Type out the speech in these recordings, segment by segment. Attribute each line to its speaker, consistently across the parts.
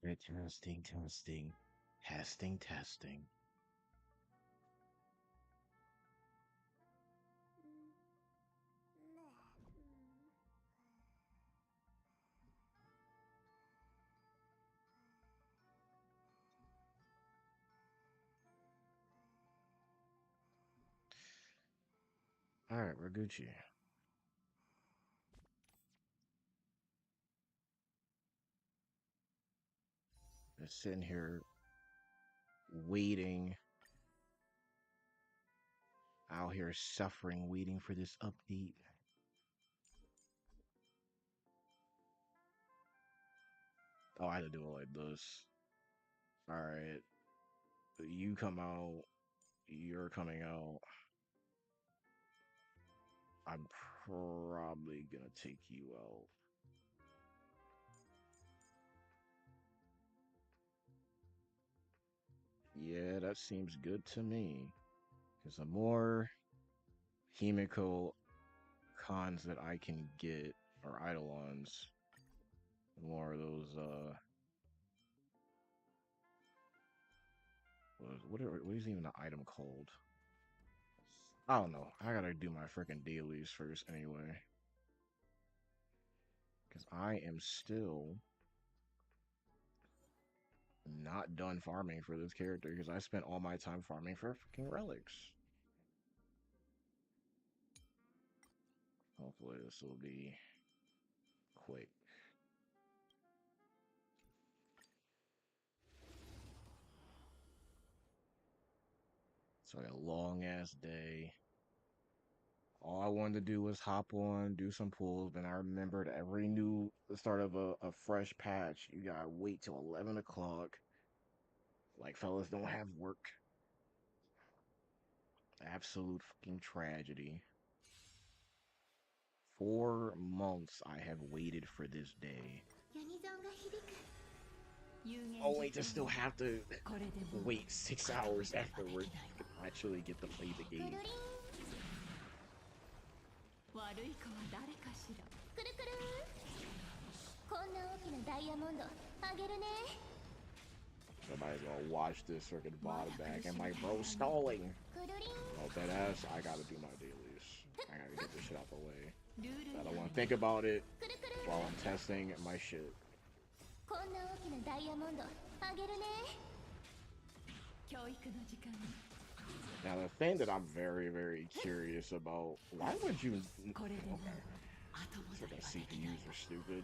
Speaker 1: Testing, testing, testing, testing. All right, we're Gucci. Just sitting here waiting, out here suffering, waiting for this update. Oh, I had to do it like this. All right, you come out, you're coming out. I'm probably gonna take you out. Yeah, that seems good to me. Because the more Himiko cons that I can get, or Eidolons, the more of those, what is even the item called? I don't know. I gotta do my freaking dailies first anyway. Because I am still not done farming for this character because I spent all my time farming for freaking relics. Hopefully this will be quick. It's like a long ass day. All I wanted to do was hop on, do some pulls, but I remembered every new the start of a fresh patch, you gotta wait till 11 o'clock. Like fellas don't have work. Absolute fucking tragedy. 4 months I have waited for this day. Only to still have to wait 6 hours afterwards to actually get to play the game. Somebody's gonna watch this freaking bottom back and like, bro, stalling. Oh, that ass, I gotta do my dailies. I gotta get this shit out the way. I don't wanna think about it while I'm testing my shit. Now the thing that I'm very, very curious about, why would you... Okay. Freaking CPUs are stupid.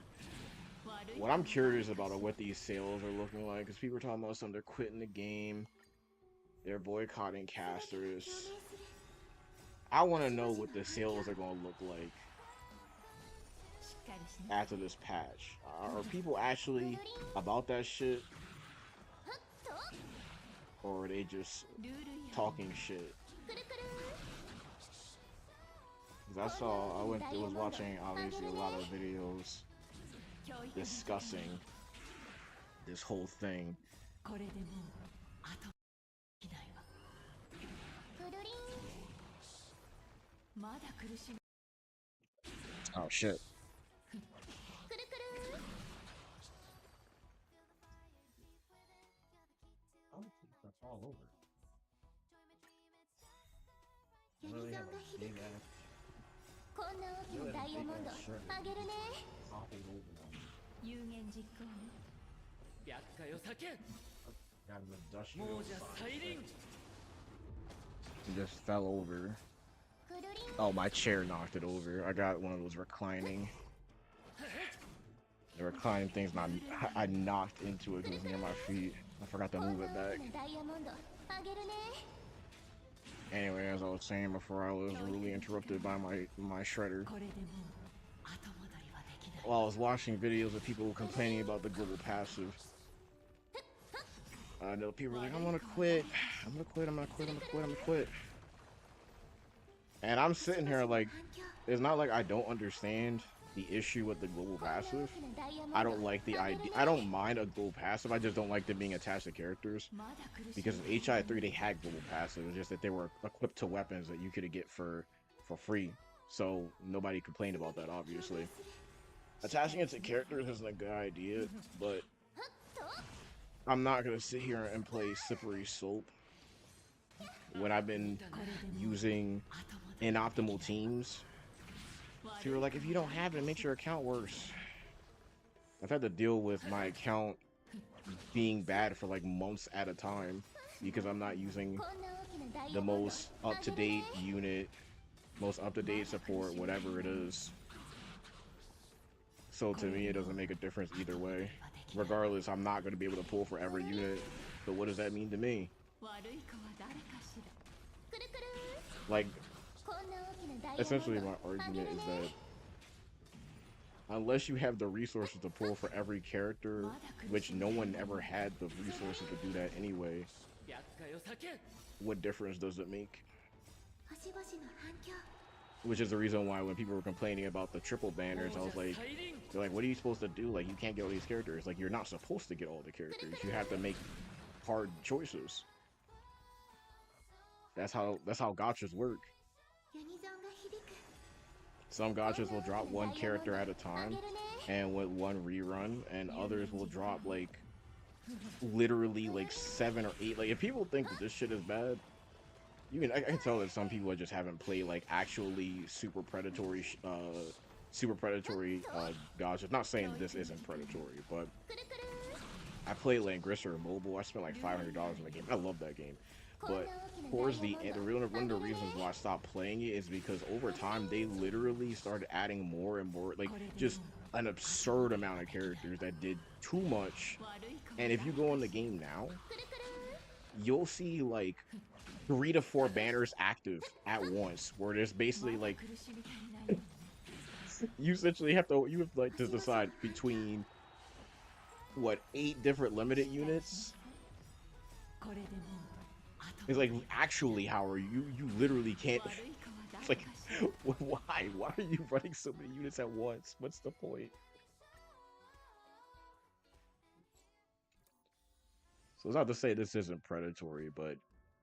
Speaker 1: What I'm curious about are what these sales are looking like, because people are talking about some, they're quitting the game, they're boycotting casters. I want to know what the sales are going to look like after this patch. Are people actually about that shit? Or are they just talking shit? Because I was watching obviously a lot of videos discussing this whole thing. Oh shit. That's all over. Really have a big ass. Really have a big ass shirt. Hopping over on me. Got an industrial size. It just fell over. Oh, my chair knocked it over. I got one of those reclining. The reclining things, and I knocked into it because it was near my feet. I forgot to move it back. Anyway, as I was saying before, I was really interrupted by my shredder. While I was watching videos of people complaining about the global passive. I know people were like, I'm gonna quit. I'm gonna quit. I'm gonna quit. I'm gonna quit. I'm gonna quit. And I'm sitting here like, it's not like I don't understand the issue with the global passive. I don't like the idea. I don't mind a global passive. I just don't like them being attached to characters. Because in HI3 they had global passive. It's just that they were equipped to weapons that you could get for free. So nobody complained about that, obviously. Attaching it to characters isn't a good idea, but I'm not gonna sit here and play slippery soap when I've been using inoptimal teams. So you're like, if you don't have it, it makes your account worse. I've had to deal with my account being bad for like months at a time because I'm not using the most up-to-date unit, most up-to-date support, whatever it is. So to me, it doesn't make a difference either way. Regardless, I'm not going to be able to pull for every unit. So what does that mean to me? Like, essentially my argument is that unless you have the resources to pull for every character, which no one ever had the resources to do that anyway, what difference does it make? Which is the reason why when people were complaining about the triple banners, I was like, they're like, what are you supposed to do? Like, you can't get all these characters. Like, you're not supposed to get all the characters. You have to make hard choices. That's how gachas work. Some gachas will drop one character at a time and with one rerun, and others will drop like literally like 7 or 8. Like, if people think that this shit is bad, I can tell that some people just haven't played like actually super predatory gachas. Not saying that this isn't predatory, but I played Langrisser Mobile. I spent like $500 on the game. I love that game. But towards the end, one of the reasons why I stopped playing it is because over time they literally started adding more and more, like just an absurd amount of characters that did too much. And if you go in the game now, you'll see like 3 to 4 banners active at once, where there's basically like you essentially have to decide between what 8 different limited units. It's like, actually, Howard, you literally can't. It's like, why are you running so many units at once? What's the point? So it's not to say this isn't predatory, but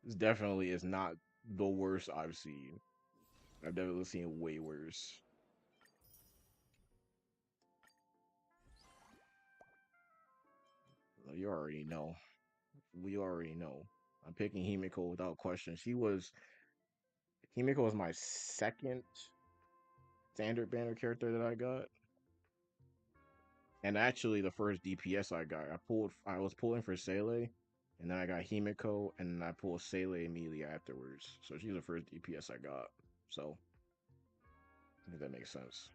Speaker 1: this definitely is not the worst I've seen. I've definitely seen way worse. You already know. We already know. I'm picking Himiko without question. Himiko was my second standard banner character that I got. And actually the first DPS I got. I was pulling for Seele, and then I got Himiko, and then I pulled Seele immediately afterwards. So she's the first DPS I got. So I think that makes sense.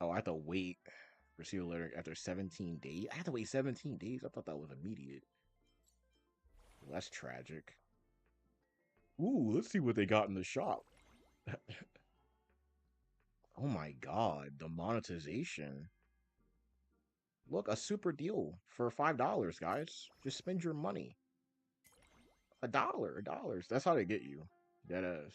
Speaker 1: Oh, I have to wait. Receive a letter after 17 days. I have to wait 17 days. I thought that was immediate. Well, that's tragic. Ooh, let's see what they got in the shop. Oh my god, the monetization. Look, a super deal for $5, guys. Just spend your money. $1. That's how they get you. That is.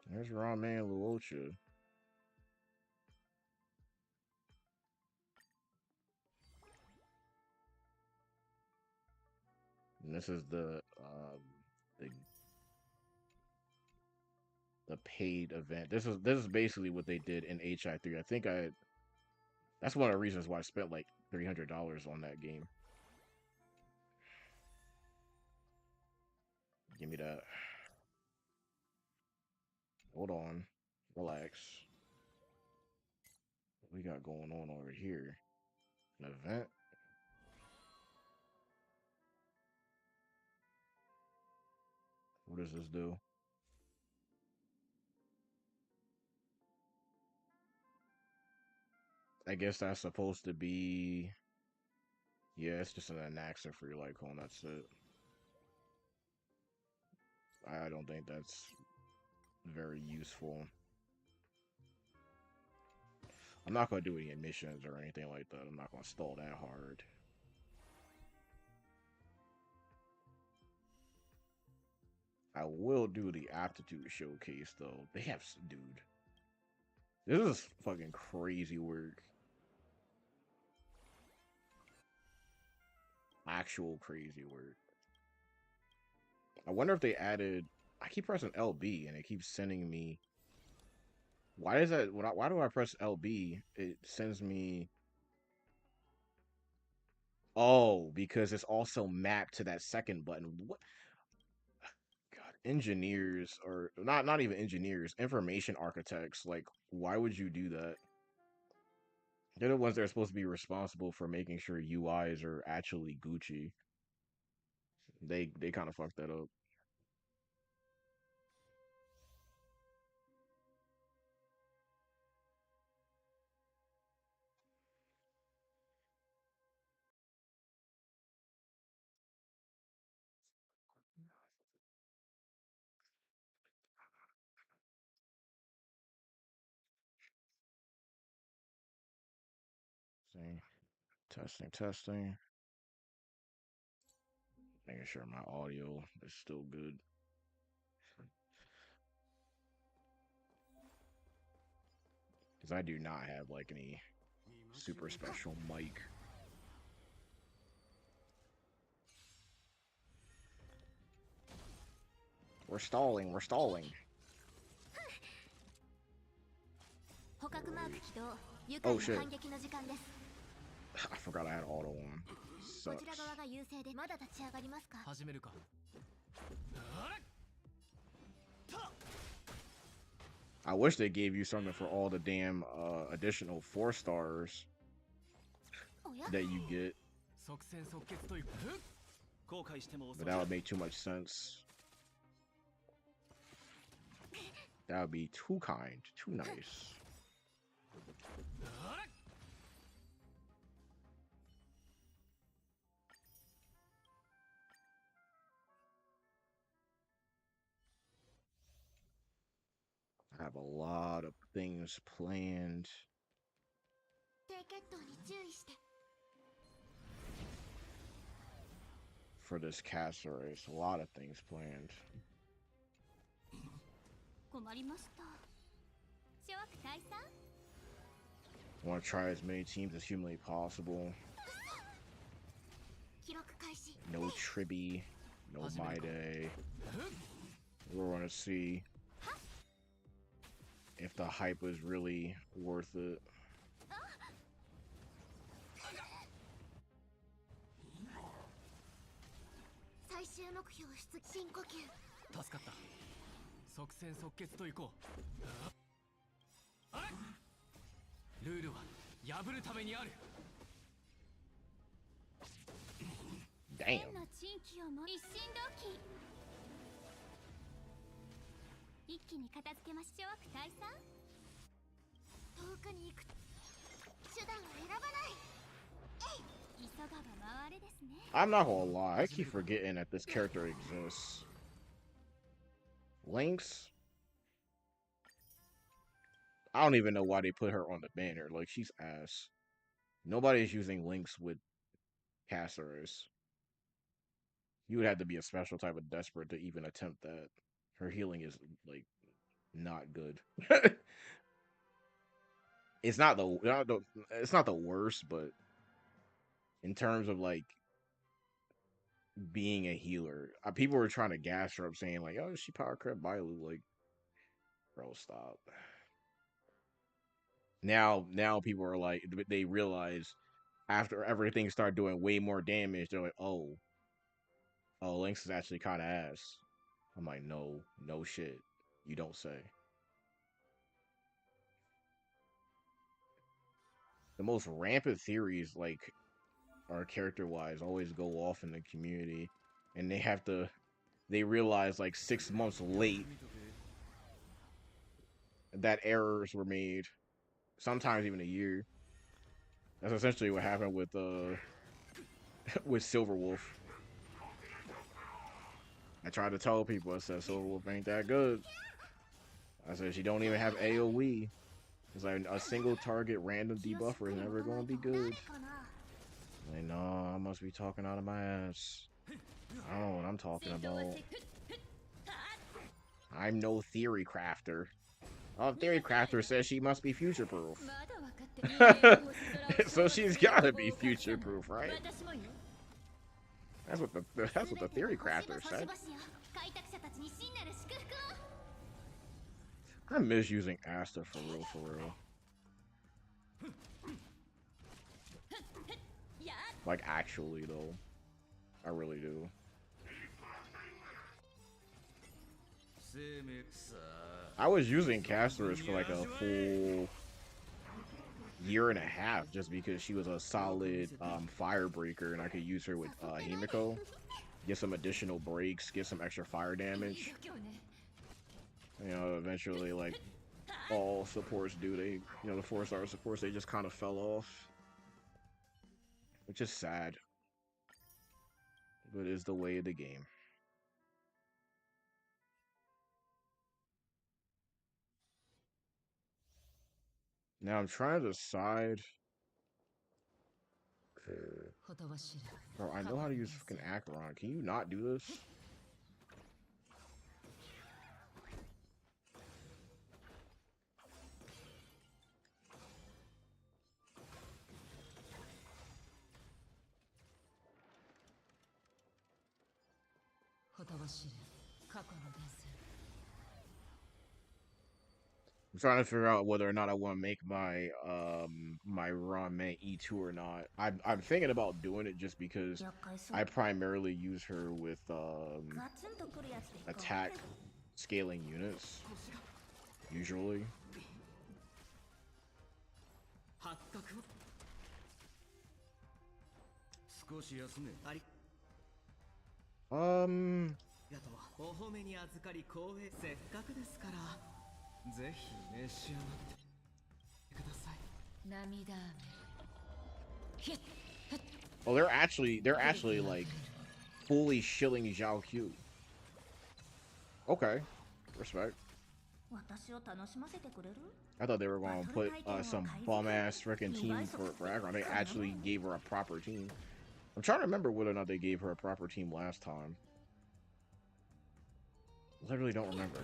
Speaker 1: There's Raw Man Luocha. And this is the the paid event. This is basically what they did in HI3. That's one of the reasons why I spent like $300 on that game. Give me that. Hold on. Relax. What we got going on over here? An event? What does this do? I guess that's supposed to be... Yeah, it's just an Anaxa for your Lycon, that's it. I don't think that's very useful. I'm not going to do any missions or anything like that. I'm not going to stall that hard. I will do the aptitude showcase, though. They have... Dude. This is fucking crazy work. actual crazy work. I wonder if they added. I keep pressing LB and it keeps sending me. Why is that? Why do I press LB? It sends me. Oh, because it's also mapped to that second button. What? God, engineers or not even engineers, information architects. Like, why would you do that? They're the ones that are supposed to be responsible for making sure UIs are actually Gucci. They kind of fucked that up. See, testing. Making sure my audio is still good. Because I do not have like any super special mic. We're stalling. Oh shit. I forgot I had auto on. Sucks. I wish they gave you something for all the damn additional 4 stars that you get. But that would make too much sense. That would be too kind, too nice. I have a lot of things planned. For this Castorice, a lot of things planned. I want to try as many teams as humanly possible. No Tribby, no Maide. We're going to see if the hype was really worth it. Damn. I'm not gonna lie, I keep forgetting that this character exists. Lynx? I don't even know why they put her on the banner. Like, she's ass. Nobody's using Lynx with Castorice. You would have to be a special type of desperate to even attempt that. Her healing is, like, not good. It's not the worst, but in terms of like being a healer, people were trying to gas her up, saying like, "Oh, she power crept Bailu." Like, bro, stop. Now people are like, they realize after everything started doing way more damage, they're like, "Oh, Lynx is actually kind of ass." I'm like, no shit, you don't say. The most rampant theories, like, are character-wise, always go off in the community, and they realize like 6 months late that errors were made, sometimes even a year. That's essentially what happened with with Silverwolf. I tried to tell people, I said Silverwolf ain't that good. I said she don't even have AoE. It's like a single target random debuffer is never gonna be good. Like, no, I must be talking out of my ass. I don't know what I'm talking about. I'm no theory crafter. Oh, theory crafter says she must be future proof. So she's gotta be future proof, right? That's what the theory crafter said. I miss using Asta for real, for real. Like actually though, I really do. I was using Castorice for like a full year and a half just because she was a solid fire breaker and I could use her with Himiko, get some additional breaks, get some extra fire damage. You know, eventually like all supports do, they, you know, the 4-star supports, they just kind of fell off, which is sad, but it's the way of the game. Now I'm trying to decide. Bro, I know how to use fucking Acheron. Can you not do this? I'm trying to figure out whether or not I want to make my my Ramen E2 or not. I'm thinking about doing it just because I primarily use her with attack scaling units usually. Oh, they're actually like fully shilling Zhao Q. Okay, respect. I thought they were gonna put some bum ass freaking team for Aggron. They actually gave her a proper team. I'm trying to remember whether or not they gave her a proper team last time. Literally don't remember.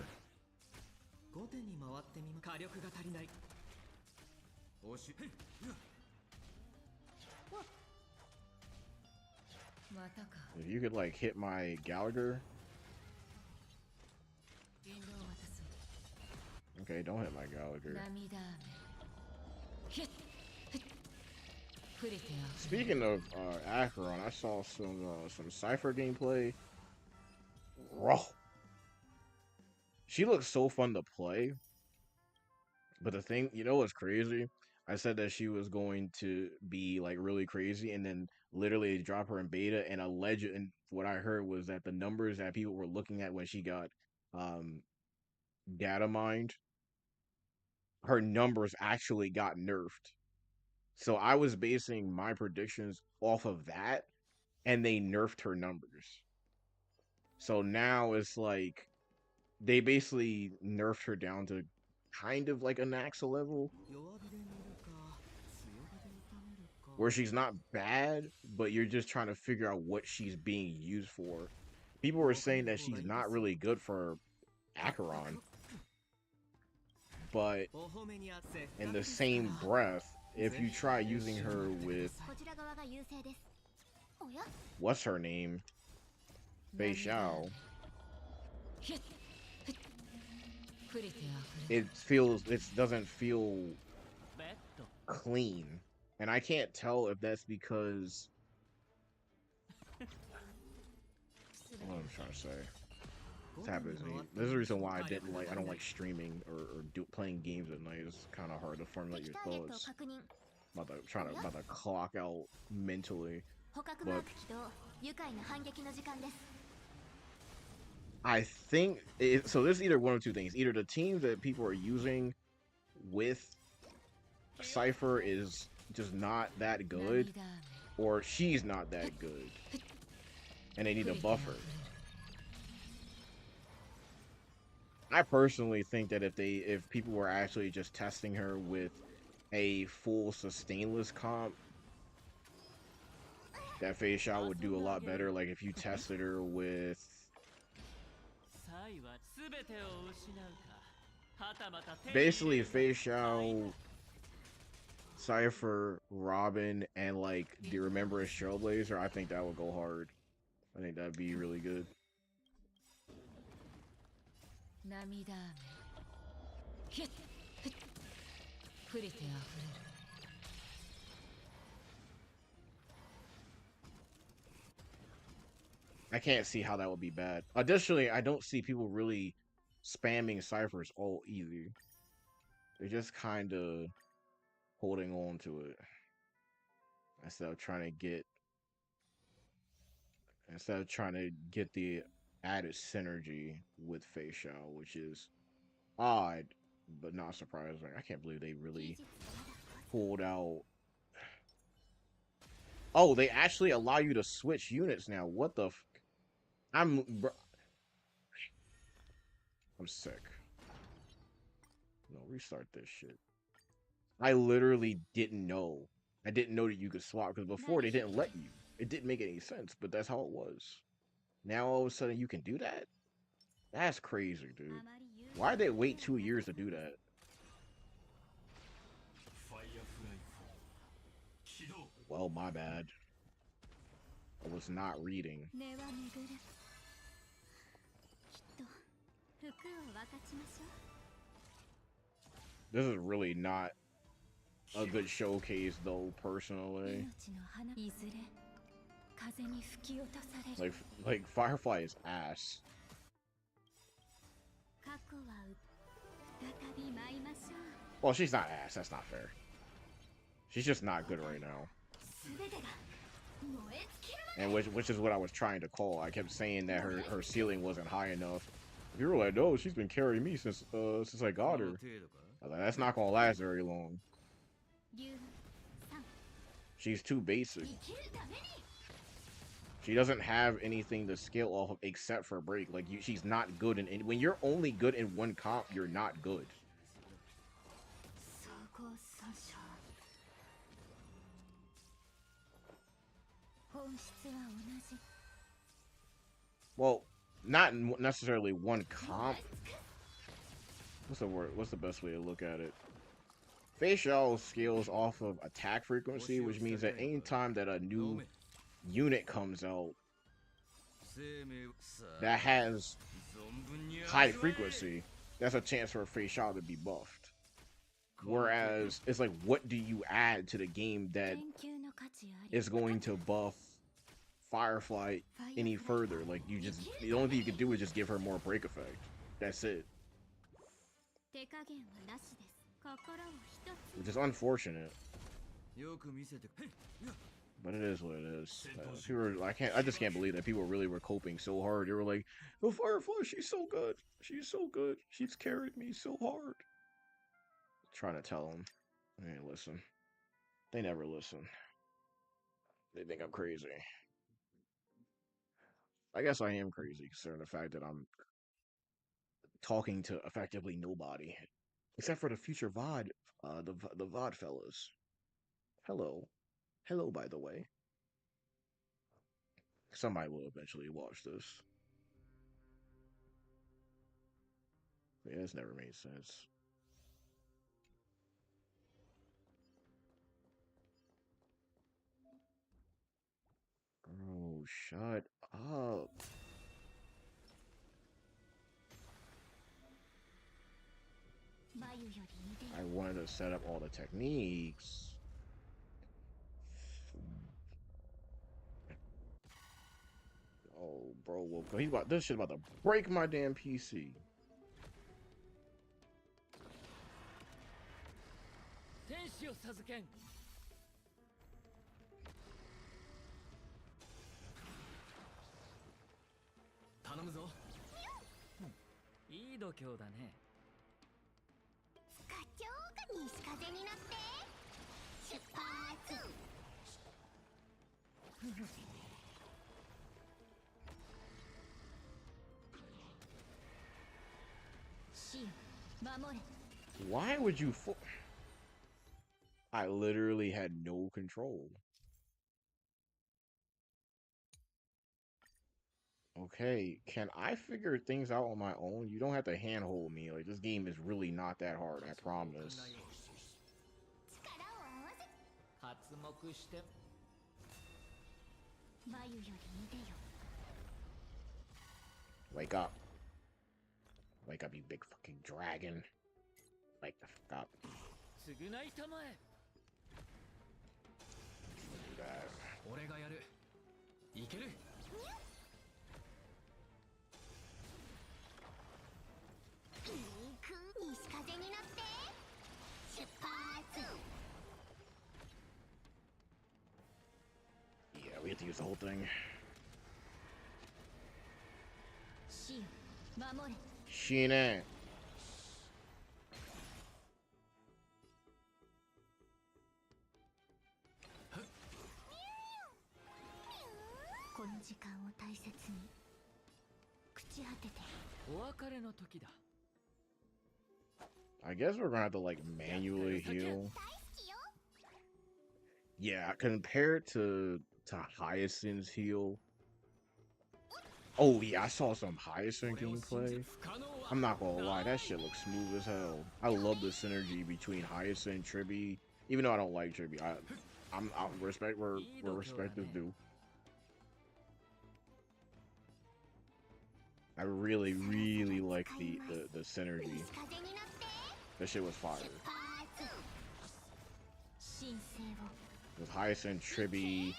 Speaker 1: If you could like hit my Gallagher. Okay, don't hit my Gallagher. Speaking of Acheron, I saw some Cypher gameplay. Raw. She looks so fun to play. But the thing, you know what's crazy? I said that she was going to be like really crazy, and then literally drop her in beta. And and what I heard was that the numbers that people were looking at when she got data mined, her numbers actually got nerfed. So I was basing my predictions off of that, and they nerfed her numbers. So now it's like they basically nerfed her down to kind of like a Naxa level, where she's not bad, but you're just trying to figure out what she's being used for. People were saying that she's not really good for Acheron, but in the same breath, if you try using her with what's her name, Fei Xiao, it doesn't feel clean, and I can't tell if that's because what I'm trying to say. This happens to me. There's a reason why I don't like streaming or playing games at night. It's kind of hard to formulate your thoughts. About to clock out mentally. But I think so. There's either one of two things: either the teams that people are using with Cypher is just not that good, or she's not that good, and they need a buffer. I personally think that if people were actually just testing her with a full sustainless comp, that Fei Xiao would do a lot better. Like if you tested her with basically Fei Xiao, Cypher, Robin, and like the Remembrance Trailblazer, I think that would go hard. I think that'd be really good. I can't see how that would be bad. Additionally, I don't see people really spamming ciphers all either. They're just kind of holding on to it instead of trying to get the added synergy with facial, which is odd but not surprising. I can't believe they really pulled out. Oh, they actually allow you to switch units now. What the? I'm sick. No, restart this shit. I literally didn't know. I didn't know that you could swap because before they didn't let you. It didn't make any sense, but that's how it was. Now all of a sudden you can do that? That's crazy, dude. Why'd they wait 2 years to do that? Well, my bad. I was not reading. This is really not a good showcase, though, personally. Like Firefly is ass. Well, she's not ass. That's not fair. She's just not good right now. And which is what I was trying to call. I kept saying that her ceiling wasn't high enough. You were like, no, she's been carrying me since I got her. I was like, that's not gonna last very long. She's too basic. She doesn't have anything to scale off of except for break. Like she's not good in when you're only good in one comp, you're not good. Well, not necessarily one comp. What's the word? What's the best way to look at it? Facial scales off of attack frequency, which means that any time that a new unit comes out that has high frequency, that's a chance for a facial to be buffed. Whereas it's like, what do you add to the game that is going to buff Firefly any further? Like, the only thing you can do is just give her more break effect. That's it. Which is unfortunate. But it is what it is. I just can't believe that people really were coping so hard. They were like, "Oh, Firefly, she's so good. She's so good. She's carried me so hard." Trying to tell them, they ain't listen. They never listen. They think I'm crazy. I guess I am crazy, considering the fact that I'm talking to effectively nobody, except for the future VOD, the VOD fellas. Hello, by the way. Somebody will eventually watch this. Yeah, it's never made sense. Bro, shut up. I wanted to set up all the techniques. Oh, bro, this shit about to break my damn PC. Why would you I literally had no control. Okay, can I figure things out on my own? You don't have to handhold me. Like, this game is really not that hard, I promise. Wake up. Wake up, you big fucking dragon. Wake the fuck up. Do that. Yeah, we have to use the whole thing. Shine. I guess we're gonna have to like manually heal. Yeah, compared to Hyacinth's heal. Oh yeah, I saw some Hyacinth gameplay. I'm not gonna lie, that shit looks smooth as hell. I love the synergy between Hyacinth, Tribby. Even though I don't like Tribby, I respect where respect is due. I really like the synergy. That shit was fire. With Hyacinth, Tribby,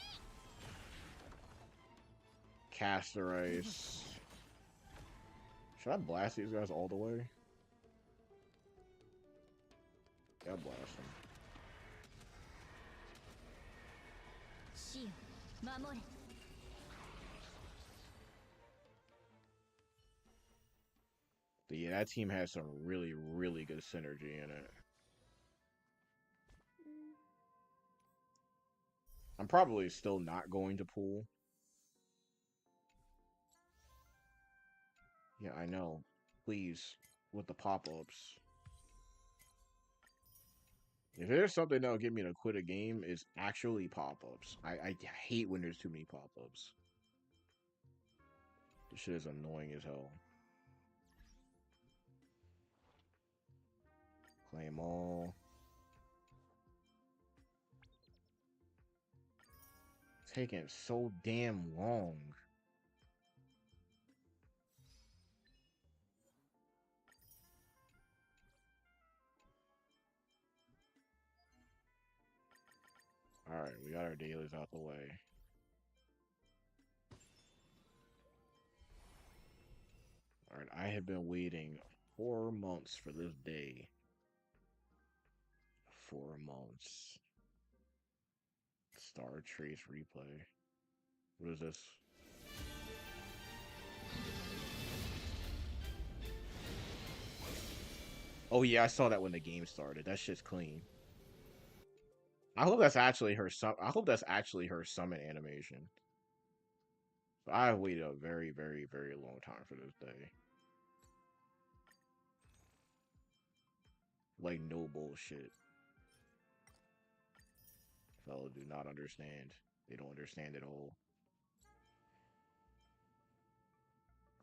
Speaker 1: Castorice. Should I blast these guys all the way? Yeah, blast them. But yeah, that team has some really good synergy in it. I'm probably still not going to pool. Yeah, I know. Please, with the pop-ups. If there's something that'll get me to quit a game, it's actually pop-ups. I hate when there's too many pop-ups. This shit is annoying as hell. Claim all. It's taking so damn long. Alright, we got our dailies out the way. Alright, I have been waiting 4 months for this day. 4 months. Star Trace replay. What is this? Oh yeah, I saw that when the game started. That shit's clean. I hope that's actually her summon animation. So I have waited a very long time for this day. Like no bullshit. Fellow do not understand. They don't understand at all.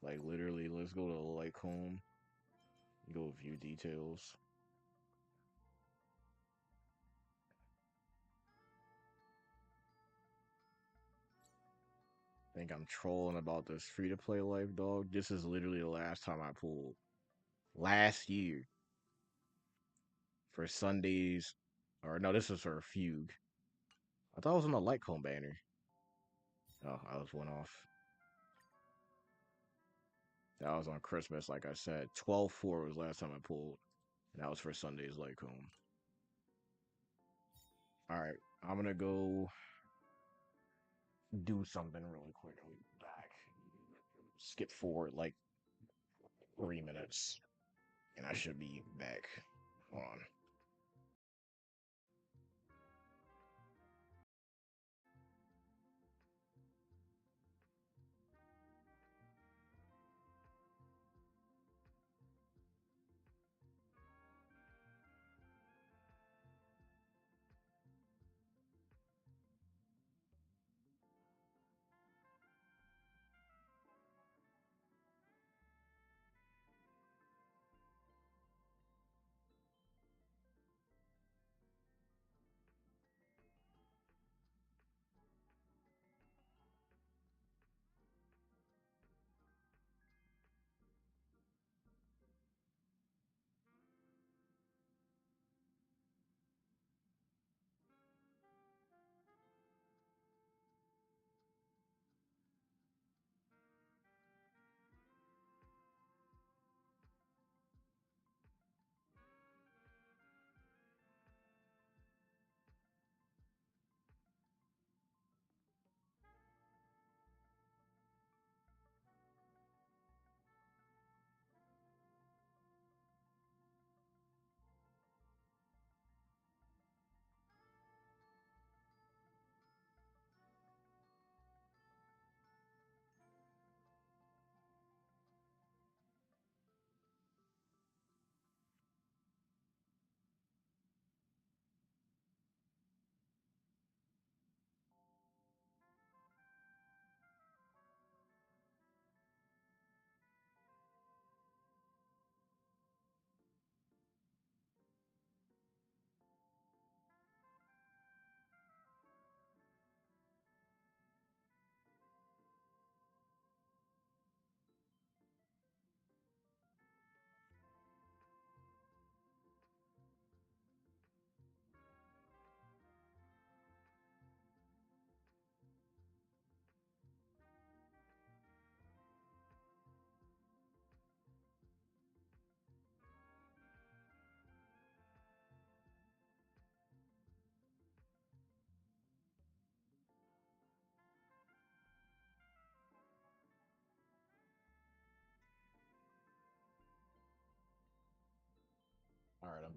Speaker 1: Like literally, let's go to Lycombe. Go view details. Think I'm trolling about this free-to-play life, dog. This is literally the last time I pulled. Last year. For Sundays. Or no, this is for a Fugue. I thought it was on the Lycombe banner. Oh, I was one off. That was on Christmas, like I said. 12/4 was last time I pulled. And that was for Sunday's Lycombe. Alright, I'm gonna go do something really quick. I'll be back. Skip forward like 3 minutes. And I should be back. Hold on.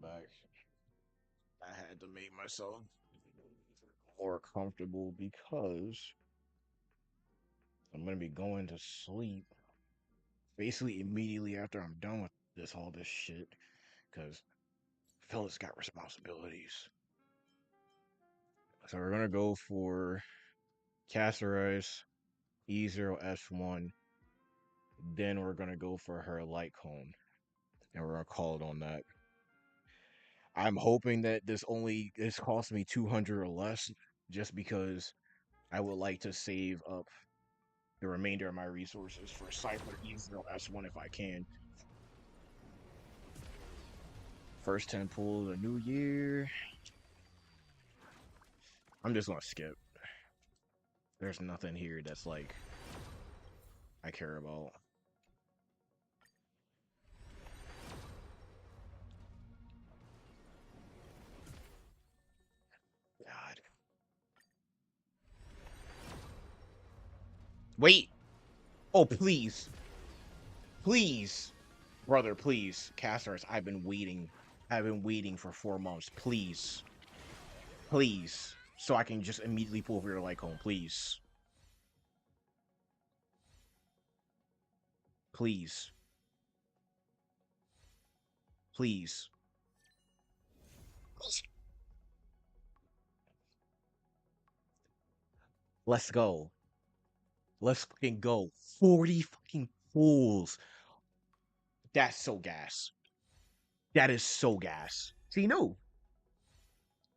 Speaker 1: back. I had to make myself more comfortable because I'm gonna be going to sleep basically immediately after I'm done with all this shit. Because fellas got responsibilities. So we're gonna go for Castorice E0S1. Then we're gonna go for her light cone, and we're gonna call it on that. I'm hoping that this costs me 200 or less, just because I would like to save up the remainder of my resources for Cypher E0S1 if I can. First 10 pulls a new year. I'm just gonna skip. There's nothing here that's like I care about. God. Wait. Oh, please. Please. Brother, please. Casters, I've been waiting. I've been waiting for 4 months. Please. Please. So I can just immediately pull over your light cone. Please. Please. Please. Let's go. Let's fucking go. 40 fucking pulls. That's so gas. That is so gas. See, no.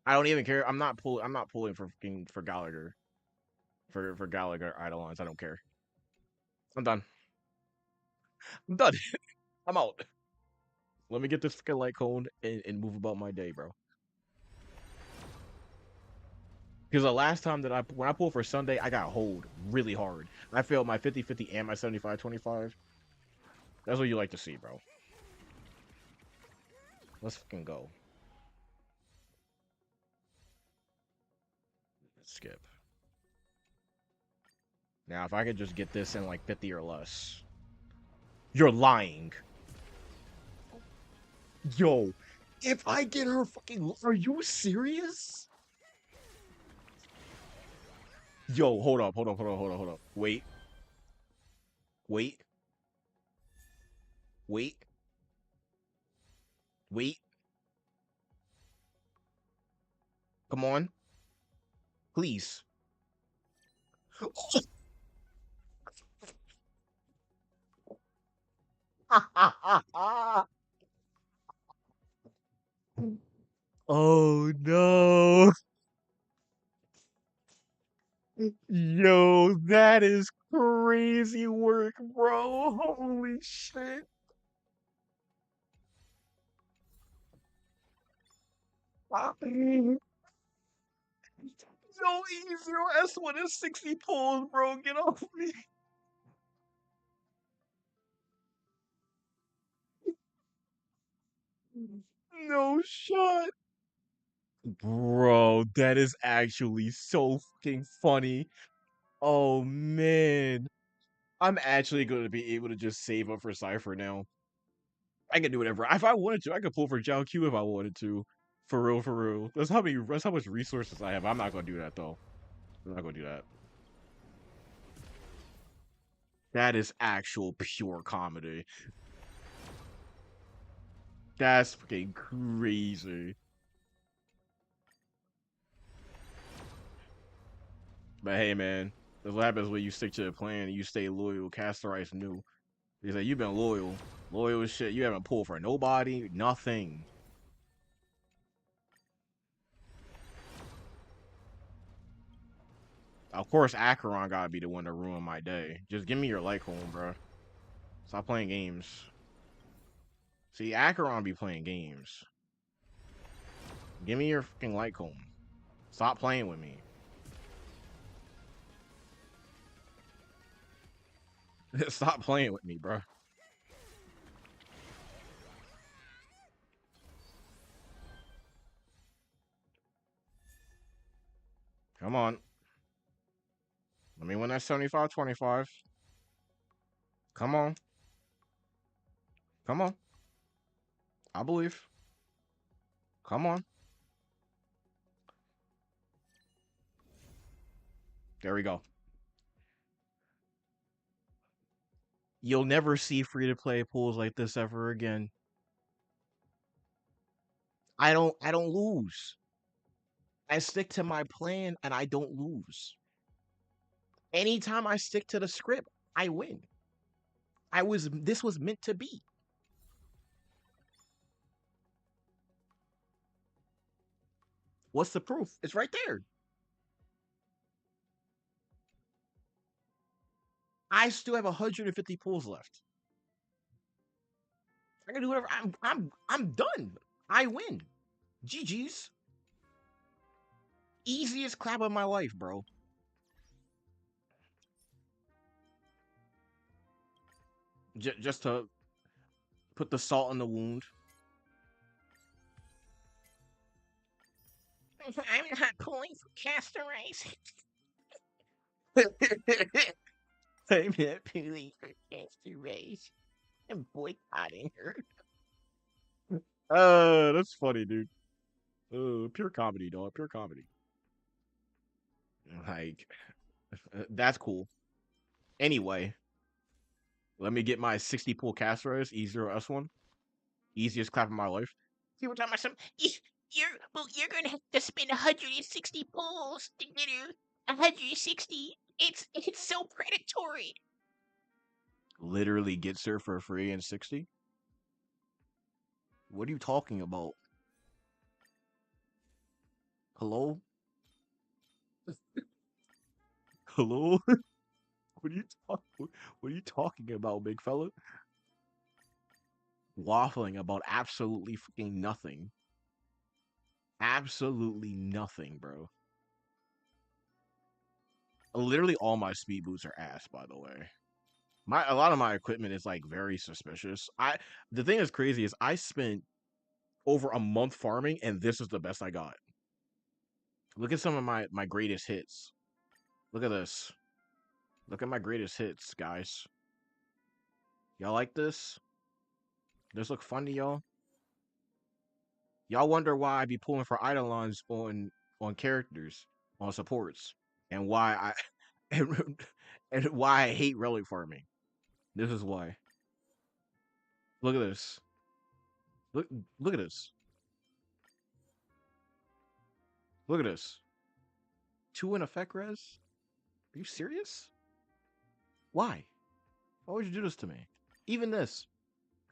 Speaker 1: I don't even care. I'm not pulling for fucking for Gallagher. For Gallagher Eidolons. I don't care. I'm done. I'm done. I'm out. Let me get this fucking light cone and move about my day, bro. Because the last time that when I pulled for Sunday, I got hold really hard. I failed my 50-50 and my 75-25. That's what you like to see, bro. Let's fucking go. Skip. Now, if I could just get this in like 50 or less. You're lying. Yo, if I get her fucking... Are you serious? Yo, hold up. Wait. Wait. Wait. Wait. Come on. Please. Oh no. Yo, that is crazy work, bro. Holy shit. Yo, E0S1 is 60 pulls, bro. Get off me. No shot. Bro, that is actually so fucking funny. Oh man. I'm actually going to be able to just save up for Cypher now. I can do whatever. If I wanted to, I could pull for Zhao Q if I wanted to. For real, for real. That's how much resources I have. I'm not gonna do that though. I'm not gonna do that. That is actual pure comedy. That's fucking crazy. But hey man, that's what happens when you stick to the plan and you stay loyal. Castorice knew. He's like, you've been loyal. Loyal as shit. You haven't pulled for nobody, nothing. Of course, Acheron gotta be the one to ruin my day. Just give me your light cone, bro. Stop playing games. See, Acheron be playing games. Give me your fucking light cone. Stop playing with me. Stop playing with me, bro. Come on. Let me win that 75-25. Come on. Come on. I believe. Come on. There we go. You'll never see free-to-play pools like this ever again. I don't lose. I stick to my plan and I don't lose. Anytime I stick to the script, I win. This was meant to be. What's the proof? It's right there. I still have 150 pulls left. I can do whatever. I'm done. I win. GG's. Easiest clap of my life, bro. Just to put the salt in the wound. I'm not pulling for Castorice. I'm not pulling for Castorice. I'm boycotting her. That's funny, dude. Pure comedy, dog. Pure comedy. Like, that's cool. Anyway, let me get my 60 pull Castorice E0S1. Easiest clap of my life. You were talking about some. You're gonna have to spend 160 pulls to get her 160. It's so predatory. Literally gets her for free in 60. What are you talking about? Hello? Hello? What are you talking about, big fella? Waffling about absolutely fucking nothing. Absolutely nothing, bro. Literally all my speed boots are ass, by the way. A lot of my equipment is like very suspicious. The thing that's crazy is I spent over a month farming and this is the best I got. Look at some of my greatest hits. Look at this. Look at my greatest hits, guys. Y'all like this? This look fun to y'all? Y'all wonder why I be pulling for Eidolons on characters, on supports, and why I and why I hate relic farming. This is why. Look at this. Look at this. Look at this. 2 in effect res? Are you serious? Why? Why would you do this to me? Even this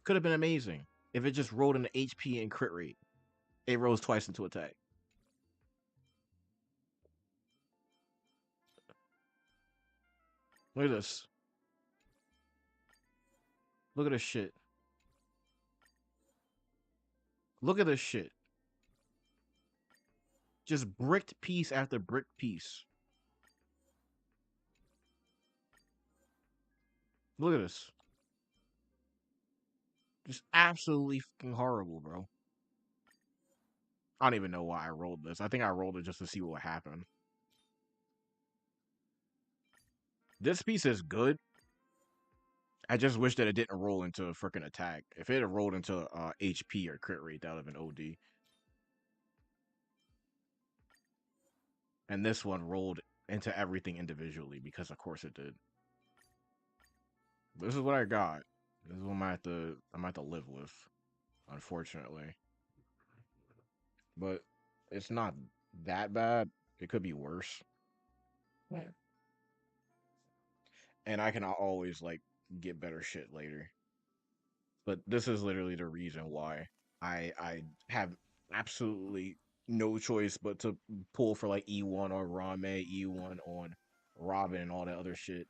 Speaker 1: could have been amazing if it just rolled into HP and crit rate. It rolls twice into attack. Look at this. Look at this shit. Look at this shit. Just bricked piece after bricked piece. Look at this. Just absolutely fucking horrible, bro. I don't even know why I rolled this. I think I rolled it just to see what happened. This piece is good. I just wish that it didn't roll into a freaking attack. If it had rolled into HP or crit rate, that would have been OD. And this one rolled into everything individually because of course it did. This is what I got. This is what I'm gonna have to live with, unfortunately. But it's not that bad. It could be worse. Yeah. And I can always like get better shit later. But this is literally the reason why I have absolutely no choice but to pull for like E1 on Rame, E1 on Robin, and all that other shit.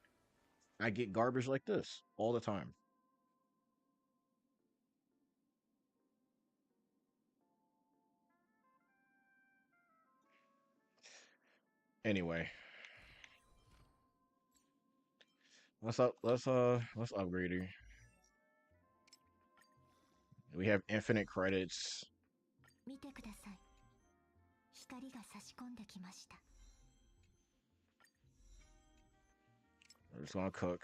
Speaker 1: I get garbage like this all the time. Anyway, let's upgrade her. We have infinite credits. We're just gonna cook.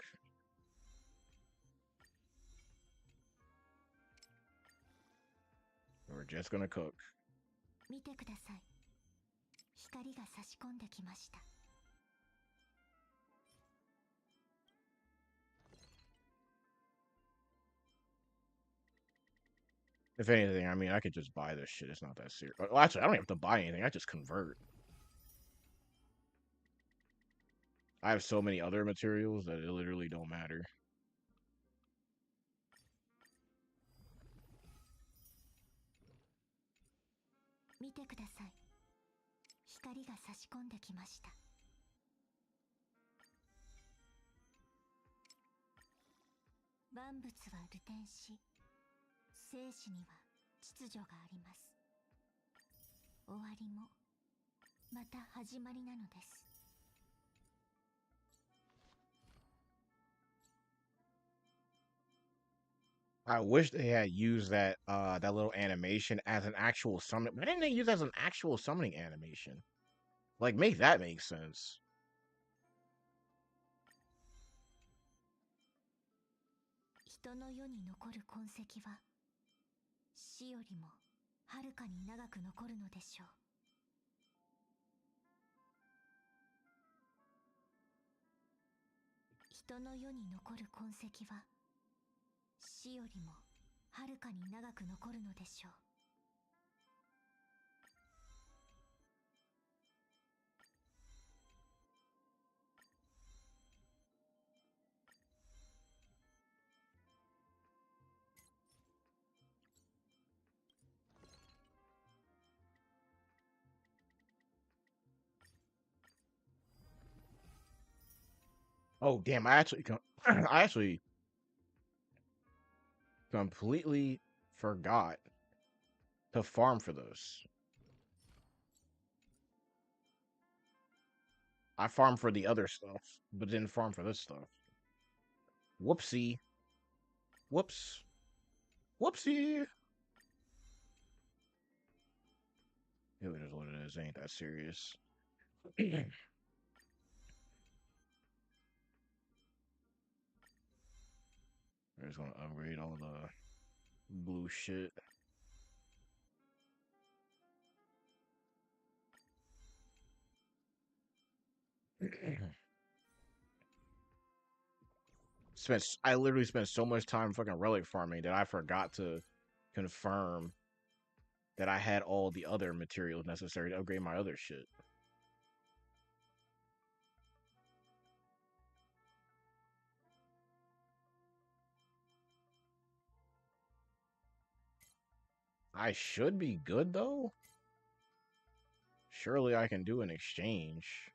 Speaker 1: We're just gonna cook.
Speaker 2: 見てください。光が差し込んできました。
Speaker 1: If anything, I mean, I could just buy this shit. It's not that serious. Well, actually, I don't have to buy anything. I just convert. I have so many other materials that it literally don't matter.
Speaker 2: Look at this. The light is shining in. All things are reversing. Life has order. Ending is also beginning.
Speaker 1: I wish they had used that that little animation as an actual summon. Why didn't they use it as an actual summoning animation? Like, make that make sense.
Speaker 2: Peopleの世に残る痕跡は死よりもはるかに長く残るのでしょう。人の世に残る痕跡は死よりもはるかに長く残るのでしょう。
Speaker 1: Oh damn! I actually completely forgot to farm for this. I farmed for the other stuff, but didn't farm for this stuff. Whoopsie. Whoops. Whoopsie. It is what it is. Ain't that serious. I just want to upgrade all the blue shit. I literally spent so much time fucking relic farming that I forgot to confirm that I had all the other materials necessary to upgrade my other shit. I should be good though. Surely I can do an exchange.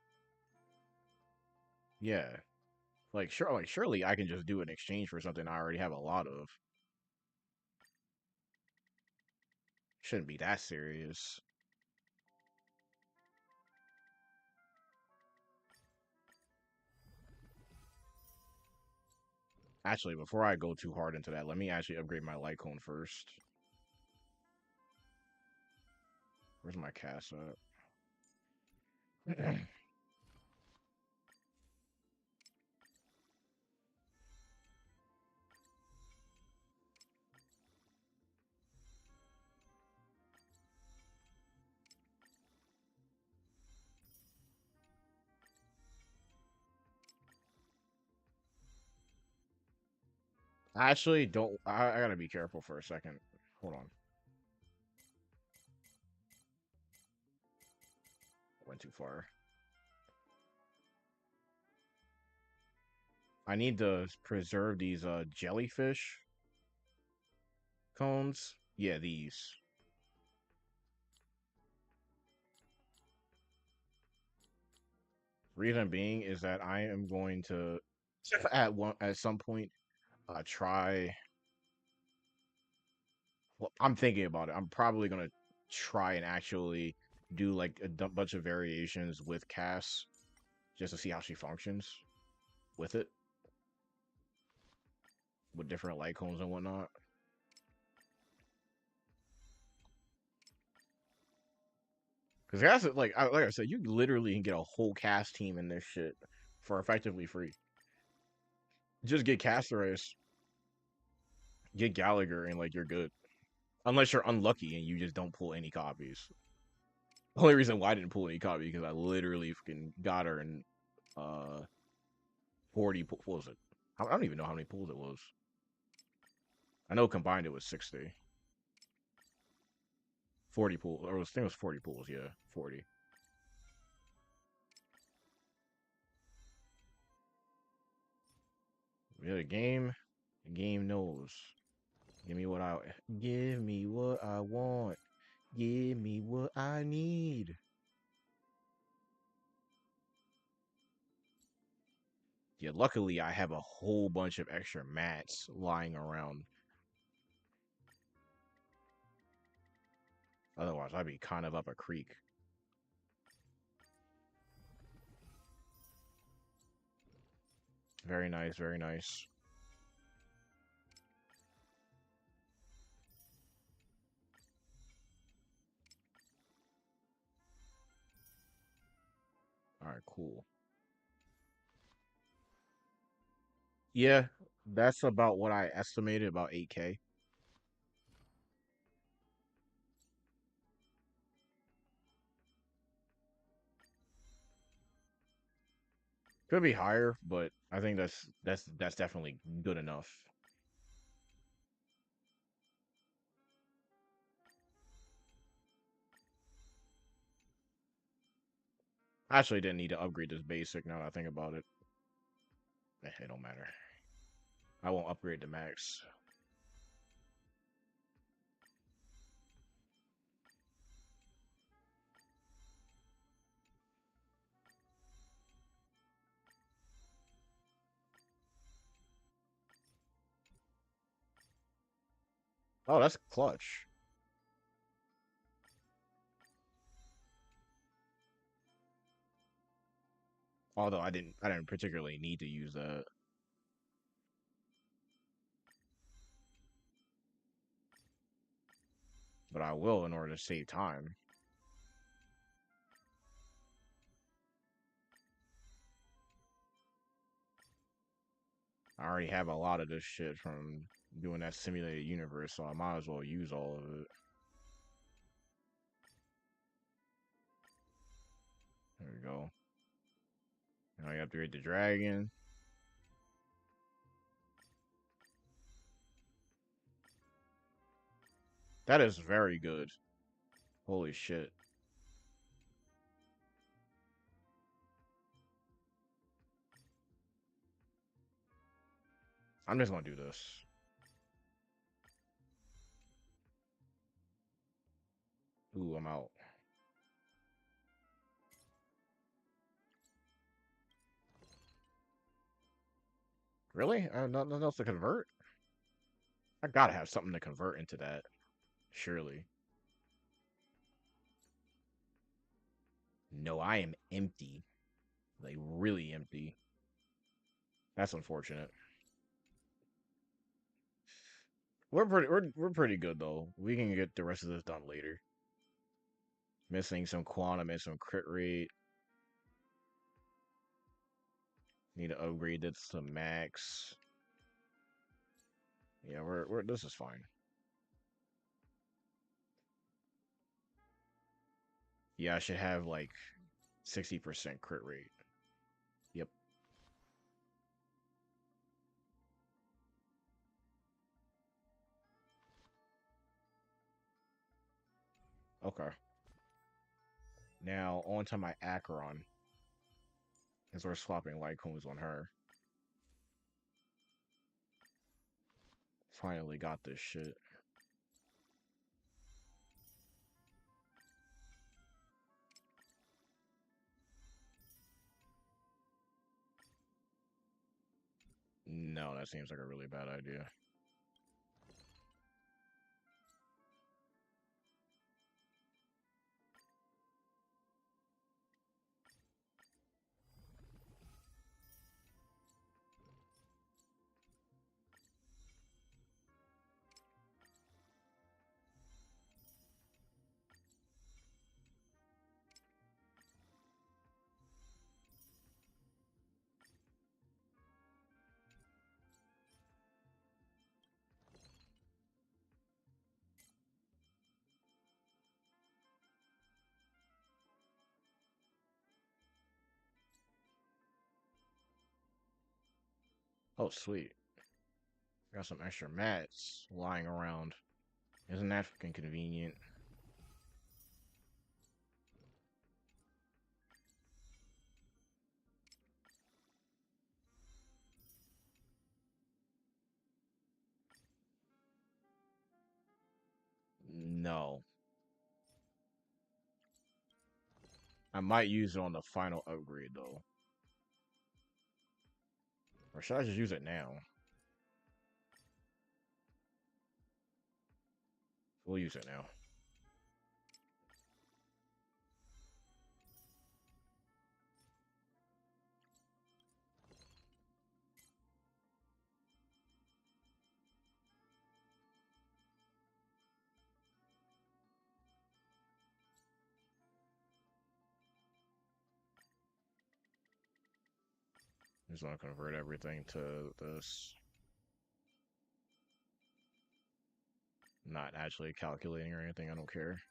Speaker 1: Yeah. Surely I can just do an exchange for something I already have a lot of. Shouldn't be that serious. Actually, before I go too hard into that, let me actually upgrade my light cone first. Where's my cast at? I actually don't. I gotta be careful for a second. Hold on. Went too far. I need to preserve these jellyfish cones. Yeah, these. Reason being is that I am going to at some point try. Well, I'm thinking about it. I'm probably gonna try and actually do like a bunch of variations with Cass just to see how she functions with it, with different light cones and whatnot. Because that's like I said, you literally can get a whole cast team in this shit for effectively free. Just get Castorice, get Gallagher, and like you're good. Unless you're unlucky and you just don't pull any copies. Only reason why I didn't pull any copy because I literally fucking got her in 40. What was it? I don't even know how many pulls it was. I know combined it was 60. 40 pulls, or I think it was 40 pulls. Yeah, 40. Yeah, the game knows. Give me what I want. Give me what I need. Yeah, luckily I have a whole bunch of extra mats lying around. Otherwise, I'd be kind of up a creek. Very nice, very nice. All right, cool. Yeah, that's about what I estimated, about 8K. Could be higher, but I think that's definitely good enough. I actually didn't need to upgrade this basic now that I think about it. It don't matter. I won't upgrade to max. Oh, that's clutch. Although I didn't particularly need to use that. But I will in order to save time. I already have a lot of this shit from doing that simulated universe, so I might as well use all of it. There we go. Now you upgrade the dragon. That is very good. Holy shit. I'm just gonna do this. Ooh, I'm out. Really? Nothing else to convert? I gotta have something to convert into that. Surely. No, I am empty. Like, really empty. That's unfortunate. We're pretty good though. We can get the rest of this done later. Missing some quantum and some crit rate. Need to upgrade this to max. Yeah, we're this is fine. Yeah, I should have like 60% crit rate. Yep. Okay. Now on to my Acheron. Because we're swapping light cones on her. Finally got this shit. No, that seems like a really bad idea. Oh, sweet. Got some extra mats lying around. Isn't that fucking convenient? No. I might use it on the final upgrade, though. Or should I just use it now? We'll use it now. Just want to convert everything to this. Not actually calculating or anything, I don't care.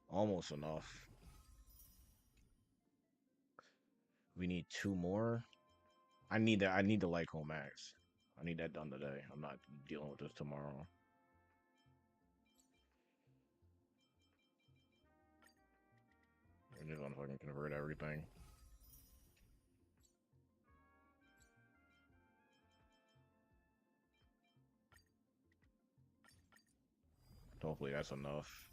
Speaker 1: Almost enough. We need 2 more. I need that. I need the Lyco Max. I need that done today. I'm not dealing with this tomorrow. I just want to fucking convert everything. Hopefully that's enough.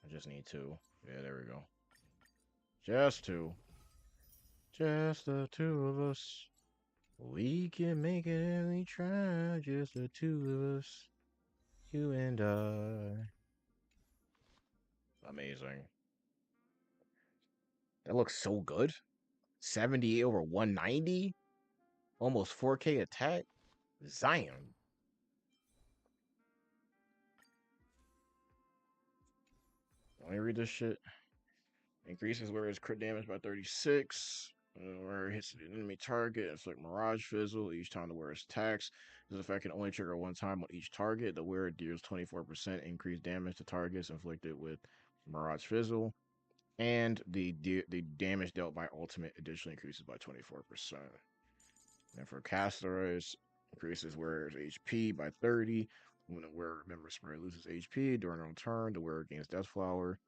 Speaker 1: I just need 2. Yeah, there we go. Just 2. Just the 2 of us. We can make it if we try. Just the 2 of us. You and I. Amazing. That looks so good. 78 over 190? Almost 4K attack? Zion. Let me read this shit. Increases where it's crit damage by 36. Where it hits the enemy target, it's like Mirage Fizzle. Each time the wearer attacks, this effect can only trigger 1 time on each target. The wearer deals 24% increased damage to targets inflicted with Mirage Fizzle. And the damage dealt by ultimate additionally increases by 24%. And for Castorice, increases wearer's HP by 30. When the wearer member spray loses HP during their own turn, the wearer gains Death Flower.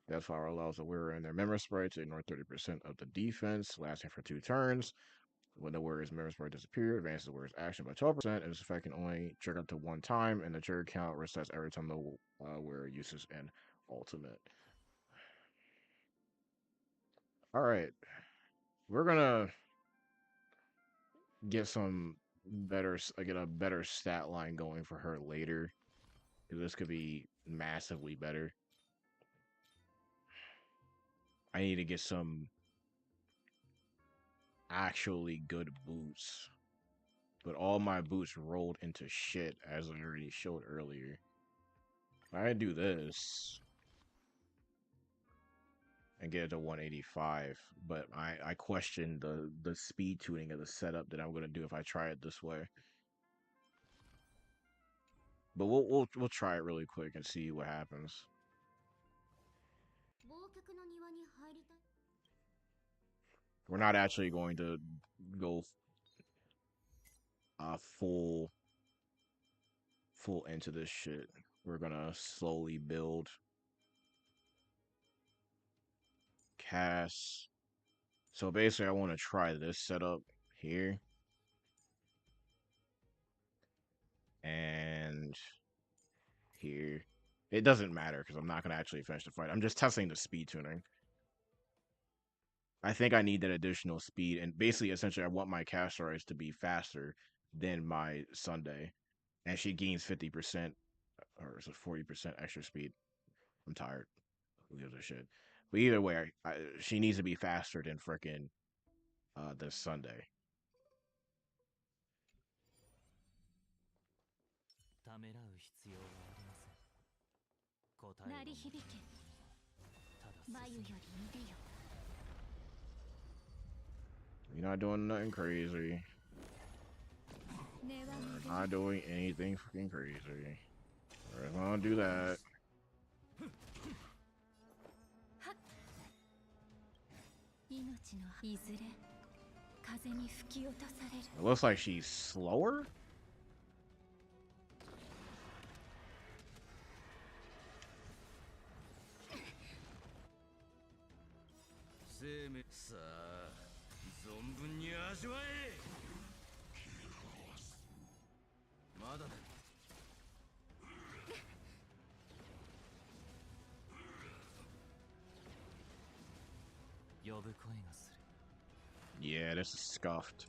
Speaker 1: Death Flower allows the wearer and their member spray to ignore 30% of the defense, lasting for 2 turns. When the wearer's member spray disappears, advances the wearer's action by 12%, and this effect can only trigger up to 1 time, and the trigger count resets every time the wearer uses an ultimate. Alright. We're gonna get some better, get a better stat line going for her later. This could be massively better. I need to get some actually good boots. But all my boots rolled into shit, as I already showed earlier. I do this and get it to 185, but I question the speed tuning of the setup that I'm gonna do if I try it this way. But we'll try it really quick and see what happens. We're not actually going to go full into this shit. We're gonna slowly build. Cast. So basically, I want to try this setup here. And here. It doesn't matter because I'm not going to actually finish the fight. I'm just testing the speed tuning. I think I need that additional speed. And basically, essentially, I want my Castorice to be faster than my Sunday. And she gains 50%, or is it 40% extra speed? I'm tired. Who gives a shit? But either way, she needs to be faster than frickin' this Sunday. You're not doing nothing crazy. We're not doing anything fucking crazy. We're gonna do that. It looks like she's slower. Yeah, this is scuffed.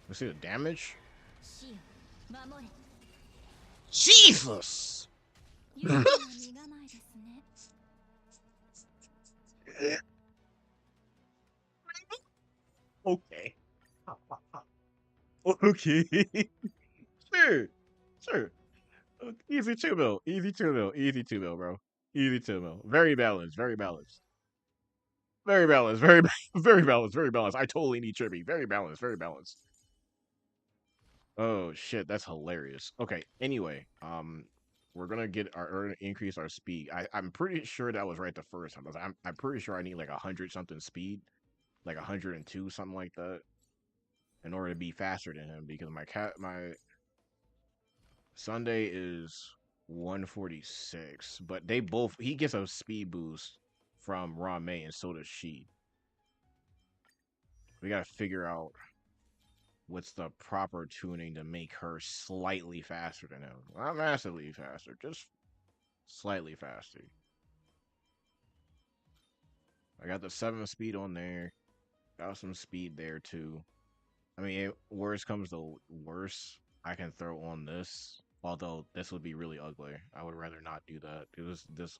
Speaker 1: Let's see the damage. Jesus! Okay. Okay. Sure. Sure. Easy 2 mil. Easy 2 mil. Easy 2 mil, bro. Easy 2 mil. Very balanced. Very balanced. Very balanced. Very, very balanced. Very balanced. I totally need Trippy. Very balanced. Very balanced. Oh shit, that's hilarious. Okay, anyway, we're gonna get our increase our speed. I'm pretty sure that was right the first time. I'm pretty sure I need like 100 something speed, like 102 something like that, in order to be faster than him because my Sunday is 146, but he gets a speed boost from Rame and so does she. We gotta figure out what's the proper tuning to make her slightly faster than him. Not massively faster, just slightly faster. I got the 7 speed on there. Got some speed there too. I mean, worst comes to worse, I can throw on this. Although this would be really ugly. I would rather not do that because this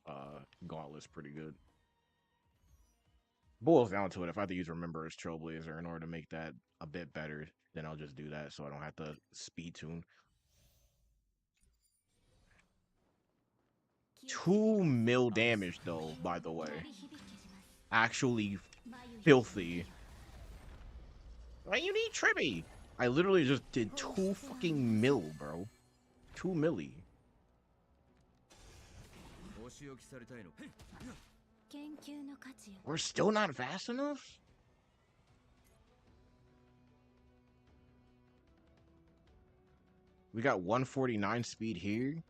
Speaker 1: gauntlet's pretty good. Boils down to it. If I have to use Remember as Trailblazer in order to make that a bit better, then I'll just do that so I don't have to speed tune. 2 mil damage though, by the way. Actually filthy. Why you need Trippy? I literally just did 2 fucking mil, bro. 2 milli. We're still not fast enough? We got 149 speed here.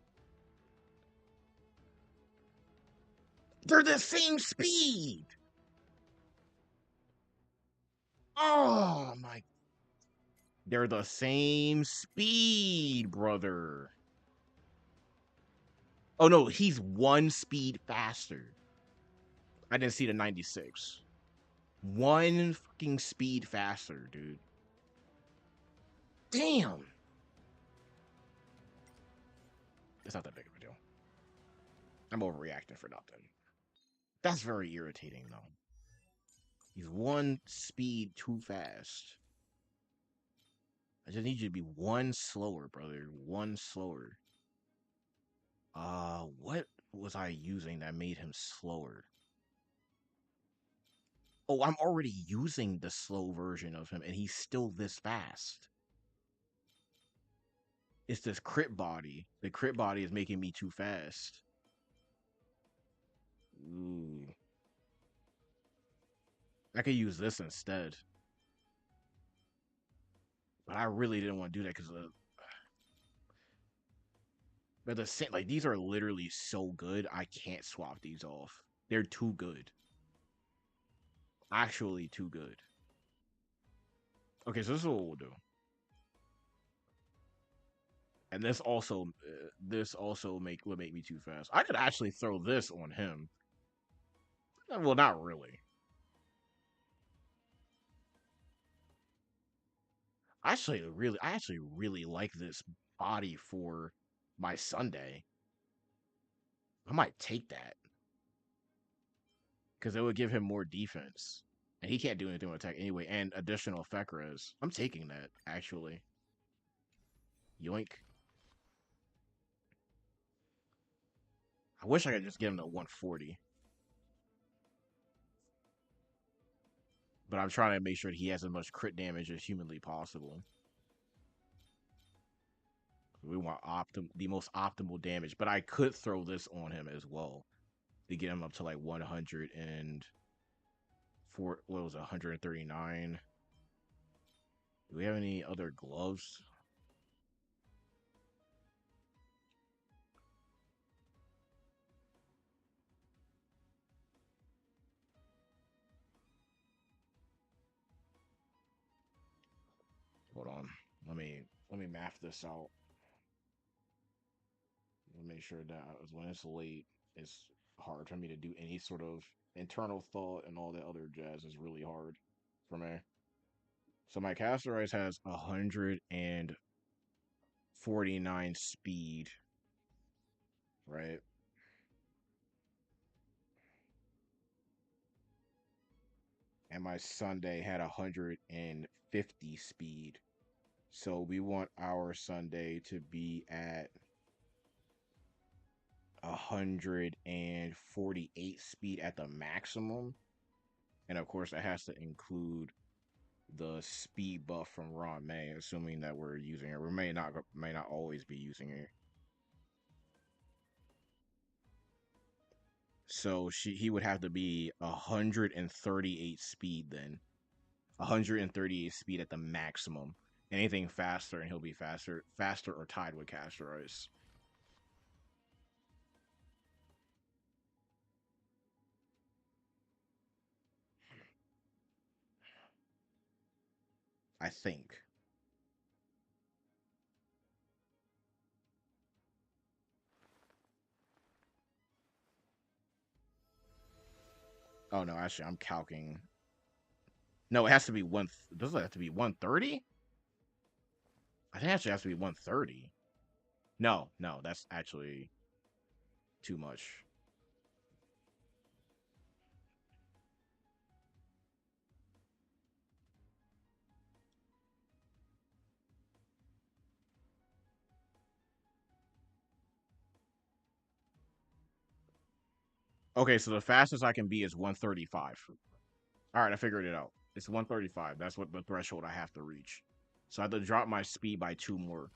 Speaker 1: They're the same speed! Oh my. They're the same speed, brother. Oh no, he's 1 speed faster. I didn't see the 96. 1 fucking speed faster, dude. Damn. It's not that big of a deal. I'm overreacting for nothing. That's very irritating, though. He's 1 speed too fast. I just need you to be 1 slower, brother. 1 slower. What was I using that made him slower? Oh, I'm already using the slow version of him, and he's still this fast. It's this crit body. The crit body is making me too fast. Ooh. I could use this instead. But I really didn't want to do that because but the same, like these are literally so good. I can't swap these off. They're too good. Actually, too good. Okay, so this is what we'll do. And this also would make me too fast. I could actually throw this on him. Well, not really. I actually really like this body for my Sunday. I might take that because it would give him more defense. And he can't do anything with attack anyway. And additional effect res. I'm taking that, actually. Yoink. I wish I could just get him to 140. But I'm trying to make sure that he has as much crit damage as humanly possible. We want the most optimal damage. But I could throw this on him as well to get him up to like 104. What was it, 139? Do we have any other gloves? Hold on. Let me map this out. Let me make sure that when it's late, it's hard for me to do any sort of internal thought, and all that other jazz is really hard for me. So my Castorice has 149 speed, right? And my Sunday had 150 speed. So we want our Sunday to be at 148 speed at the maximum. And of course, that has to include the speed buff from Ron May, assuming that we're using her. We may not always be using her. So he would have to be 138 speed then. 138 speed at the maximum. Anything faster and he'll be faster or tied with Castorice. I think. Oh no, actually I'm calcing. No, it has to be does it have to be 130? I think it actually has to be 130. No, that's actually too much. Okay, so the fastest I can be is 135. All right, I figured it out. It's 135. That's what the threshold I have to reach. So I have to drop my speed by 2 more.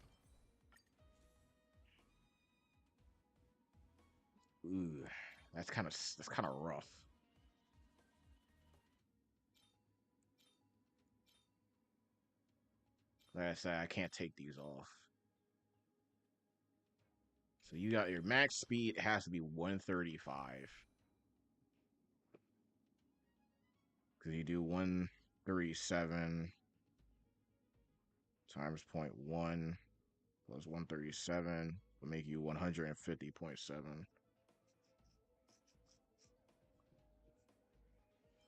Speaker 1: Ooh, that's kind of rough. Like I said, I can't take these off. So you got your max speed has to be 135. Because you do 137 times 0.1 plus 137 will make you 150.7.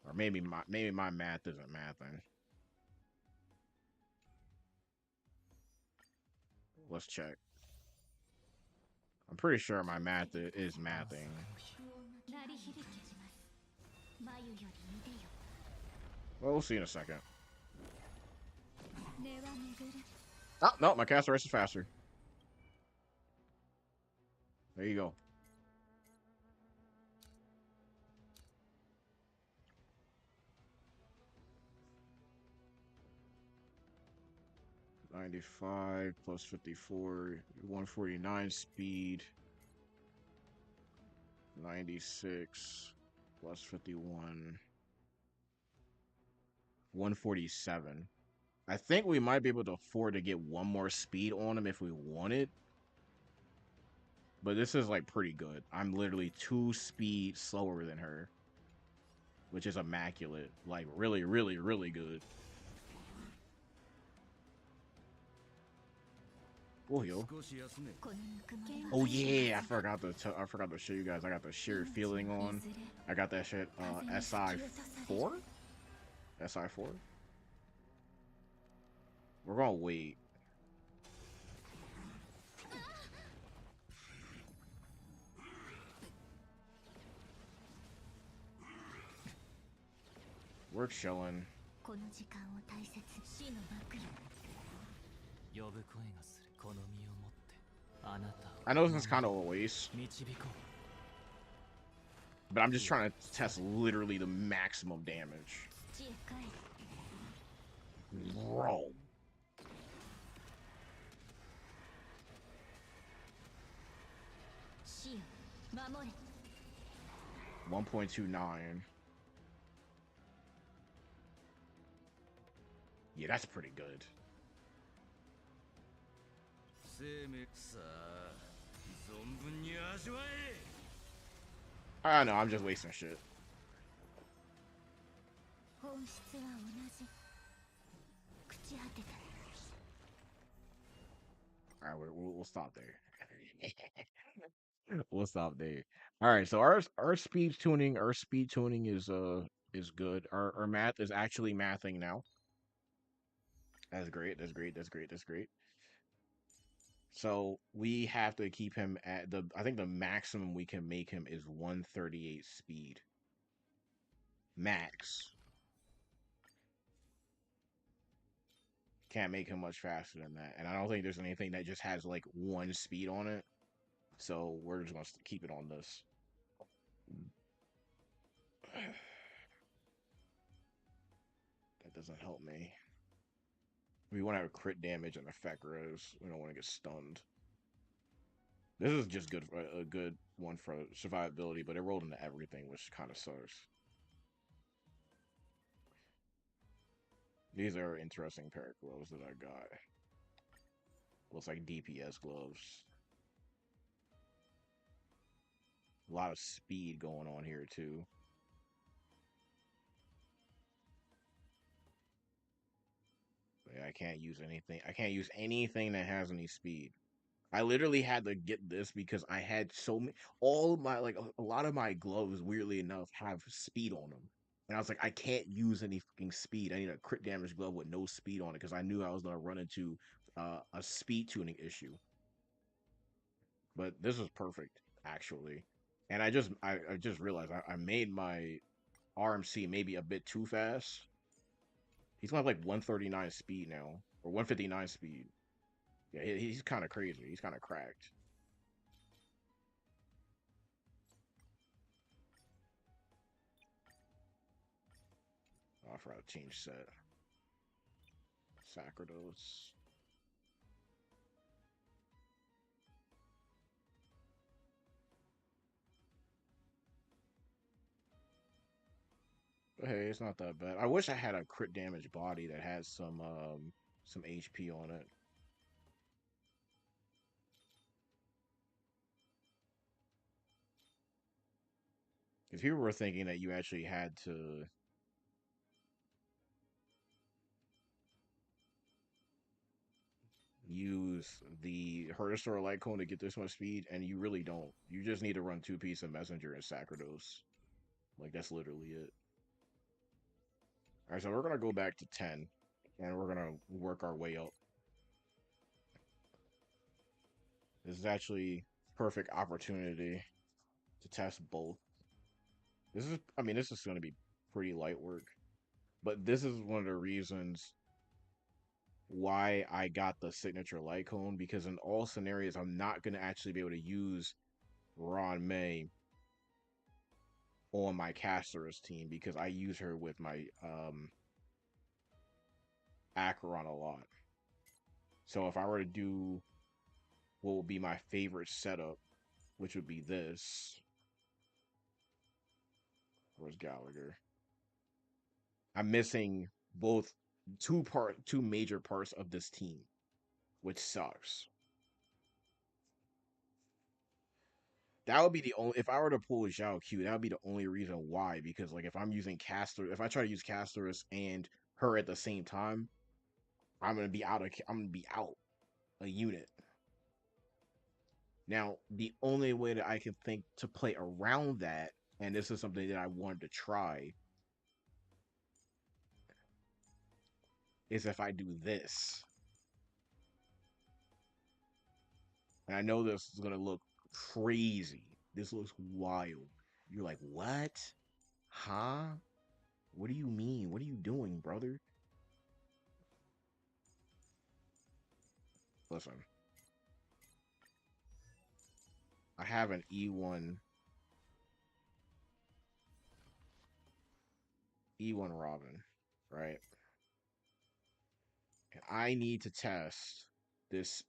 Speaker 1: Or maybe my math isn't mathing. Let's check. I'm pretty sure my math is mathing. Well, we'll see in a second. Oh, no, my Castorice is faster. There you go. $95 plus 54, 149 speed. 96 plus 51. 147. I think we might be able to afford to get one more speed on him if we wanted. But this is like pretty good. I'm literally 2 speed slower than her, which is immaculate. Like really, really, really good. We'll heal. Oh yeah, I forgot to show you guys. I got the shared feeling on. I got that shit SI4? SI4? We're gonna wait. We're chilling. I know this is kind of a waste, but I'm just trying to test literally the maximum damage. Bro. $1.29. Yeah, that's pretty good. I know, I'm just wasting shit. Alright, we'll stop there. We'll stop there. Alright, so our speed tuning is good. Our math is actually mathing now. That's great. That's great. That's great. That's great. So we have to keep him at I think the maximum we can make him is 138 speed. Max. Can't make him much faster than that. And I don't think there's anything that just has like one speed on it. So we're just gonna keep it on this. That doesn't help me. We want to have crit damage and effect rose. We don't want to get stunned. This is just good for a good one for survivability, but it rolled into everything, which kind of sucks. These are interesting pair of gloves that I got. Looks like DPS gloves. A lot of speed going on here too. Yeah, I can't use anything. I can't use anything that has any speed. I literally had to get this because I had so many. All of my a lot of my gloves, weirdly enough, have speed on them. And I was like, I can't use any fucking speed. I need a crit damage glove with no speed on it because I knew I was gonna run into a speed tuning issue. But this is perfect, actually. And I just realized I made my RMC maybe a bit too fast. He's gonna have like 139 speed now, or 159 speed. Yeah, he's kind of crazy. He's kind of cracked. Oh, I forgot to change set. Sacerdotes. But hey, it's not that bad. I wish I had a crit damage body that has some HP on it. If people were thinking that you actually had to use the Hertostor Light Cone to get this much speed, and you really don't. You just need to run 2-piece of Messenger and Sacerdos. Like, that's literally it. Alright, so we're gonna go back to 10, and we're gonna work our way up. This is actually perfect opportunity to test both. I mean, this is gonna be pretty light work, but this is one of the reasons why I got the signature light cone, because in all scenarios, I'm not gonna actually be able to use Ron May on my Castorice team because I use her with my Acheron a lot. So if I were to do what would be my favorite setup, which would be this. Where's Gallagher? I'm missing both two major parts of this team, which sucks. That would be the only, if I were to pull a Zhao Q, that would be the only reason why. Because like if I'm using Castor, if I try to use Castorus and her at the same time, I'm gonna be out a unit. Now, the only way that I can think to play around that, and this is something that I wanted to try, is if I do this. And I know this is gonna look crazy. This looks wild. You're like, what? Huh? What do you mean? What are you doing, brother? Listen. I have an E1 Robin, right? And I need to test this.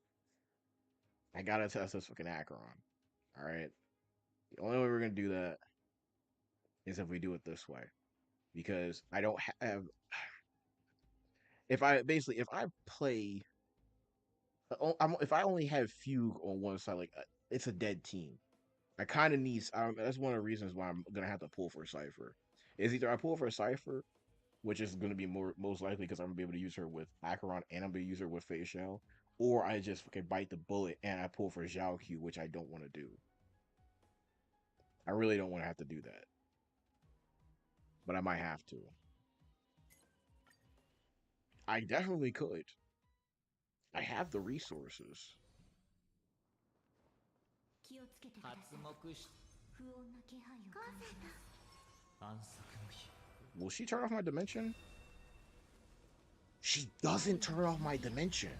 Speaker 1: I gotta test this fucking Acheron. Alright? The only way we're gonna do that is if we do it this way. Because I don't have if I play if I only have Fugue on one side, like it's a dead team. I kind of need. That's one of the reasons why I'm gonna have to pull for a Cipher. Is either I pull for a Cipher, which is gonna be most likely because I'm gonna be able to use her with Acheron and I'm gonna use her with Facial, or I just fucking bite the bullet and I pull for Zhao Q, which I don't want to do. I really don't want to have to do that, but I might have to. I definitely could. I have the resources. Will she turn off my dimension? She doesn't turn off my dimension.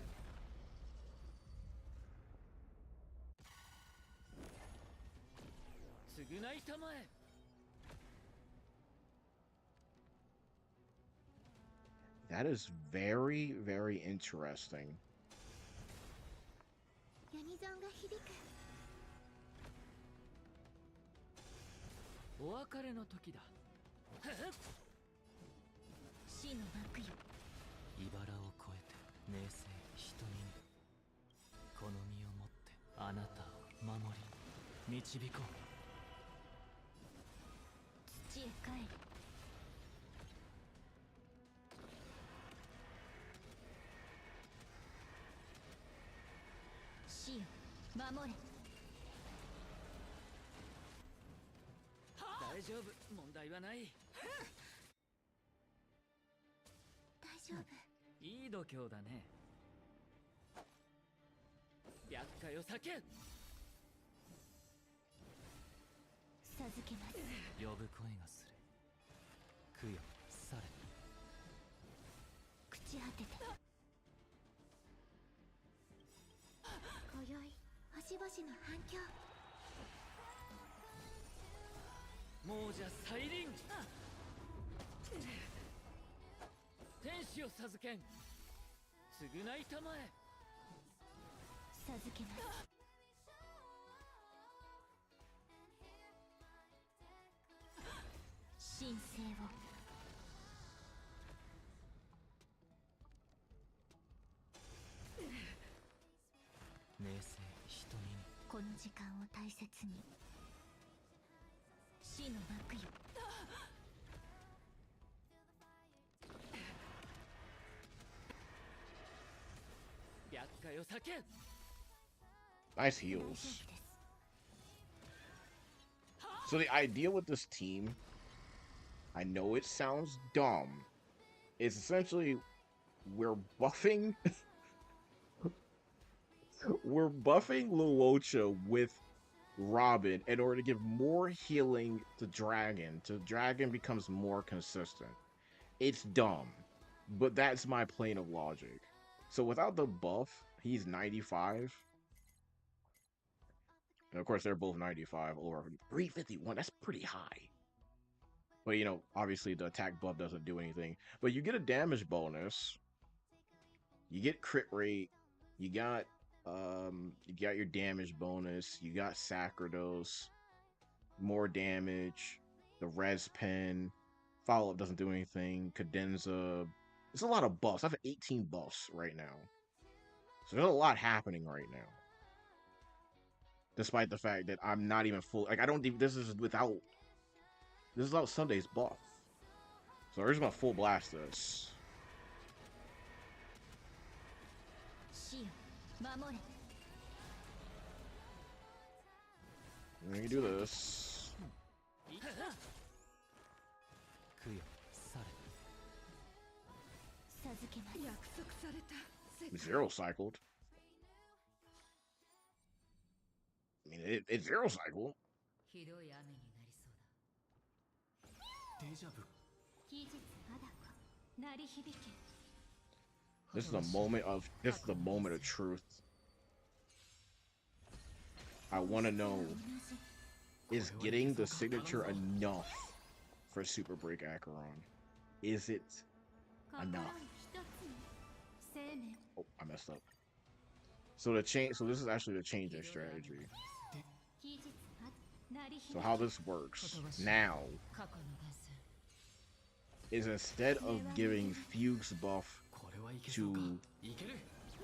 Speaker 1: That is very, very interesting. Nice heals. So the idea with this team, I know it sounds dumb. It's essentially we're buffing we're buffing Luocha with Robin in order to give more healing to Dragon. So Dragon becomes more consistent. It's dumb, but that's my plane of logic. So without the buff, he's 95. And of course, they're both 95 or 351. That's pretty high. But you know, obviously the attack buff doesn't do anything. But you get a damage bonus. You get crit rate. You got your damage bonus. You got Sacrados. More damage. The res pen. Follow up doesn't do anything. Cadenza. It's a lot of buffs. I have 18 buffs right now. So there's a lot happening right now. Despite the fact that I'm not even full. Like, I don't even. This is without Sunday's buff. So we're just gonna full blast this. We can do this. Zero cycled. I mean, it's zero cycle. This is the moment of truth. I want to know, is getting the signature enough for Super Break Acheron? Is it enough? Oh, I messed up. So this is actually the changing strategy. So how this works now is, instead of giving Fugue's buff to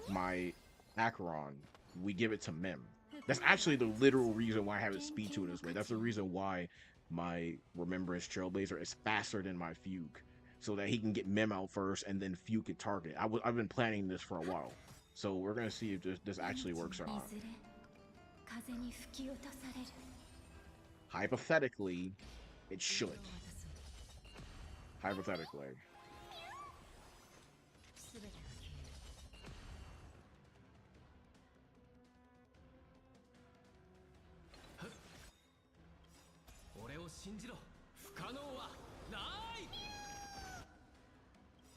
Speaker 1: my Acheron, we give it to Mim. That's actually the literal reason why I have it speed to it this way. That's the reason why my Remembrance Trailblazer is faster than my Fugue, so that he can get Mim out first and then Fugue can target. I've been planning this for a while, so we're gonna see if this actually works or not. Hypothetically, it should. Hypothetically.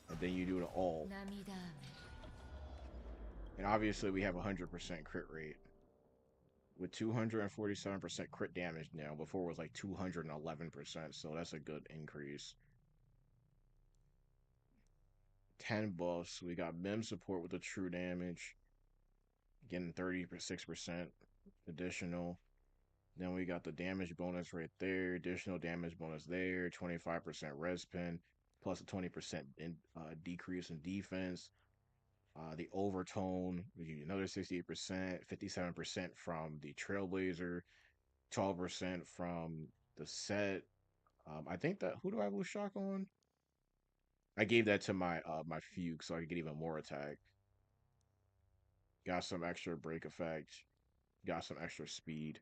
Speaker 1: And then you do the all. And obviously we have 100% crit rate. With 247% crit damage now. Before it was like 211%, so that's a good increase. 10 buffs. We got Mim support with the true damage. Getting 36% additional. Then we got the damage bonus right there. Additional damage bonus there. 25% res pin. Plus a 20% decrease in defense. The overtone, we give you another 68%, 57% from the Trailblazer, 12% from the set. I think that, who do I have with shock on? I gave that to my my Fugue so I could get even more attack. Got some extra break effect. Got some extra speed.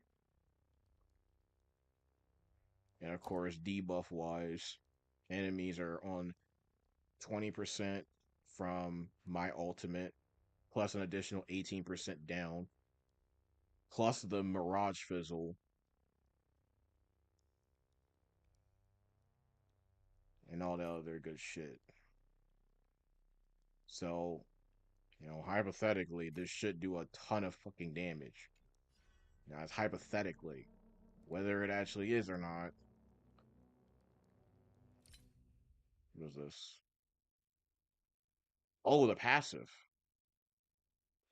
Speaker 1: And of course, debuff wise, enemies are on 20% from my ultimate, plus an additional 18% down, plus the Mirage Fizzle, and all the other good shit. So, you know, hypothetically, this should do a ton of fucking damage. Now, it's hypothetically. Whether it actually is or not. What is this? Oh, the passive.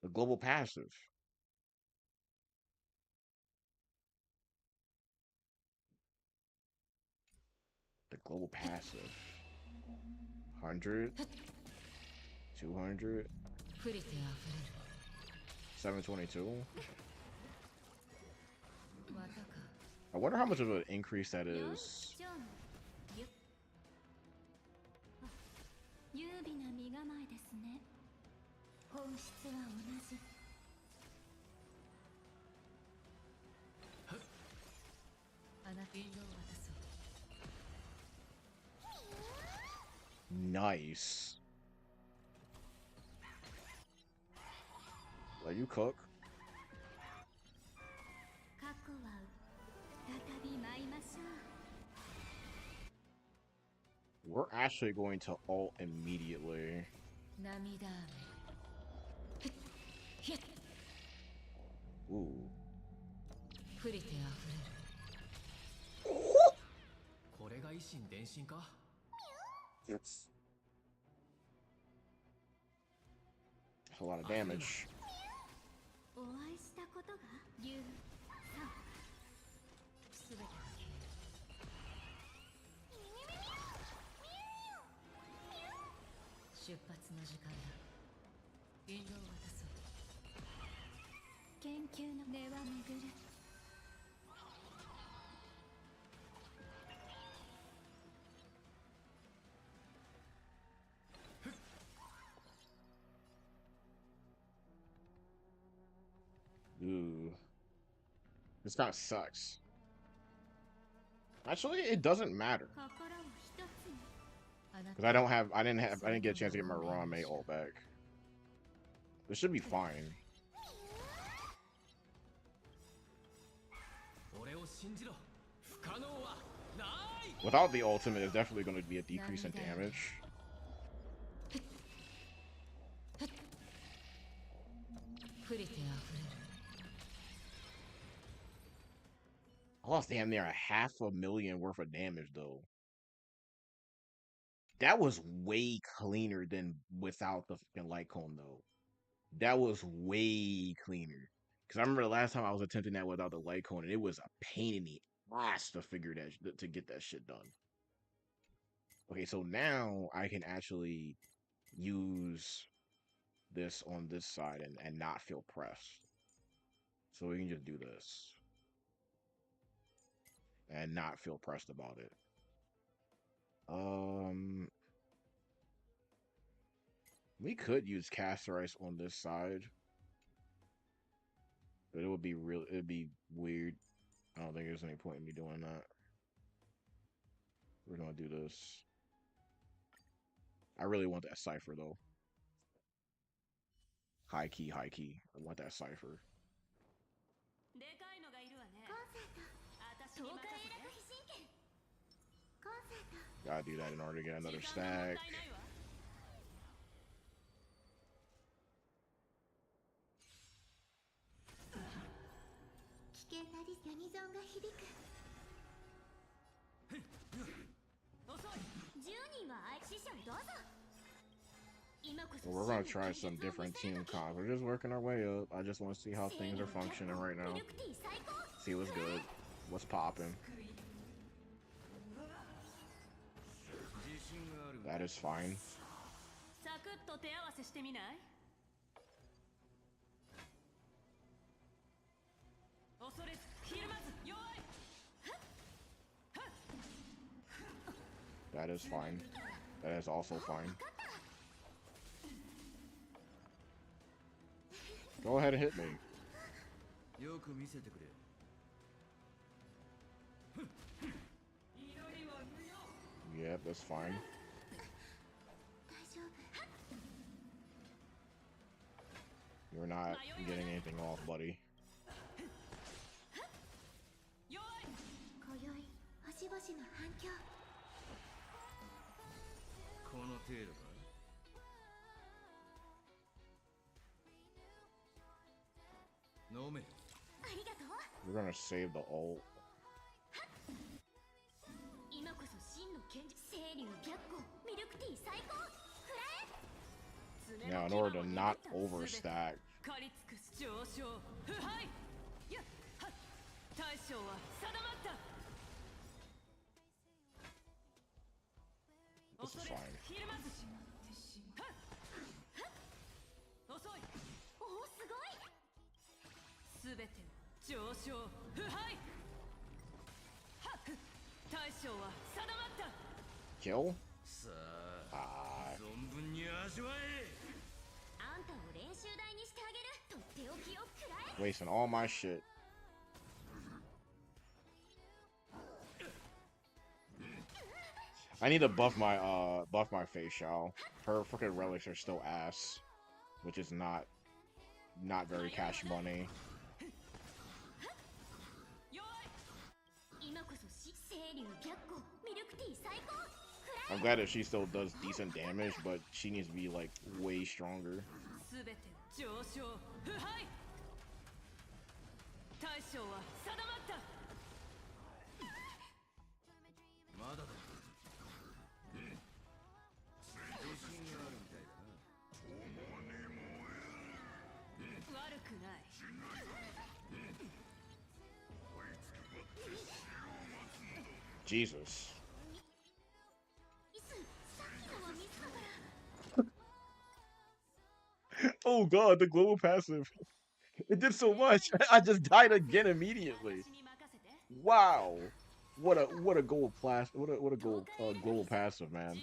Speaker 1: The global passive. The global passive. 100. 200. 722. I wonder how much of an increase that is. Nice. Let you cook. We're actually going to ult immediately. Ooh. It's a lot of damage. Ooh. This kind of sucks. Actually, it doesn't matter. Because I didn't get a chance to get my Raw May ult back. This should be fine. Without the ultimate, it's definitely going to be a decrease in damage. I lost damn near 500,000 worth of damage though. That was way cleaner than without the fucking light cone though. That was way cleaner. Because I remember the last time I was attempting that without the light cone, and it was a pain in the ass to figure that to get that shit done. Okay, so now I can actually use this on this side and not feel pressed. So we can just do this and not feel pressed about it. We could use Castorice on this side, but it'd be weird. I don't think there's any point in me doing that. We're gonna do this. I really want that cipher though. High key. I want that cipher. Gotta do that in order to get another stack. Well, we're gonna try some different team comps. We're just working our way up. I just want to see how things are functioning right now. See what's good, what's popping. That is fine. That is fine. That is also fine. Go ahead and hit me. Yep, that's fine. You're not getting anything off, buddy. We're gonna save the ult. Now, in order to not overstack. This is fine. Kill? Wasting all my shit. I need to buff my face, y'all. Her freaking relics are still ass, which is not very cash money. I'm glad that she still does decent damage, but she needs to be like way stronger. Jesus. Oh god, the global passive. It did so much. I just died again immediately. Wow. What a global global passive, man.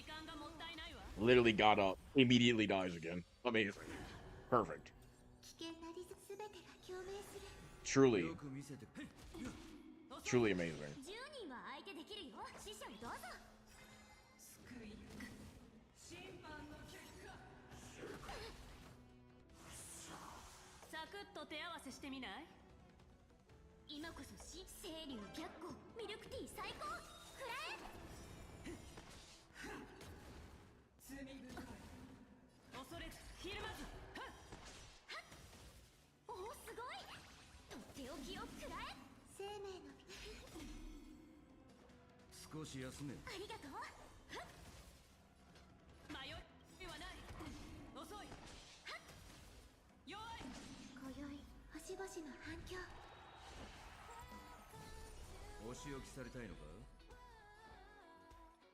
Speaker 1: Literally got up, immediately dies again. Amazing. Perfect. Truly amazing.
Speaker 3: 少し休め。
Speaker 2: ありがとう。
Speaker 4: 迷いはない。遅い。弱い。
Speaker 2: 今宵星々の反響。
Speaker 3: お仕置きされたいのか。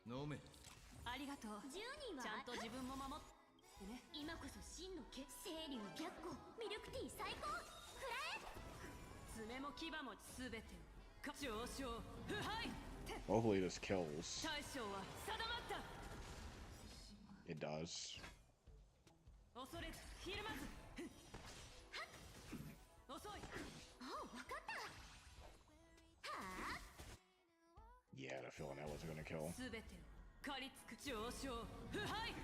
Speaker 3: 飲め。
Speaker 4: ありがとう。
Speaker 2: 10人は
Speaker 4: ちゃんと自分も守ってね。
Speaker 2: 今こそ真の清流白虎ミルクティー最高。くらえ。
Speaker 4: 爪も牙も全て上昇腐敗。
Speaker 1: Hopefully this kills.
Speaker 4: 大将は定まった。
Speaker 1: It does.
Speaker 4: 恐れずひるまず。遅い。
Speaker 2: おう、わかった。はあ。
Speaker 1: Yeah, I had a feeling that wasn't gonna kill.
Speaker 4: 全てを狩りつく上昇腐敗。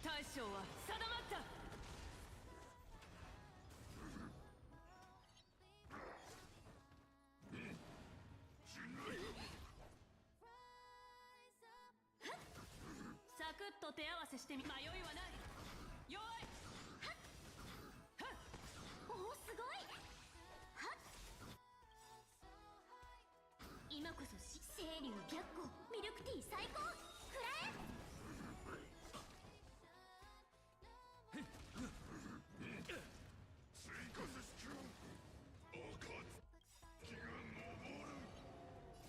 Speaker 4: 大将は定まった。サクッと手合わせしてみ。迷いはない。弱い。
Speaker 2: おお、すごい。はっ。今こそ清流白虎ミルクティー最高。くらえ。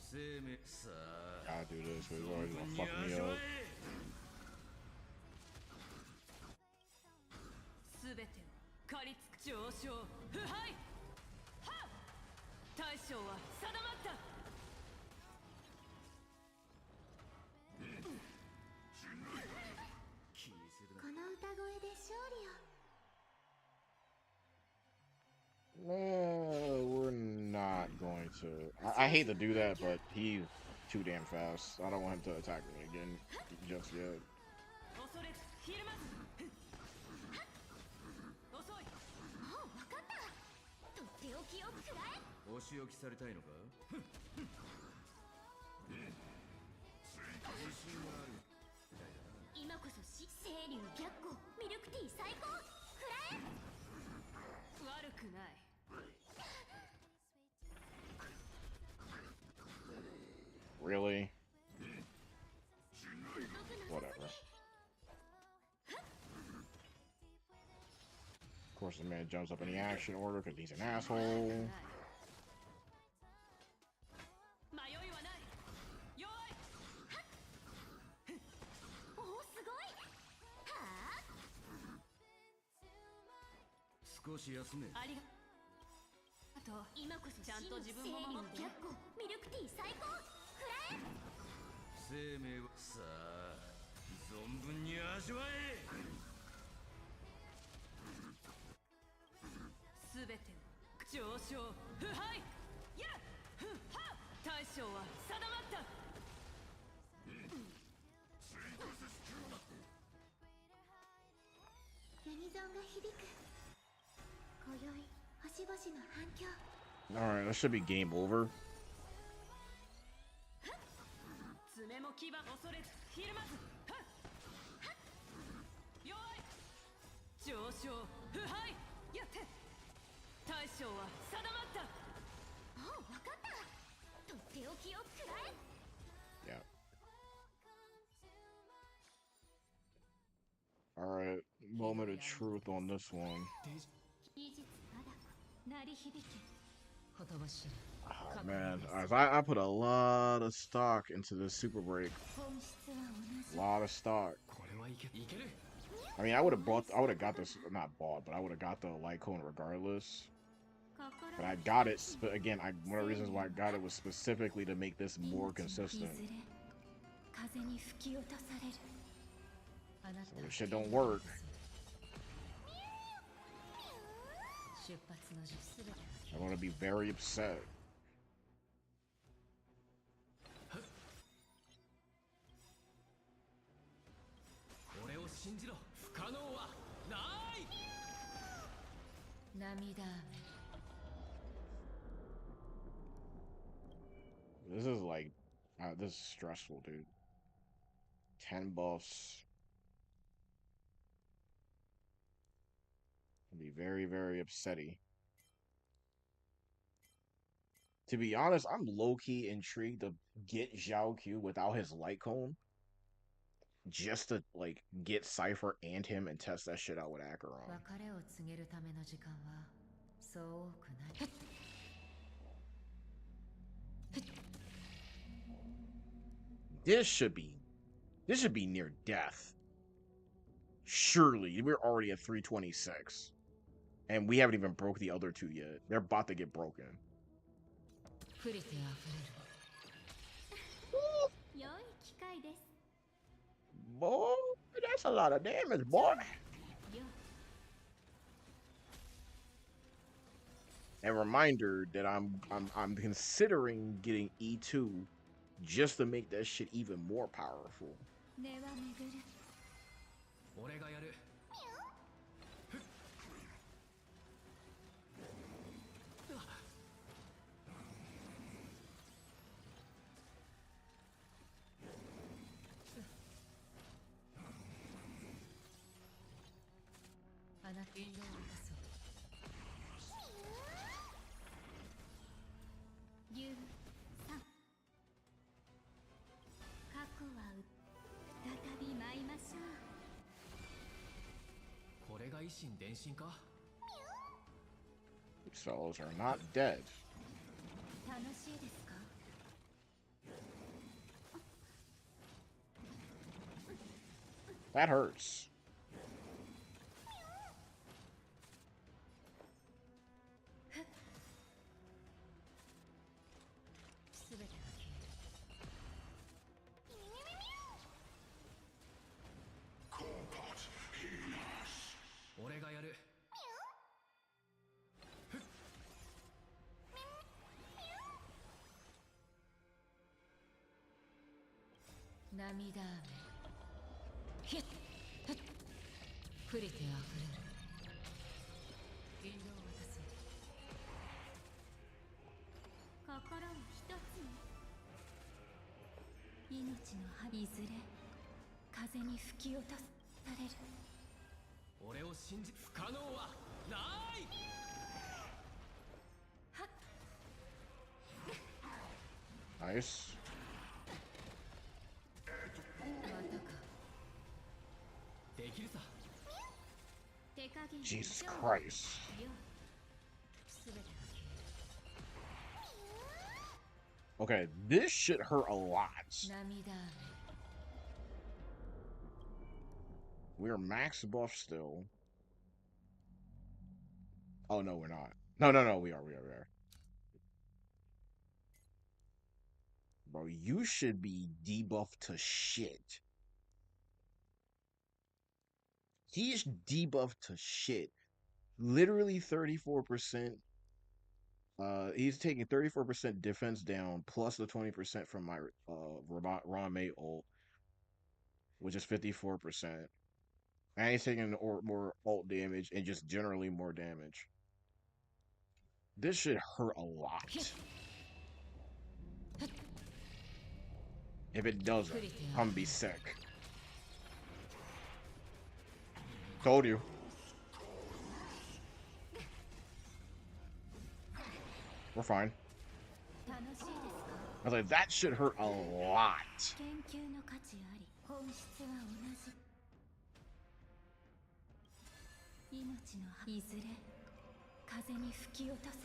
Speaker 3: 生命さあ。
Speaker 1: Gotta do this. We're always gonna fuck me up.
Speaker 4: 全てを狩りつく上昇腐敗。はっ。大将は定まった。
Speaker 3: 気にするな。
Speaker 2: この歌声で勝利を。
Speaker 1: We're not going to. I hate to do that, but he's too damn fast. I don't want him to attack me again just yet.
Speaker 4: 恐れずひるまず。遅い。
Speaker 2: おう、わかった。とっておきをくらえ。
Speaker 3: お仕置きされたいのか。自信があるみたいだな。
Speaker 2: 今こそ清流白虎ミルクティー最高。くらえ。
Speaker 4: 悪くない。
Speaker 1: Really? Whatever. Of course, the man jumps up in the action order because he's an asshole.
Speaker 4: 迷いはない。弱い。
Speaker 2: おお、すごい。はあ。
Speaker 3: 少し休め。
Speaker 4: ありがとう。
Speaker 2: 今こそ
Speaker 4: ちゃんと自分も守って
Speaker 2: 清流白虎ミルクティー最高。くらえ。
Speaker 3: 生命をさあ存分に味わえ。
Speaker 4: 全てを上昇腐敗。やっふんはっ。大将は定まった。
Speaker 2: ユニゾンが響く。今宵星々の反響。
Speaker 1: Alright, that should be game over.
Speaker 4: 爪も牙恐れずひるまず。はっ。弱い。上昇腐敗。やって。大将は定まった。
Speaker 2: おう、わかった。とっておきをくらえ。
Speaker 1: Yeah. Alright, moment of truth on this one.
Speaker 2: 技術まだ鳴り響け。
Speaker 4: 言葉知る。
Speaker 1: Oh man, I put a lot of stock into this super break.
Speaker 2: 本質は同
Speaker 1: A
Speaker 2: じ。
Speaker 1: lot of stock.
Speaker 3: これはいける。
Speaker 1: I mean, I would have got this, not bought, but I would have got the light cone regardless. But I got it, again, one of the reasons why I got it was specifically to make this more consistent.
Speaker 2: 風に吹き落とされる。
Speaker 1: So if shit don't work,
Speaker 4: 出発の術すべて。
Speaker 1: I'm gonna be very upset.
Speaker 3: 俺を信じろ。不可能はない。
Speaker 4: 涙雨。
Speaker 1: This is like, this is stressful, dude. 10 buffs. It'll be very, very upsetty. To be honest, I'm low-key intrigued to get Zhao Q without his light cone, just to like get Cypher and him and test that shit out with Acheron. This should be near death. Surely we're already at 326, and we haven't even broke the other two yet. They're about to get broken. Boy, that's a lot of damage, boy. And reminder that I'm considering getting E2 just to make that shit even more powerful. These fellows are not dead. That hurts. Nice. Jesus Christ. Okay, this shit hurt a lot. We're max buff still. Oh no, we're not. No, we are. Bro, you should be debuffed to shit. He is debuffed to shit. Literally 34%. He's taking 34% defense down plus the 20% from my Rame ult, which is 54%. And he's taking more ult damage and just generally more damage. This should hurt a lot. If it doesn't, I'm gonna be sick. Told you. We're fine. I was like, that should hurt a lot.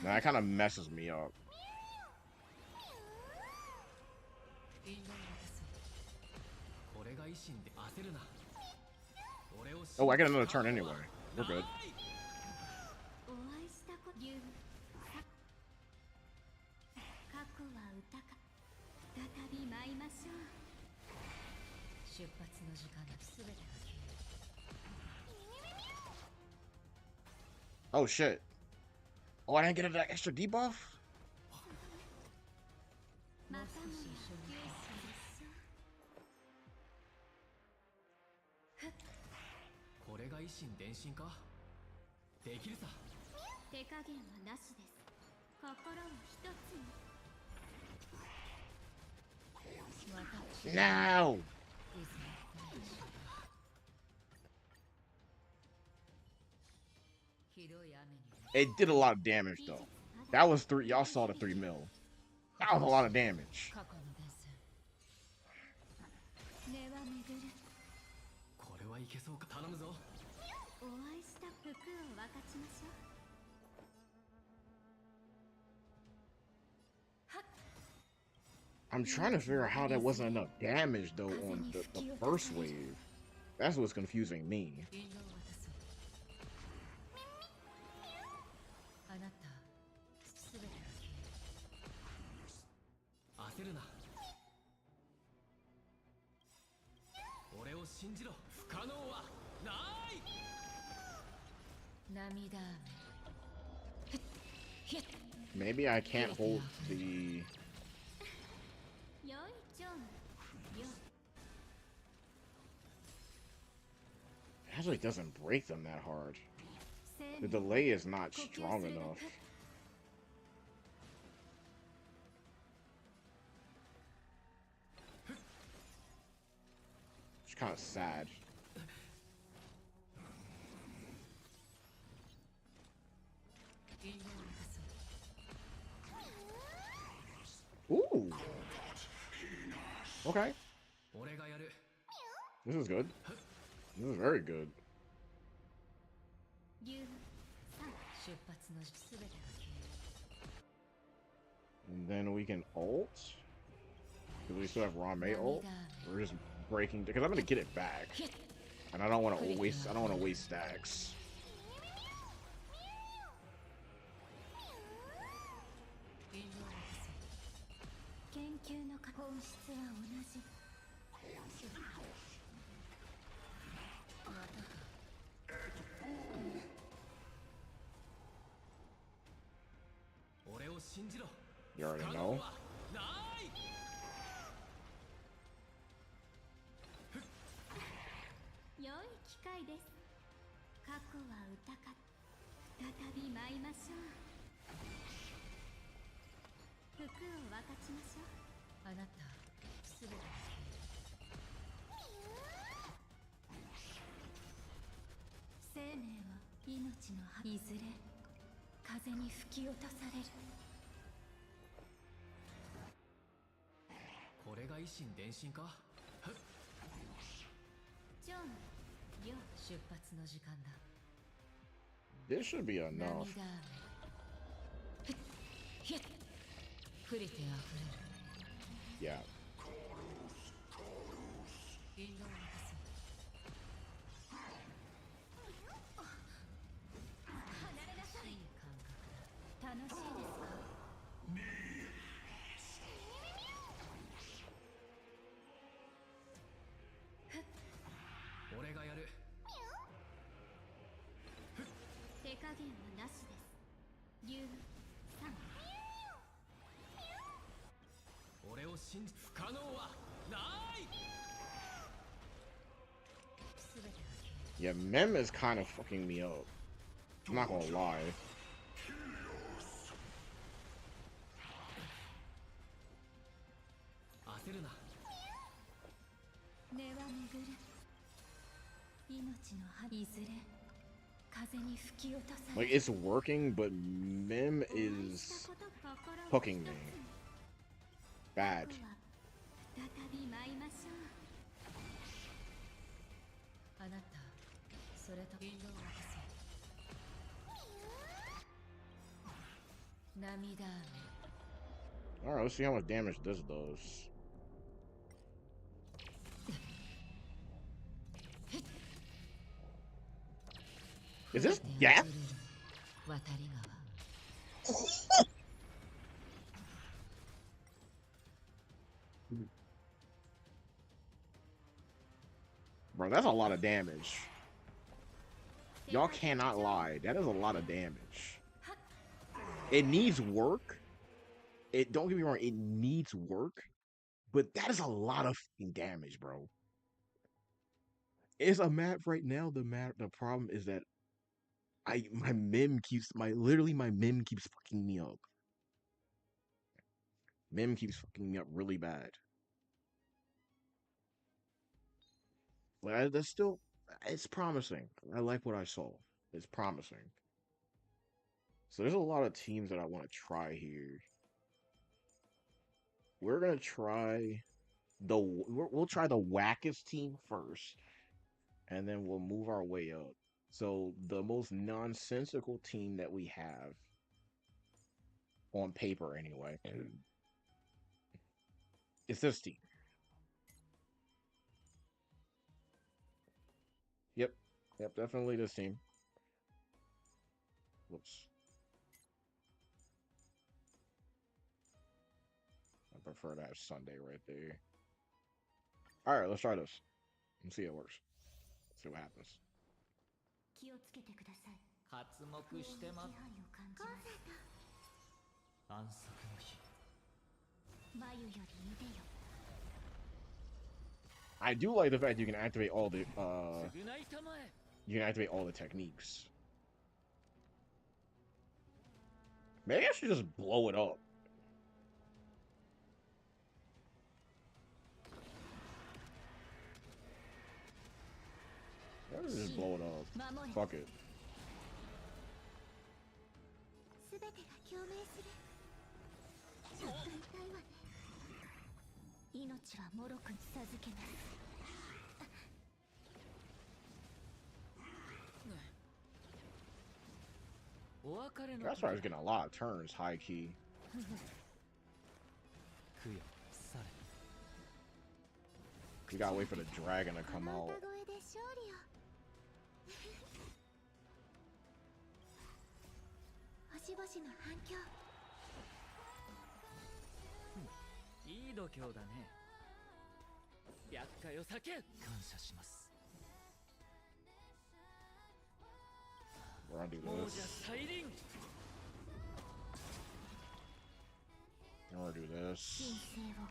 Speaker 1: Man, that kind of messes me up. Oh, I get another turn anyway. We're good. Oh shit. Oh, I didn't get that extra debuff? No! It did a lot of damage though. That was 3. Y'all saw the 3 mil. That was a lot of damage.
Speaker 4: 過去の伝説根は巡る
Speaker 3: これはいけそうか頼むぞ
Speaker 2: お会いした服を分かちましょう。
Speaker 1: I'm trying to figure out how that wasn't enough damage though on the first wave. That's what's confusing me.
Speaker 4: 引導を渡すあなたすべてが消える
Speaker 3: 焦るな俺を信じろ不可能はない
Speaker 4: 涙雨
Speaker 1: Maybe I can't hold the.
Speaker 2: 良いジョン。よ。
Speaker 1: It actually doesn't break them that hard. The delay is not strong enough. It's kind of sad.
Speaker 4: 引導を渡す
Speaker 1: Ooh. Okay.
Speaker 3: 俺がやる
Speaker 1: This is good. This is very good.
Speaker 2: 竜
Speaker 4: 出発のすべてが消える
Speaker 1: And then we can ult. Because we still have Rame ult. We're just breaking because I'm gonna get it back. And I don't want to waste stacks.
Speaker 4: 引導を渡す
Speaker 2: 研究の本質は同じ。
Speaker 4: またか
Speaker 3: 俺を信じろ
Speaker 1: You already
Speaker 3: 不可能
Speaker 1: know.
Speaker 3: はない
Speaker 2: 良い機会です。過去は歌か再び舞いましょう。服を分かちましょう。
Speaker 4: あなたすべてが消える
Speaker 2: 生命は命のいずれ風に吹き落とされる。
Speaker 3: これが維新伝心か
Speaker 2: ジョン、よ。
Speaker 4: 出発の時間だ
Speaker 1: This should be enough.
Speaker 4: 涙雨触れてあふれる
Speaker 1: Yeah.
Speaker 4: 引導を渡す
Speaker 2: 離れなさい。
Speaker 4: いい感覚だ
Speaker 2: 楽しいですか。
Speaker 3: 俺がやる
Speaker 2: 手加減はなしです。竜3。
Speaker 3: 俺を信じ不可能はない
Speaker 4: すべてが消え
Speaker 1: Yeah, Mem is kind of fucking me up. I'm not gonna lie.
Speaker 3: 焦るな
Speaker 2: 根は巡る。命のいずれ風に吹き落とされ
Speaker 1: Like,
Speaker 2: る。
Speaker 1: it's working, but Mem is hooking me. Bad.
Speaker 2: 再び舞いましょう。
Speaker 4: あなたそれと引導を渡す涙雨
Speaker 1: Alright, let's see how much damage this does. Is this Gap?
Speaker 4: 渡り川
Speaker 1: Bro, that's a lot of damage. Y'all cannot lie. That is a lot of damage. It needs work. Don't get me wrong, it needs work. But that is a lot of fucking damage, bro. It's a map right now. The problem is that my mem keeps my mem keeps fucking me up. Mem keeps fucking me up really bad. But that's still, it's promising. I like what I saw. It's promising. So there's a lot of teams that I want to try here. we're gonna try we'll try the wackest team first, and then we'll move our way up. So the most nonsensical team that we have on paper, anyway, is this team. Yep, yep, definitely this team. Whoops. I prefer to have Sunday right there. All right, let's try this and see how it works. See what happens.
Speaker 2: 気をつけてください。
Speaker 3: 刮目してま
Speaker 2: 気配を感じます。
Speaker 3: 安息の日
Speaker 2: 眉より腕よ。
Speaker 1: I do like the fact you can activate all the
Speaker 3: 償いたまえ
Speaker 1: you can activate all the techniques. Maybe I should just blow it up. Maybe just blow it up. Fuck it.
Speaker 2: すべてが共鳴する。ちょっと痛いわね。命はもろくに授けます。
Speaker 1: That's why I was getting a lot of turns, high key.
Speaker 3: 供養され
Speaker 1: We gotta wait for the dragon to come out.
Speaker 2: 歌声で勝利よ。星々の反響。
Speaker 3: いい度胸だね厄介を避け感謝します
Speaker 1: We're gonna do
Speaker 3: 亡者
Speaker 1: this.
Speaker 3: 再臨
Speaker 1: We're gonna do this.
Speaker 2: 神聖を。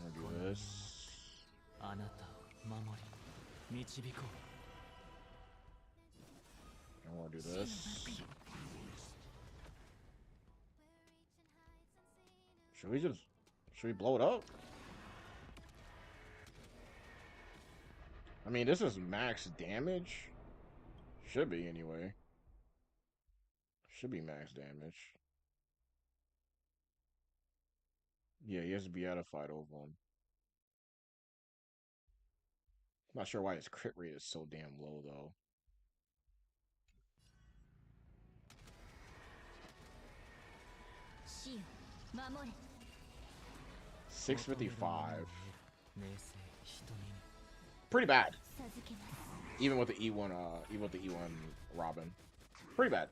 Speaker 1: We're gonna do this.
Speaker 3: あなたを守り導こ
Speaker 1: And we're gonna do this. Should we blow it up? I mean, this is max damage. Should be anyway. Should be max damage. Yeah, he has to be edified over him. Not sure why his crit rate is so damn low though.
Speaker 2: Mamore.
Speaker 1: 655.
Speaker 3: う冷静人に
Speaker 1: Pretty bad.
Speaker 2: 授けます。
Speaker 1: Even with the E1 Robin. Pretty bad.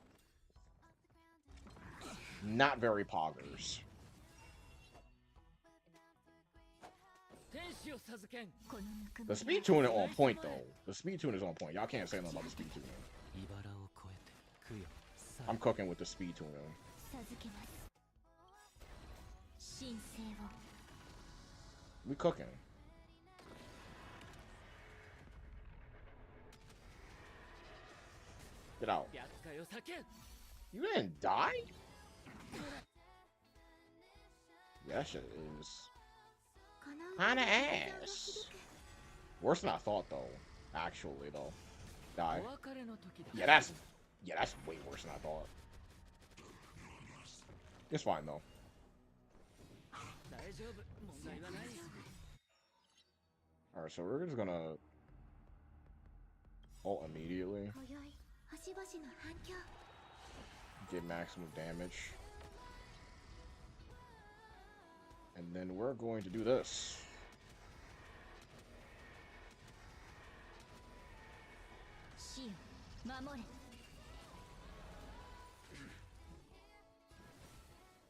Speaker 1: Not very poggers.
Speaker 3: 天使を授けん
Speaker 2: このぬくも
Speaker 1: The
Speaker 2: り
Speaker 1: speed tuning on point though. The speed tuning is on point. Y'all can't say nothing about the speed tuning.
Speaker 3: 茨を越えて供養さ
Speaker 1: I'm cooking with the speed tuning.
Speaker 2: 授けます。神聖を。
Speaker 1: We cooking. Get out.
Speaker 3: 厄介を避け
Speaker 1: You didn't die? Yeah, that shit is
Speaker 2: この
Speaker 1: kinda ass. Worse than I thought though. Actually though. Die.
Speaker 3: お別れの時だ
Speaker 1: Yeah, that's way worse than I thought. It's fine though.
Speaker 3: 大丈夫問題はない
Speaker 1: Alright, so we're just gonna ult immediately.
Speaker 2: 今宵星々の反響。
Speaker 1: Get maximum damage. And then we're going to do this.
Speaker 2: 死よ守れ。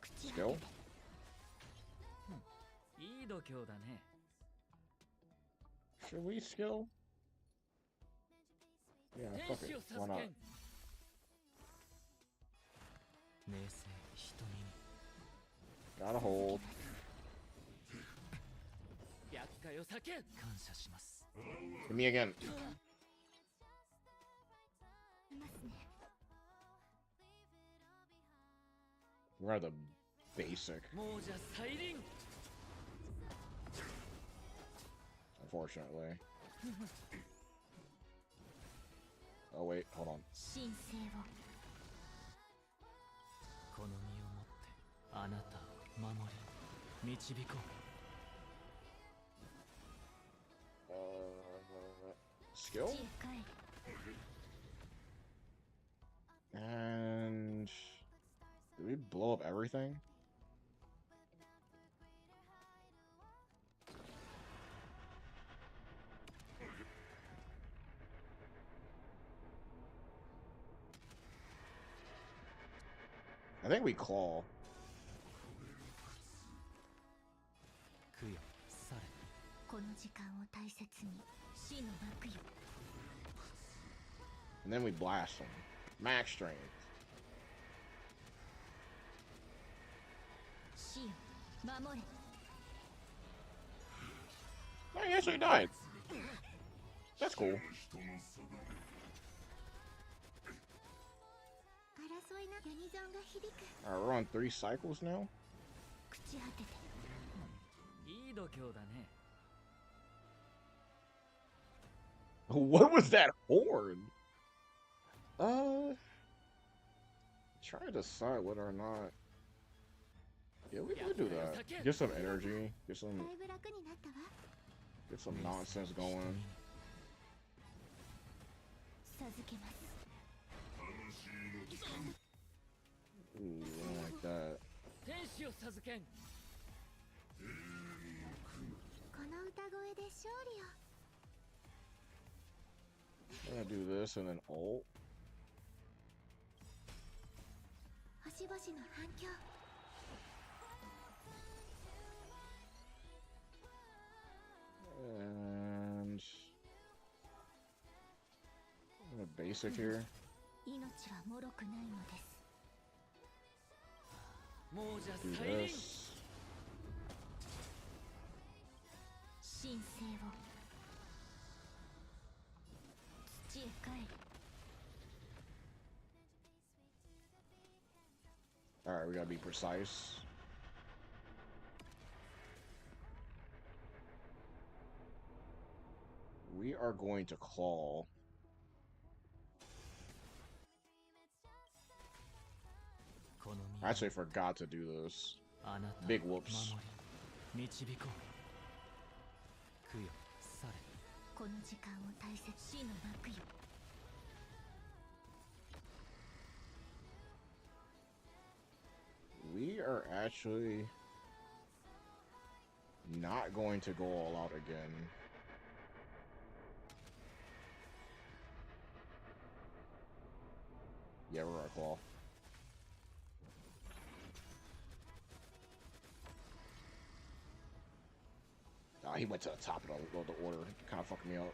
Speaker 2: 口
Speaker 1: Skill?
Speaker 3: いい度胸だね
Speaker 1: Should we skill? Yeah,
Speaker 3: 天
Speaker 1: fuck
Speaker 3: 使を
Speaker 1: it. Why
Speaker 3: 授
Speaker 1: not?
Speaker 3: けん冷静人に
Speaker 1: Gotta hold.
Speaker 3: 厄介を避け感謝します
Speaker 1: Hit me again.
Speaker 2: いますね。
Speaker 1: We're at the basic,
Speaker 3: 亡者再臨
Speaker 1: unfortunately. Oh wait, hold on.
Speaker 2: 神聖を。
Speaker 3: この身をもってあなたを
Speaker 1: Skill? And did we blow up everything? I think we claw. And then we blast them. Max strength. Oh, he actually died. That's cool. Alright, we're on 3 cycles now. What was that horn? Try to decide whether or not. Yeah, we could do that. Get some energy. Get some nonsense going. Ooh, I don't like that. I'm gonna do this and then ult. And I'm gonna basic here. Do this. Alright, we gotta be precise. We are going to claw. I actually forgot to do this. Big whoops. We are actually not going to go all out again. Yeah, we're at claw. Oh, he went to the top of the order. Kind of fucking me up.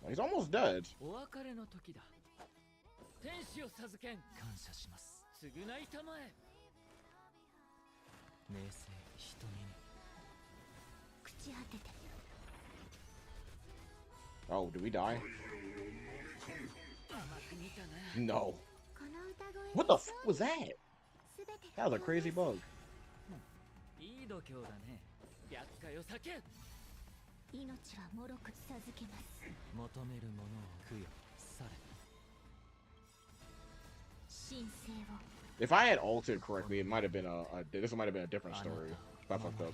Speaker 1: Well, he's almost dead. Oh, did we die? No. What the f was that? That was a crazy bug. If I had altered correctly, it might have been this might have been a different story. If I fucked up.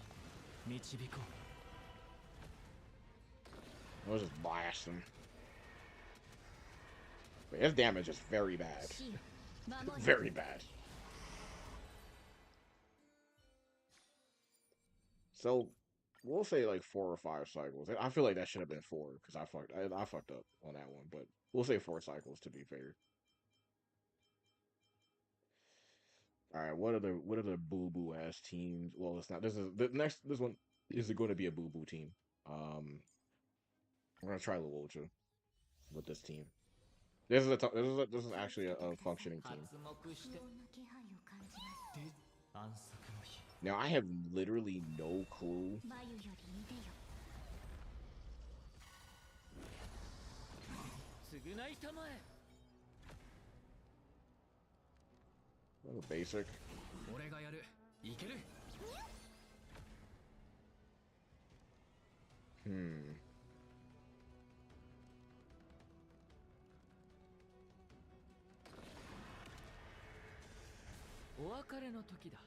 Speaker 1: We'll just blast him. But his damage is very bad. Very bad. So we'll say like 4 or 5 cycles. I feel like that should have been 4 because I fucked up on that one. But we'll say 4 cycles to be fair. All right, what are the boo boo ass teams? Well, it's not. This one is going to be a boo boo team. We're gonna try Luocha with this team. This is actually a functioning team. Now I have literally no clue. A little basic.
Speaker 3: お別れの時だ。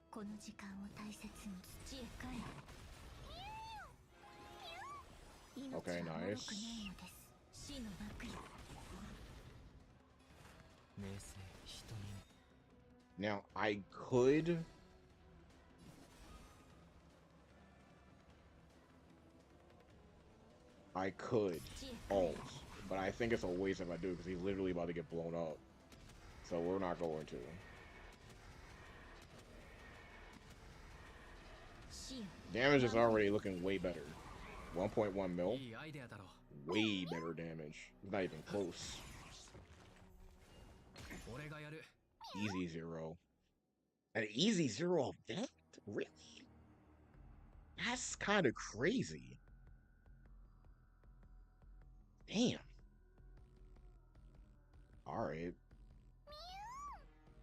Speaker 2: この時間を大切に土へ帰る。命は
Speaker 1: Okay,
Speaker 2: 脆くないの
Speaker 1: nice.
Speaker 2: です。死の幕よ。
Speaker 3: 名声人に
Speaker 1: Now I could. I could alt, but I think it's a waste if I do because he's literally about to get blown up. So we're not going to.
Speaker 2: 死よ。
Speaker 1: Damage is already looking way better. 1.1 mil.
Speaker 3: いいアイデアだろう。
Speaker 1: Way better damage. It's not even close.
Speaker 3: 俺がやる。
Speaker 1: Easy 0. An easy 0 of that? Really? That's kind of crazy. Damn. Alright.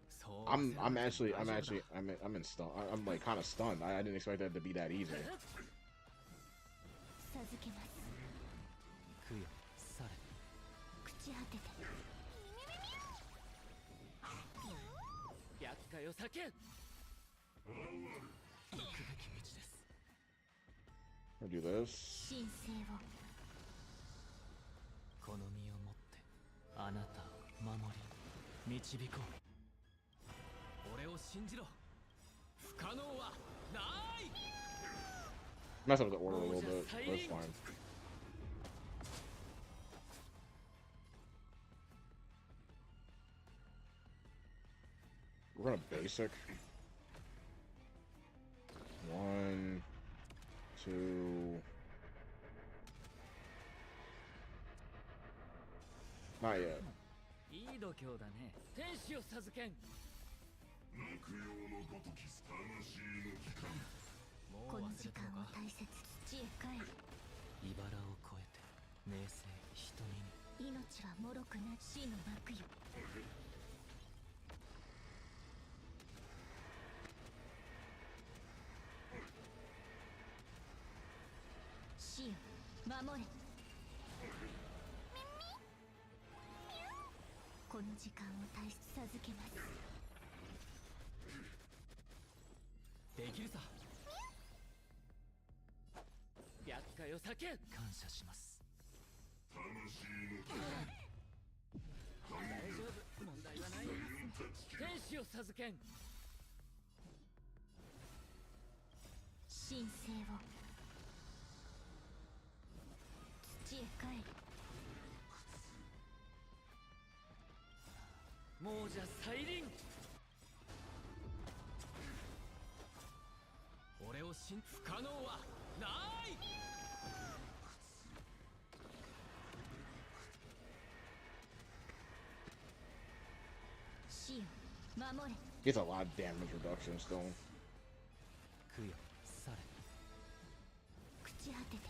Speaker 3: そう
Speaker 1: I'm in stun. I'm like kind of stunned. I didn't expect that to be that easy.
Speaker 2: 授けます。
Speaker 3: 供養され。
Speaker 2: 朽ち果てて。
Speaker 3: 厄介を避け。行くべき道です。
Speaker 1: I'll do this.
Speaker 2: 神聖を。
Speaker 3: この身をもってあなたを守り導こう。俺を信じろ。不可能はない。
Speaker 1: Mess up the order a little bit. That's fine. We're gonna basic. 1, 2. Not yet.
Speaker 3: いい度胸だね。天使を授けん。もう
Speaker 2: この
Speaker 3: 忘れた
Speaker 2: 時間を
Speaker 3: のか。
Speaker 2: 大切。土へ帰る。
Speaker 3: 茨を越えて名声人に。
Speaker 2: 命は脆くない。死の幕よ。死よ、守れ。この時間を大切授けます。
Speaker 3: できるさ。厄介を避け。感謝します。大丈夫、問題はない。天使を授けん。
Speaker 2: 神聖を。土へ帰る。
Speaker 3: 亡者再臨。俺を信不可能はない。
Speaker 2: 死よ、守れ。
Speaker 1: Gets a lot of damage reduction still.
Speaker 3: 供養され。
Speaker 2: 朽ち果てて。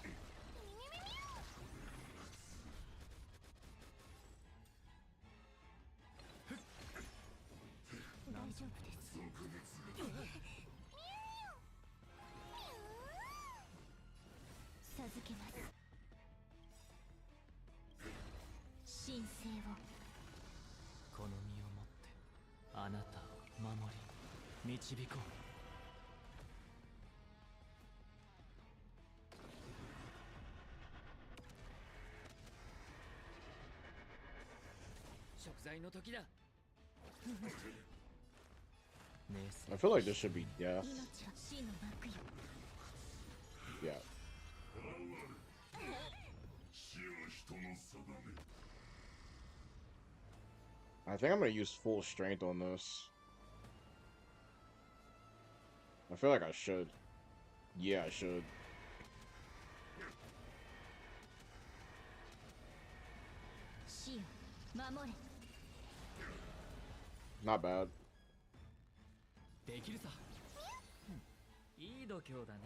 Speaker 2: 大丈夫です。授けます。神聖を。
Speaker 3: この身をもってあなたを守り導こう。食材の時だ。名
Speaker 1: I feel like this should be death.
Speaker 2: 命は死の幕よ。
Speaker 1: Yeah. I think I'm gonna use full strength on this. I feel like I should. Yeah, I should. Not bad.
Speaker 3: できるさ。いい度胸だね。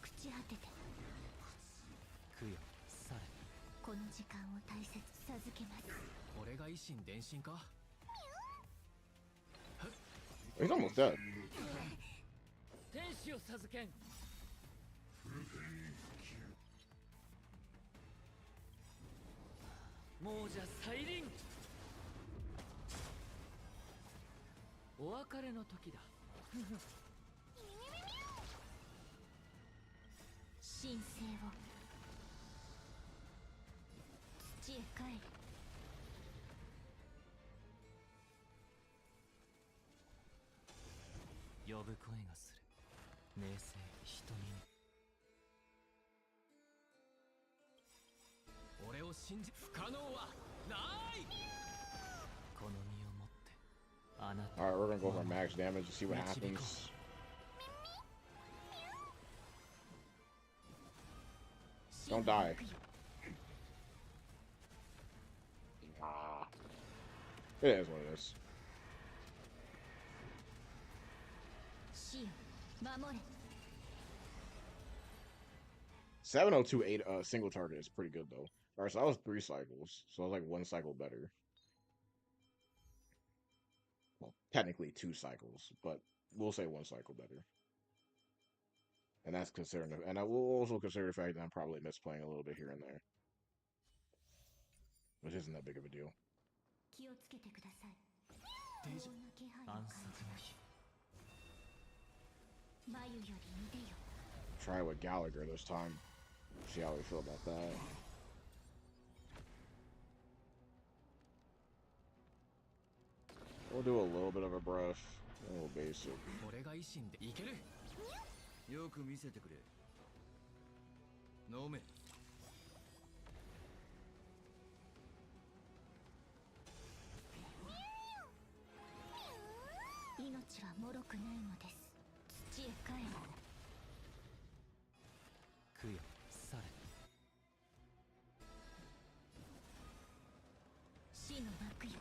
Speaker 2: 朽ち果てて。
Speaker 3: 供養され。
Speaker 2: この時間を大切授けます。
Speaker 3: 俺が維心伝心か。
Speaker 1: He's almost dead.
Speaker 3: 天使を授けん。もうじゃ再臨。お別れの時だ。
Speaker 2: 神聖を土へ帰る。
Speaker 3: 呼ぶ声がする。名声瞳に。俺を信じ、不可能はない。この身をもってあなた。
Speaker 1: Alright, we're gonna go for max damage to see what happens. Don't die. Ah. It is what it is.
Speaker 2: 死よ守れ。
Speaker 1: 702 single target is pretty good though. Alright, so that was 3 cycles, so I was like 1 cycle better. Well, technically 2 cycles, but we'll say 1 cycle better. And that's considering, and I will also consider the fact that I'm probably misplaying a little bit here and there, which isn't that big of a deal.
Speaker 2: 気をつけてください。
Speaker 3: デジ
Speaker 2: 不穏な気配を
Speaker 3: 暗
Speaker 2: 感じます。
Speaker 3: 殺の日。
Speaker 2: 眉より見てよ。
Speaker 1: Try with Gallagher this time. See how we feel about that. We'll do a little bit of a brush, a little basic.
Speaker 3: 俺が維新でいける。よく見せてくれ。飲め。
Speaker 2: 命は脆くないのです。土へ帰る。
Speaker 3: 供養され。
Speaker 2: 死の幕よ。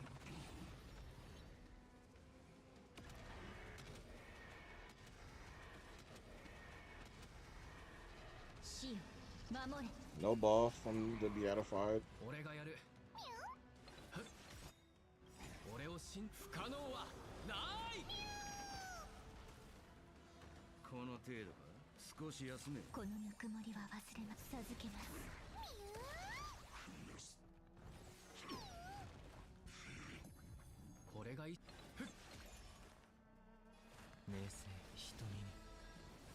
Speaker 2: 死よ守れ。
Speaker 1: No buff from the beatified.
Speaker 3: 俺がやる。俺を信不可能はない。この程度か。少し休め。
Speaker 2: このぬくもりは忘れます。授けます。
Speaker 3: これがい。名声瞳に。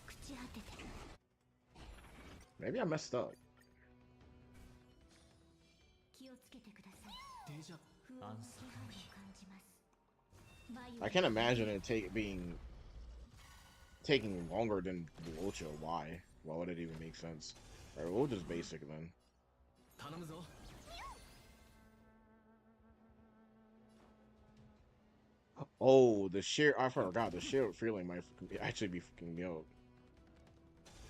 Speaker 2: 朽ち果てて。
Speaker 1: Maybe I messed up.
Speaker 2: 気をつけてください。
Speaker 3: デジャ
Speaker 2: 不穏な気配を感じます。眉
Speaker 1: I can't imagine it taking longer than Lucha. Why? Why would it even make sense? Alright, we'll just basic then.
Speaker 3: 頼むぞ。
Speaker 1: Oh, the sheer, I forgot, the sheer feeling might actually be fucking me up.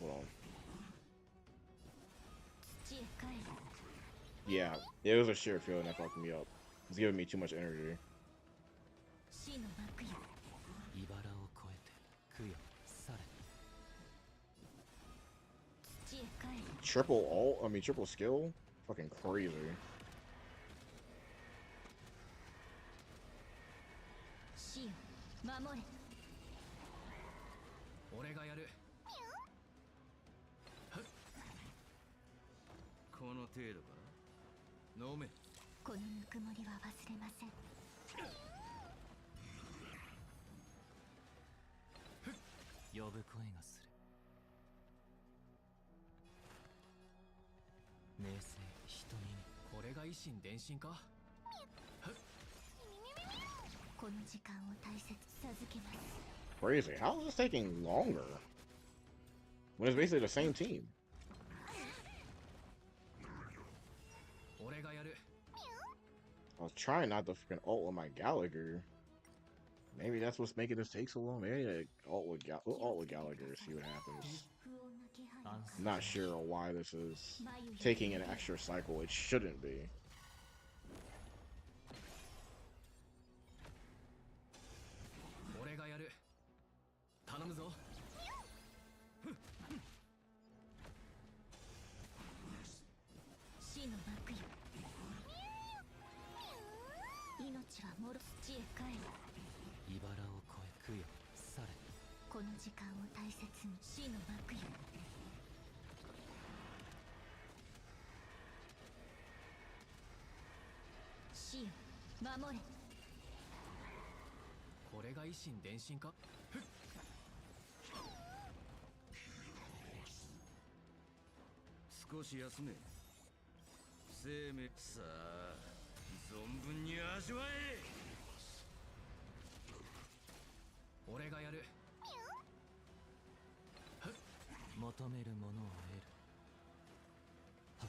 Speaker 1: Hold on.
Speaker 2: 土へ帰る。
Speaker 1: Yeah, it was a sheer feeling that fucked me up. It's giving me too much energy.
Speaker 2: 死の幕よ。
Speaker 3: 茨を越えて供養され。
Speaker 2: 土へ帰る。
Speaker 1: Triple ult? I mean, triple skill? Fucking crazy.
Speaker 2: 死よ守れ。
Speaker 3: 俺がやる。この程度か。飲め。
Speaker 2: このぬくもりは忘れません。
Speaker 3: 呼ぶ声がする。名声瞳に。これが維新伝心か。
Speaker 2: この時間を大切に授けます。
Speaker 1: Crazy. How is this taking longer? When it's basically the same team.
Speaker 3: 俺がやる。
Speaker 1: I was trying not to freaking ult with my Gallagher. Maybe that's what's making this take so long. Maybe I ult with Gallagher, see what happens.
Speaker 2: 不穏な気配を感
Speaker 1: I'm not sure why this is
Speaker 2: じ眉より
Speaker 1: taking an extra cycle. It shouldn't be.
Speaker 3: 俺がやる。頼むぞ。
Speaker 2: 死の幕よ。命はもろ土へ帰る。
Speaker 3: 茨を越え供養され。
Speaker 2: この時間を大切に。死の幕よ。死よ守れ。
Speaker 3: これが維新伝心か。
Speaker 5: 少し休め。生命さあ存分に味わえ。
Speaker 3: 俺がやる。求めるものを得る。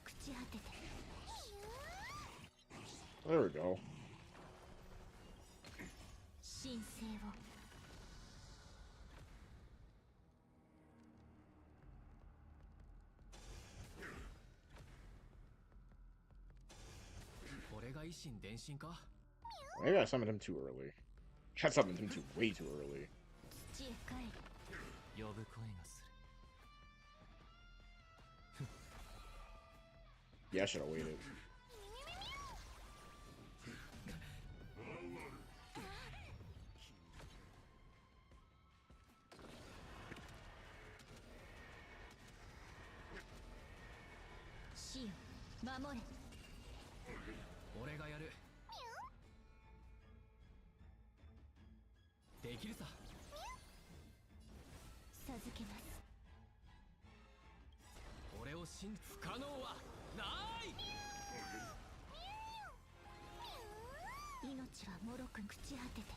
Speaker 2: 朽ち果てて。
Speaker 1: There we go.
Speaker 2: 神聖を。
Speaker 3: これが維新伝心か。
Speaker 1: Maybe I summoned him too early. I summoned him way too early.
Speaker 2: 土へ帰る。
Speaker 3: 呼ぶ声がする。
Speaker 1: Yeah, I should have waited.
Speaker 2: 死よ守れ。
Speaker 3: 俺がやる。できるさ。
Speaker 2: 授けます。
Speaker 3: 俺を信じ不可能はない。
Speaker 2: 命はもろく朽ち果てて。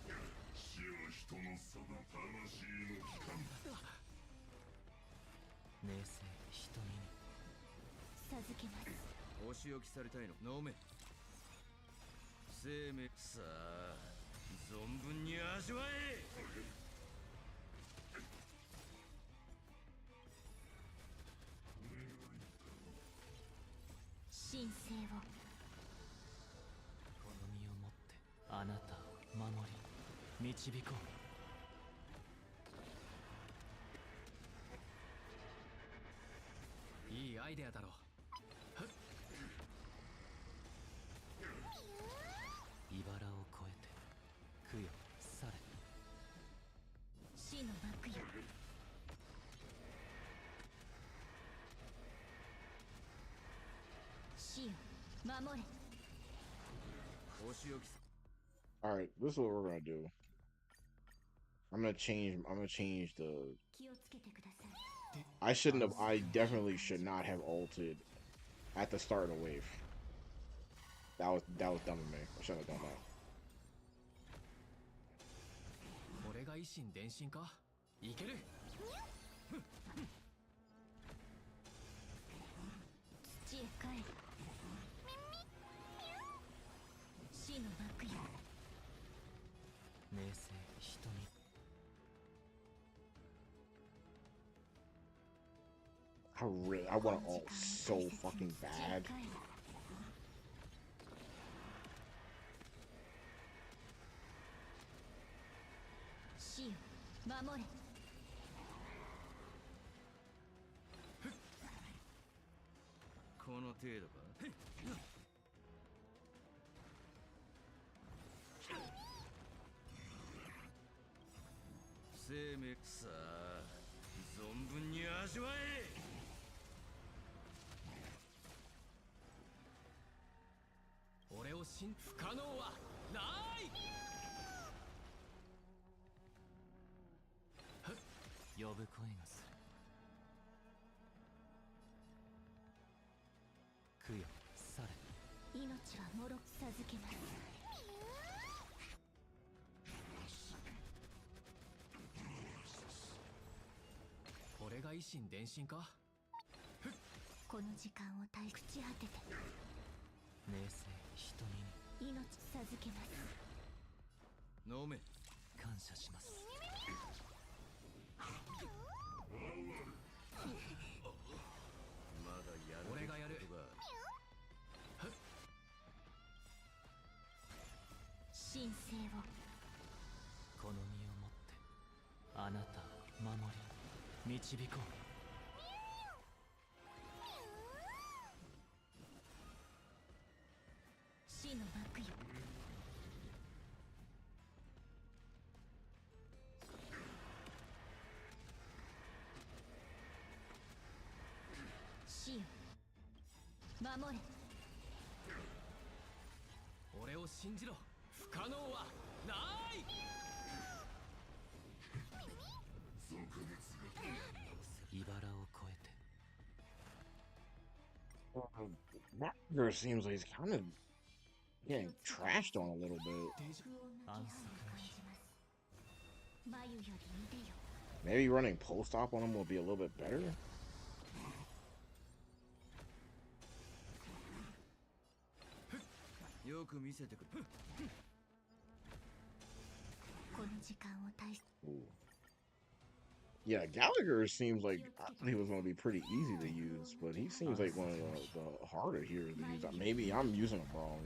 Speaker 6: 死は人の差だ。魂の帰還。
Speaker 3: 名声瞳に。
Speaker 2: 授けます。
Speaker 5: お仕置きされたいの飲め。生命さあ存分に味わえ。
Speaker 2: 神聖を。
Speaker 3: この身をもってあなたを守り導こう。いいアイデアだろう。茨を越えて供養され。
Speaker 2: 死の幕よ。死よ守れ。
Speaker 5: お仕置きさ。
Speaker 1: Alright, this is what we're gonna do. I'm gonna change the
Speaker 2: 気をつけてください。
Speaker 1: I definitely should not have ulted at the start of the wave. That was dumb of me. I shouldn't have done that.
Speaker 3: これが維新伝心か。いける。
Speaker 2: 土へ帰る。死の幕よ。
Speaker 3: 名声瞳。
Speaker 1: I want to ult so fucking bad.
Speaker 2: 死よ守れ。
Speaker 5: この程度か。生命さあ存分に味わえ。
Speaker 3: 俺を信不可能はない。呼ぶ声がする。供養され。
Speaker 2: 命はもろく授けます。
Speaker 3: これが維新伝心か。
Speaker 2: この時間を耐え朽ち果てて。
Speaker 3: 名声瞳に。
Speaker 2: 命授けます。
Speaker 5: 飲め。
Speaker 3: 感謝します。
Speaker 5: まだやる。
Speaker 3: 俺がやる。
Speaker 2: 神聖を。
Speaker 3: この身をもってあなたを守り導こう。
Speaker 2: 死の幕よ。死よ守れ。
Speaker 3: を信じろ。不可能はない。
Speaker 6: 俗物が
Speaker 3: 茨を越えて
Speaker 1: That girl seems like he's kind of getting trashed on a little bit.
Speaker 2: 不穏な気配を感じます。眉より見てよ。
Speaker 1: Maybe running post op on him will be a little bit better.
Speaker 5: よく見せてくれ。
Speaker 2: この時間を大切。
Speaker 1: Ooh. Yeah, Gallagher seems like I thought he was going to be pretty easy to use, but he seems like one of the harder heroes to use. Maybe I'm using him wrong.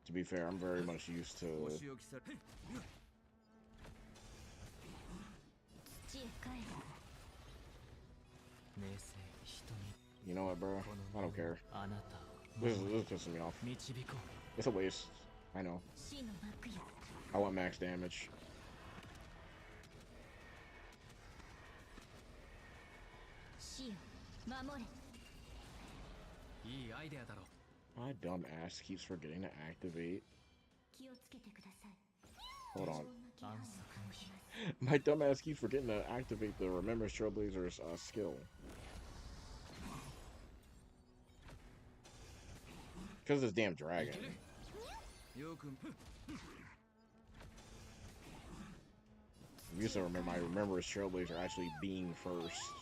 Speaker 1: To be fair, I'm very much used to. You know what, bro? I don't care. This is pissing me off. It's a waste. I know. I want max damage. My dumb ass keeps forgetting to activate. Hold on. My dumb ass keeps forgetting to activate the Remember Trailblazer's skill. Because this damn dragon. I used to remember my Remember Trailblazer actually being first.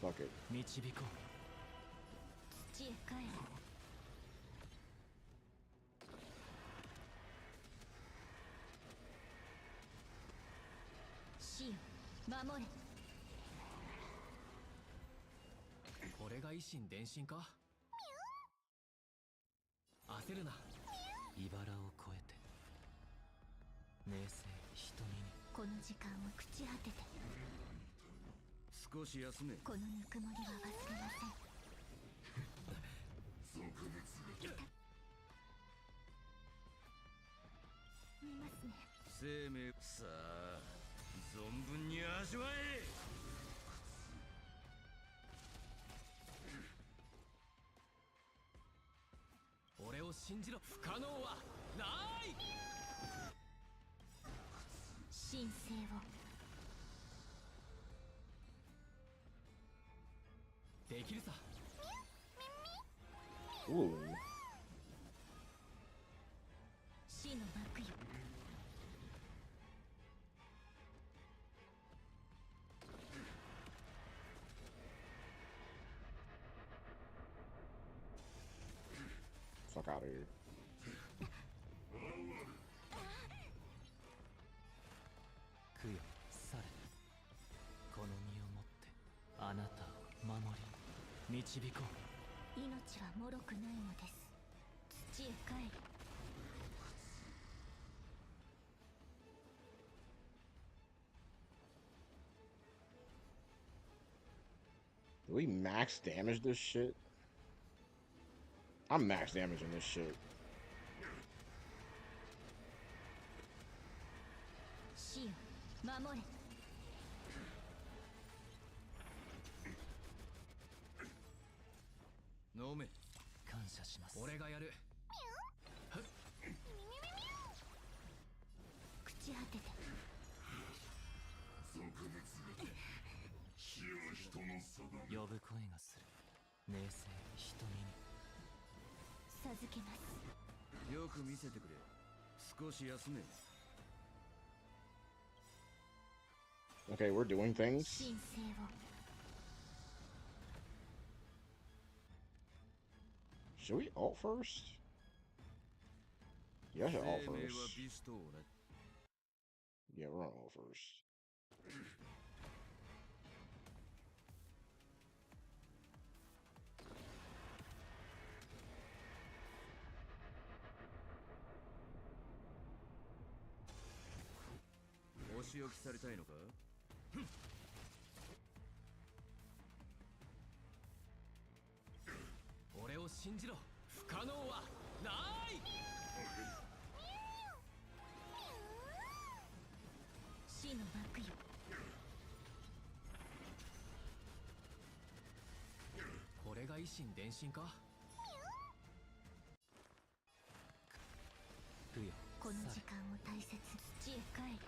Speaker 1: Fuck it. Ooh. Fuck out of here. Do we max damage this shit? I'm max damaging this shit. Okay, we're doing things. Should we ult first? Yeah, I should ult first. Yeah, we're on ult first.
Speaker 2: 死の幕よ。
Speaker 3: これが維新伝心か。
Speaker 2: この時間を大切。土へ帰る。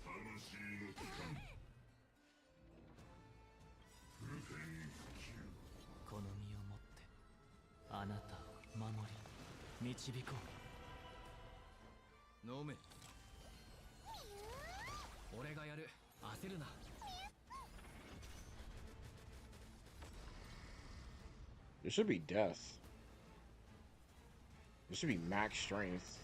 Speaker 6: 魂の時間不変不休
Speaker 3: この身をもってあなたを守り導こう。飲め。俺がやる。焦るな。
Speaker 1: It should be death. It should be max strength.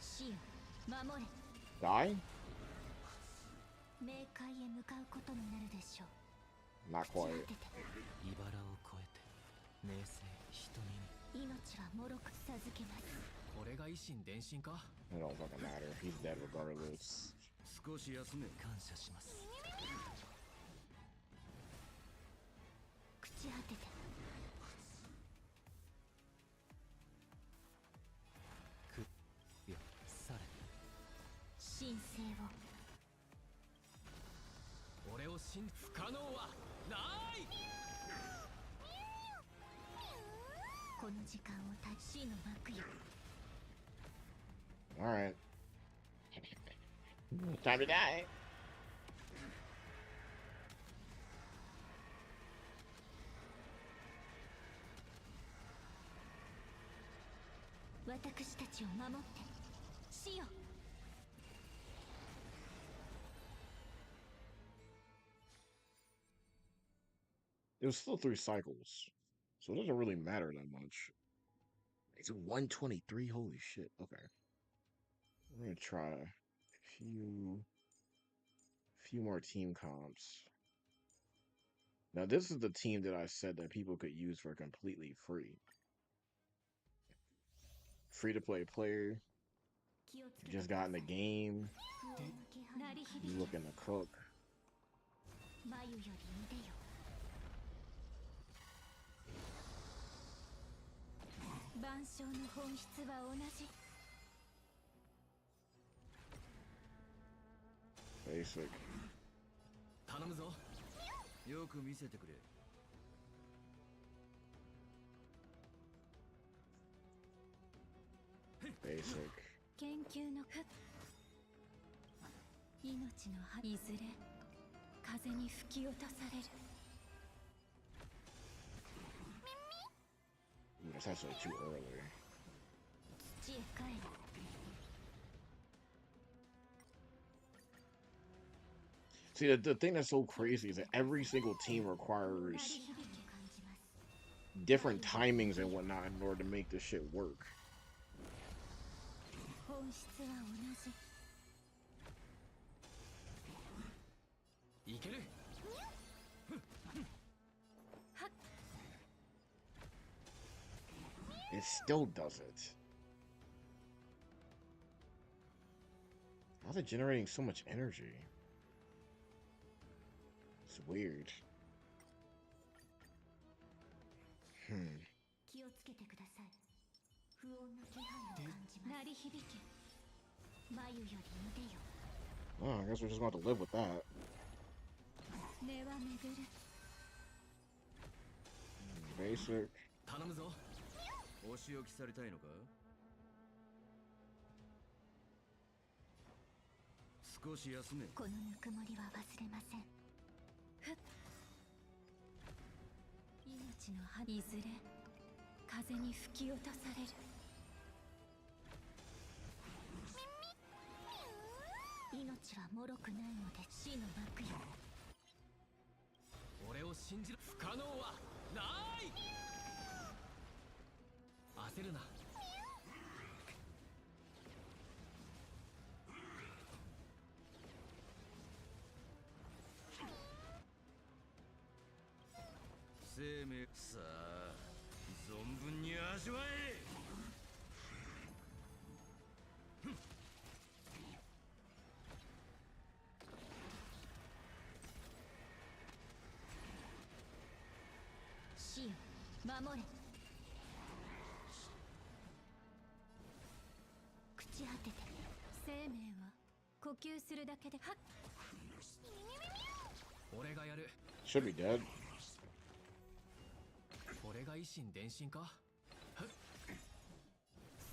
Speaker 2: 死よ、守れ。
Speaker 1: Die?
Speaker 2: 冥界へ向かうことになるでしょう。
Speaker 1: Not
Speaker 2: 口
Speaker 1: quite.
Speaker 2: 当てて。
Speaker 3: 茨を越えて名声人に。
Speaker 2: 命はもろく授けます。
Speaker 3: これが維新伝心か。
Speaker 1: It don't fucking matter. He's dead regardless.
Speaker 5: 少し休め。
Speaker 3: 感謝します。
Speaker 2: 口当てて。
Speaker 3: いやされ。
Speaker 2: 神聖を。
Speaker 3: 俺を信不可能はない。
Speaker 2: この時間をた死の幕よ。
Speaker 1: Alright. Time to die.
Speaker 2: 私たちを守って死よ。
Speaker 1: It was still 3 cycles, so it doesn't really matter that much. It's 123. Holy shit. Okay, we're gonna try a few more team comps. Now this is the team that I said that people could use for completely free. Free to play player. Just got in the game. You looking to cook.
Speaker 2: 眉より腕よ。万象の本質は同じ。
Speaker 1: Basic.
Speaker 3: 頼むぞ。
Speaker 5: よく見せてくれ。
Speaker 1: Basic.
Speaker 2: 研究の命の葉いずれ風に吹き落とされる。
Speaker 1: That's actually too early.
Speaker 2: 土へ帰る。
Speaker 1: See, the thing that's so crazy is that every single team requires different timings and whatnot in order to make this shit work.
Speaker 2: 本質は同じ。
Speaker 3: いける。
Speaker 1: It still does it. How's it generating so much energy? It's weird.
Speaker 2: 気をつけてください。不穏な気配を感じます。鳴り響け。眉より腕よ。
Speaker 1: Oh, I guess we're just going to have to live with that.
Speaker 2: 根は巡る。
Speaker 1: Basic.
Speaker 3: 頼むぞ。
Speaker 5: お仕置きされたいのか。少し休め。
Speaker 2: このぬくもりは忘れません。ふっ。命の葉いずれ風に吹き落とされる。命は脆くないので死の幕よ。
Speaker 3: 俺を信じる。不可能はない。焦るな。
Speaker 5: 生命さあ存分に味わえ。
Speaker 2: 守れ。朽ち果てて。生命は呼吸するだけで。はっ。
Speaker 3: 俺がやる。
Speaker 1: Should be dead.
Speaker 3: これが維新伝心か。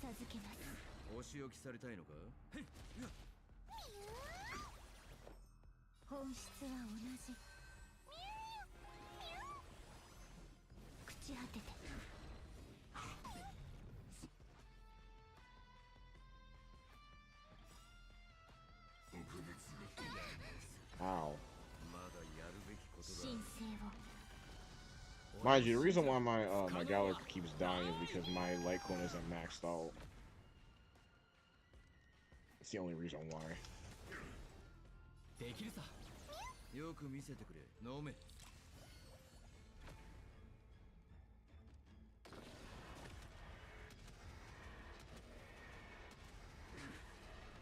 Speaker 2: 授けます。
Speaker 5: お仕置きされたいのか。
Speaker 2: 本質は同じ。朽ち果てて。
Speaker 1: Ow.
Speaker 5: まだやるべきことが。
Speaker 2: 神聖を。
Speaker 1: Mind you, the reason why my Galar keeps dying is because my Litecoin isn't maxed out. It's the only reason why.
Speaker 3: できるさ。
Speaker 5: よく見せてくれ。飲め。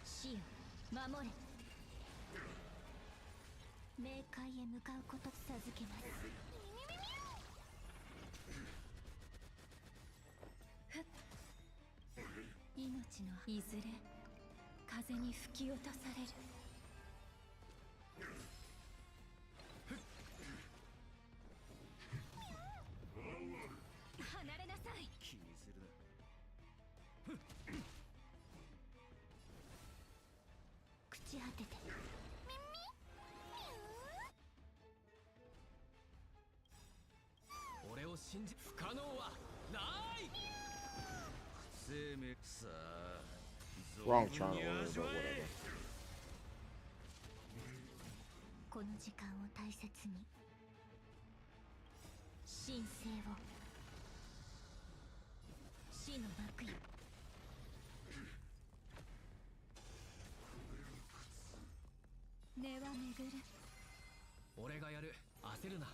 Speaker 2: 死よ、守れ。冥界へ向かうこと授けます。命のいずれ風に吹き落とされる。離れなさい。
Speaker 5: 気にするな。
Speaker 2: 朽ち果てて。
Speaker 3: 俺を信じ、不可能はない。
Speaker 5: 生命さあ。
Speaker 1: Wrong turn order, but whatever.
Speaker 2: この時間を大切に。神聖を。死の幕よ。根は巡る。
Speaker 3: 俺がやる。焦るな。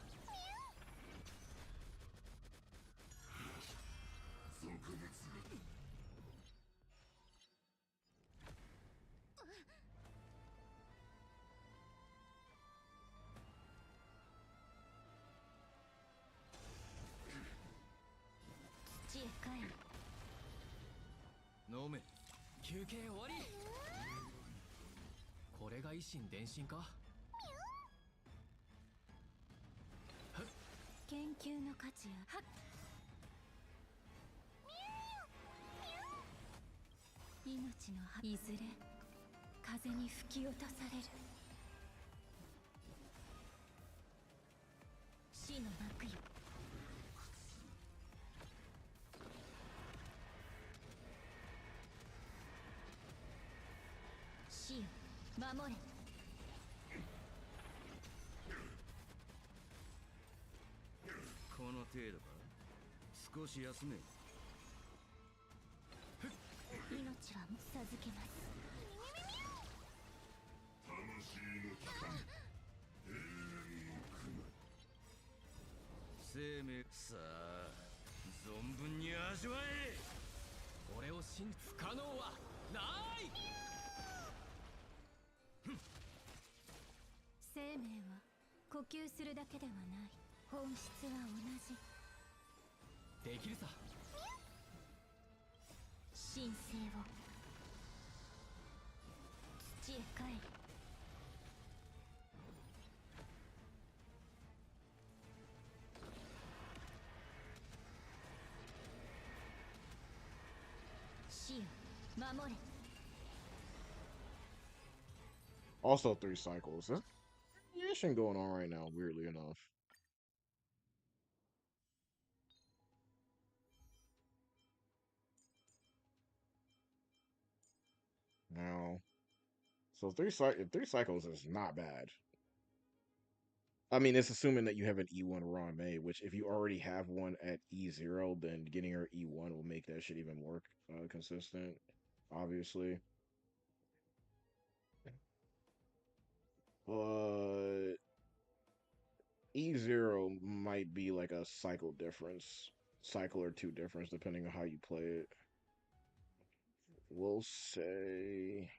Speaker 2: 土へ帰る。
Speaker 5: 飲め。
Speaker 3: 休憩終わり。これが維新伝心か。
Speaker 2: 研究の価値や。はっ。命のいずれ風に吹き落とされる。死の幕よ。死よ、守れ。
Speaker 5: この程度か。少し休め。
Speaker 2: 命は授けます。
Speaker 5: 生命さあ。存分に味わえ。
Speaker 3: 俺を信じ、不可能はない。
Speaker 2: 生命は呼吸するだけではない。本質は同じ。
Speaker 3: できるさ。
Speaker 2: 神聖を。土へ帰る。死よ、守れ。
Speaker 1: Also 3 cycles. There's action going on right now, weirdly enough. Now, so 3 cycles is not bad. I mean, it's assuming that you have an E1 ROM made, which if you already have one at E0, then getting her E1 will make that shit even more consistent, obviously. But E0 might be like a cycle or two difference, depending on how you play it. We'll say,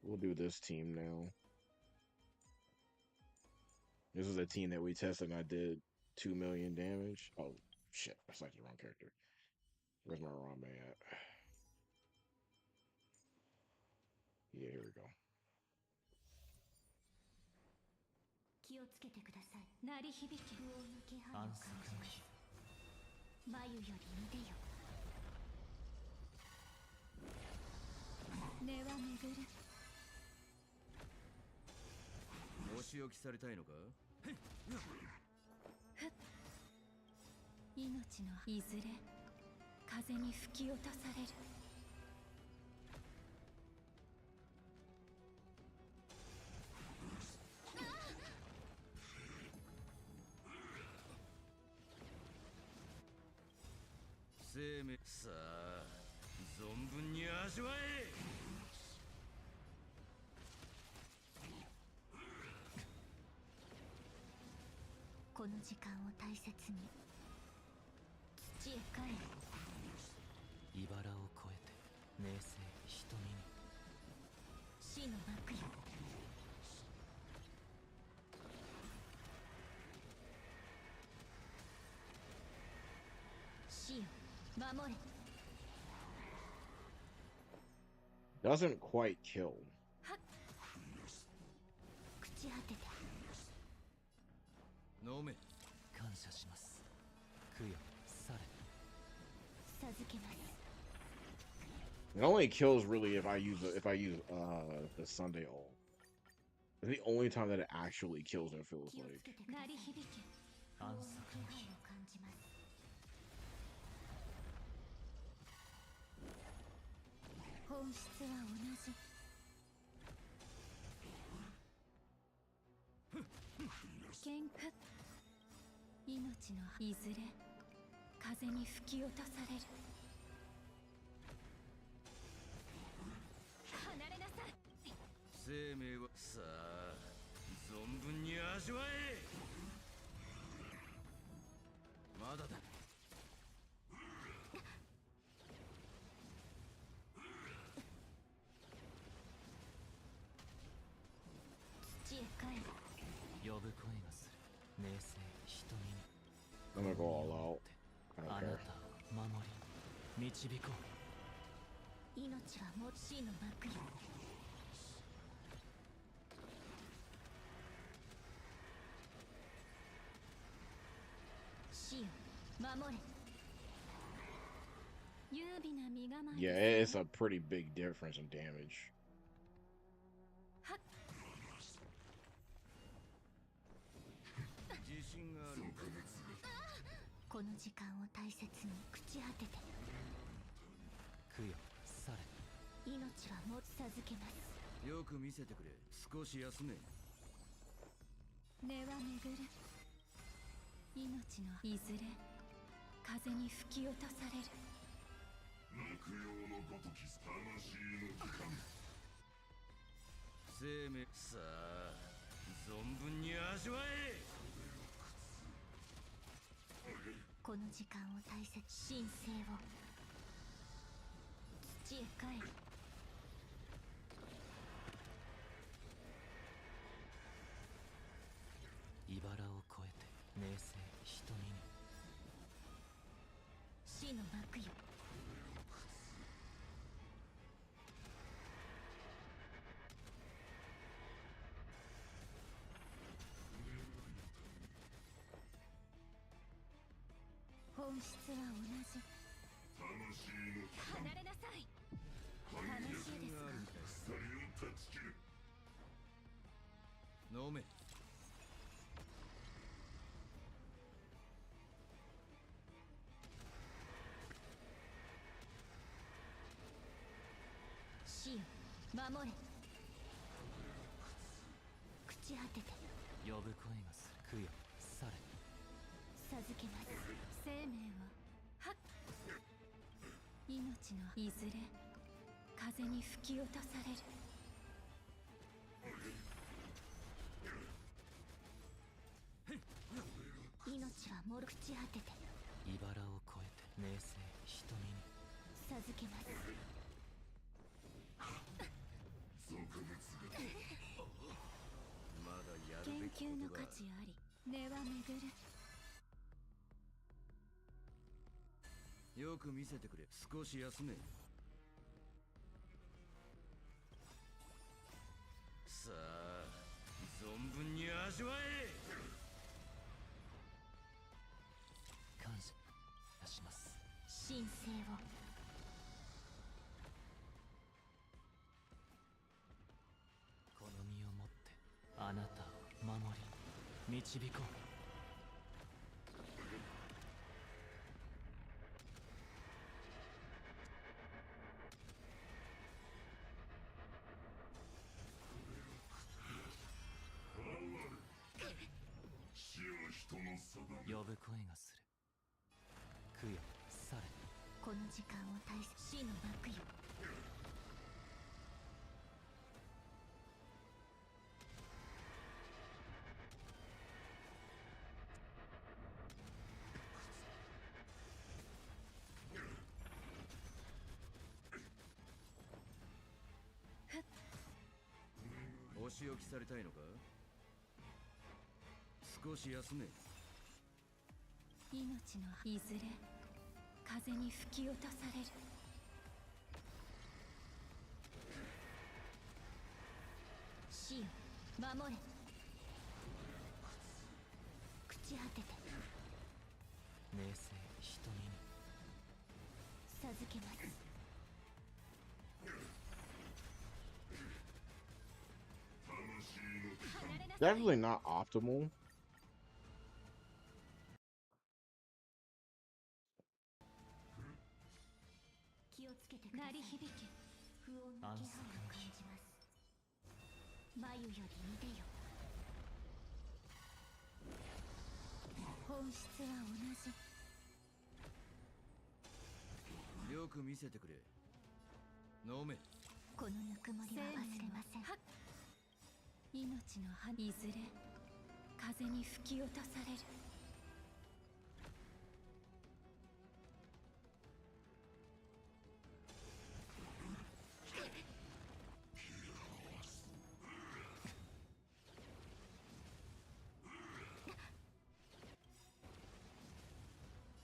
Speaker 1: We'll do this team now. This is a team that we tested and I did 2 million damage. Oh, shit. That's like the wrong character. Where's my Rame at? Yeah, here we go.
Speaker 2: 気をつけてください。鳴り響き不穏の気配を感じます。眉より腕よ。根は巡る。
Speaker 5: お仕置きされたいのか？
Speaker 2: 命のいずれ風に吹き落とされる。
Speaker 5: 生命さあ存分に味わえ。
Speaker 2: この時間を大切に土へ帰る。
Speaker 3: 茨を越えて明青瞳に
Speaker 2: 死の幕よ。死よ守れ。
Speaker 1: Doesn't quite kill.
Speaker 2: 朽ち果てて。
Speaker 5: 飲め。
Speaker 3: 感謝します。供養され。
Speaker 2: 授けます。
Speaker 1: It only kills really if I use the Sunday ult. It's the only time that it actually kills, it feels
Speaker 2: 気を
Speaker 1: like.
Speaker 2: つけてください。鳴り響け。
Speaker 3: 安息の日
Speaker 2: 気配を感じます。本質は同じ。喧嘩。命のいずれ風に吹き落とされる。離れなさい。
Speaker 5: 生命はさあ存分に味わえ。まだだ。
Speaker 2: 土へ帰る。
Speaker 3: 呼ぶ声がする。明青瞳に
Speaker 1: I'm gonna go all out. I
Speaker 3: あ
Speaker 1: don't
Speaker 3: な
Speaker 1: care.
Speaker 3: たを守り導こう。
Speaker 2: 命はも死の幕よ。死よ守れ。優美な身構え。
Speaker 1: Yeah, it's a pretty big difference in damage.
Speaker 5: 自信があるのか？
Speaker 2: この時間を大切に朽ち果てて。
Speaker 3: 供養され。
Speaker 2: 命はも授けます。
Speaker 5: よく見せてくれ。少し休め。
Speaker 2: 根は巡る。命のいずれ風に吹き落とされる。
Speaker 6: 落葉のごとき魂の帰還。
Speaker 5: 生命さあ存分に味わえ。
Speaker 2: この時間を大切。神聖を土へ帰る。
Speaker 3: 茨を越えて明青瞳に
Speaker 2: 死の幕よ。本質は同じ。
Speaker 6: 魂の帰還。
Speaker 2: 離れなさい。
Speaker 6: 反
Speaker 2: 楽
Speaker 6: 逆
Speaker 2: しいですか。
Speaker 6: 鎖を断ち切る。
Speaker 5: 飲め。
Speaker 2: 死よ守れ。朽ち果てて。
Speaker 3: 呼ぶ声がする。供養され。
Speaker 2: 授けます。生命をはっ。命のいずれ風に吹き落とされる。命はもろ朽ち果てて。
Speaker 3: 茨を越えて明青瞳に
Speaker 2: 授けます。
Speaker 6: 俗物
Speaker 2: 求の価値あり、根は巡る。
Speaker 5: よく見せてくれ。少し休め。さあ存分に味わえ。
Speaker 3: 感謝します。
Speaker 2: 神聖を。
Speaker 3: この身をもってあなたを守り導こう。
Speaker 6: 死は人の定め。
Speaker 3: 呼ぶ声がする。供養され。
Speaker 2: この時間を大切。死の幕よ。
Speaker 5: お仕置きされたいのか。少し休め。
Speaker 2: 命のいずれ風に吹き落とされる。死よ守れ。朽ち果てて
Speaker 3: 名声瞳に
Speaker 2: 授けます。離れなさい。
Speaker 1: Definitely not optimal.
Speaker 2: 気をつけてください。鳴り響け。不穏な気配を感じます。眉より見てよ。本質は同じ。
Speaker 5: よく見せてくれ。飲め。
Speaker 2: このぬくもりは忘れません。命の葉いずれ風に吹き落とされる。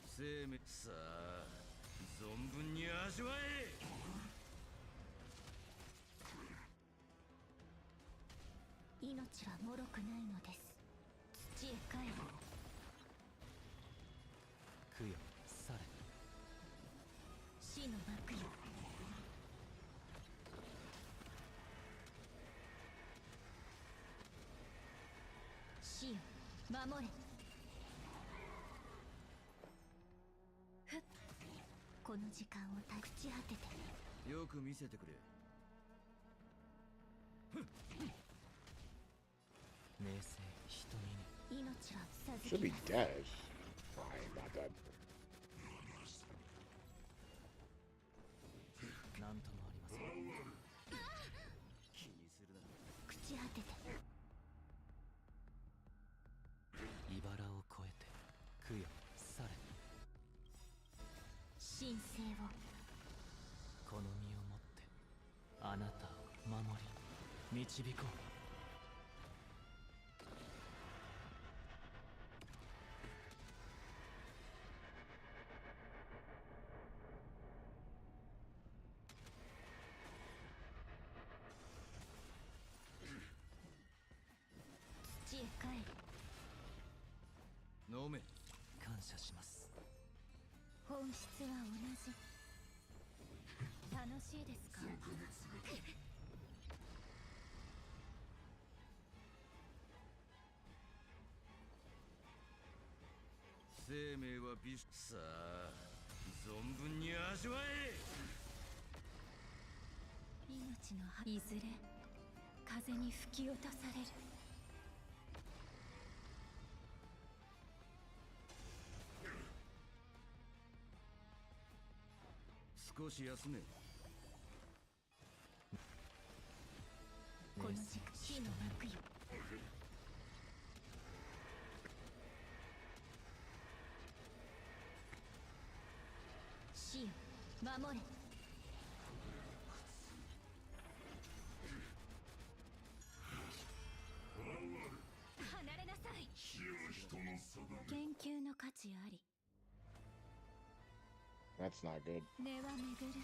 Speaker 5: 生命さあ存分に味わえ。
Speaker 2: 命は脆くないのです。土へ帰る。
Speaker 3: 供養され。
Speaker 2: 死の幕よ。死よ守れ。ふっこの時間を朽ち果てて。
Speaker 5: よく見せてくれ。
Speaker 3: 名声瞳に
Speaker 2: 命は授
Speaker 1: Should
Speaker 2: け
Speaker 1: be
Speaker 2: ます。
Speaker 1: dead. Fine, not dead.
Speaker 3: なんともありません。
Speaker 5: 気にするな。
Speaker 2: 朽ち果てて
Speaker 3: 茨を越えて供養され。
Speaker 2: 神聖を。
Speaker 3: この身をもってあなたを守り導こう。
Speaker 2: 土へ帰る。
Speaker 5: 飲め。
Speaker 3: 感謝します。
Speaker 2: 本質は同じ。楽しいですか。
Speaker 5: 生命は美さあ存分に味わえ。
Speaker 2: 命の葉いずれ風に吹き落とされる。
Speaker 5: 少し休め。
Speaker 2: この時間死の幕よ。死よ守れ。離研究の価値あり。
Speaker 1: That's not good.
Speaker 2: 根は巡る。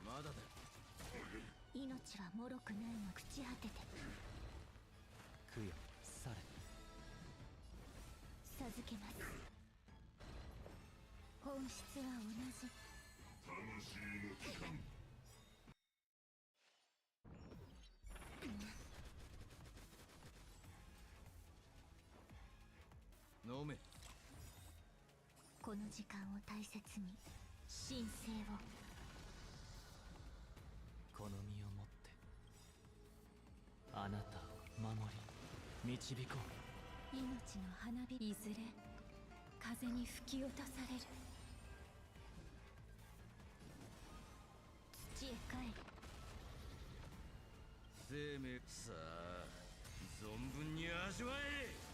Speaker 5: まだだ。
Speaker 2: 命は脆くないが朽ち果てて。
Speaker 3: 供養され。
Speaker 2: 授けます。本質は同じ。
Speaker 6: 魂の帰還。
Speaker 5: 飲め。
Speaker 2: この時間を大切に神聖を。
Speaker 3: この身をもってあなたを守り導こう。
Speaker 2: 命の花火いずれ風に吹き落とされる。土へ帰れ。
Speaker 5: 生命さあ存分に味わえ。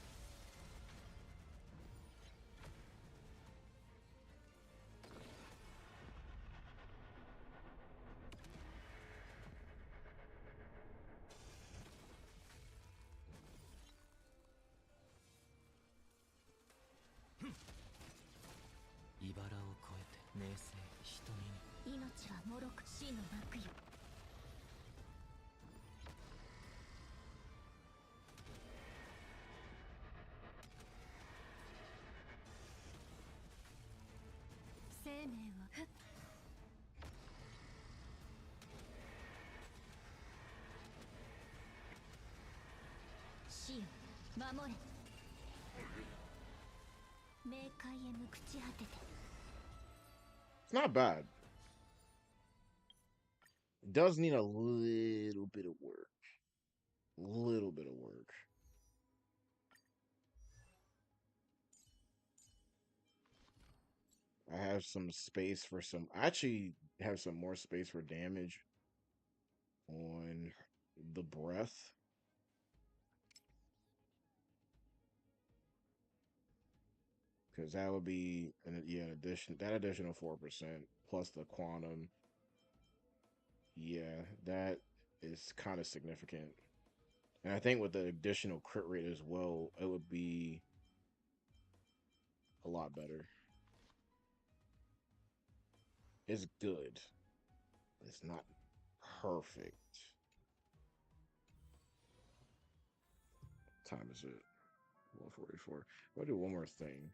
Speaker 3: 茨を越えて名声瞳に。
Speaker 2: 命は脆く死の幕よ。生命をふっ。死よ守れ。冥界へ向くち果てて。
Speaker 1: It's not bad. It does need a little bit of work. Little bit of work. I have some space for some. I actually have some more space for damage on the breath. Because that would be an additional 4% plus the quantum. Yeah, that is kind of significant. And I think with the additional crit rate as well, it would be a lot better. It's good. It's not perfect. What time is it? 1:44. I'll do one more thing.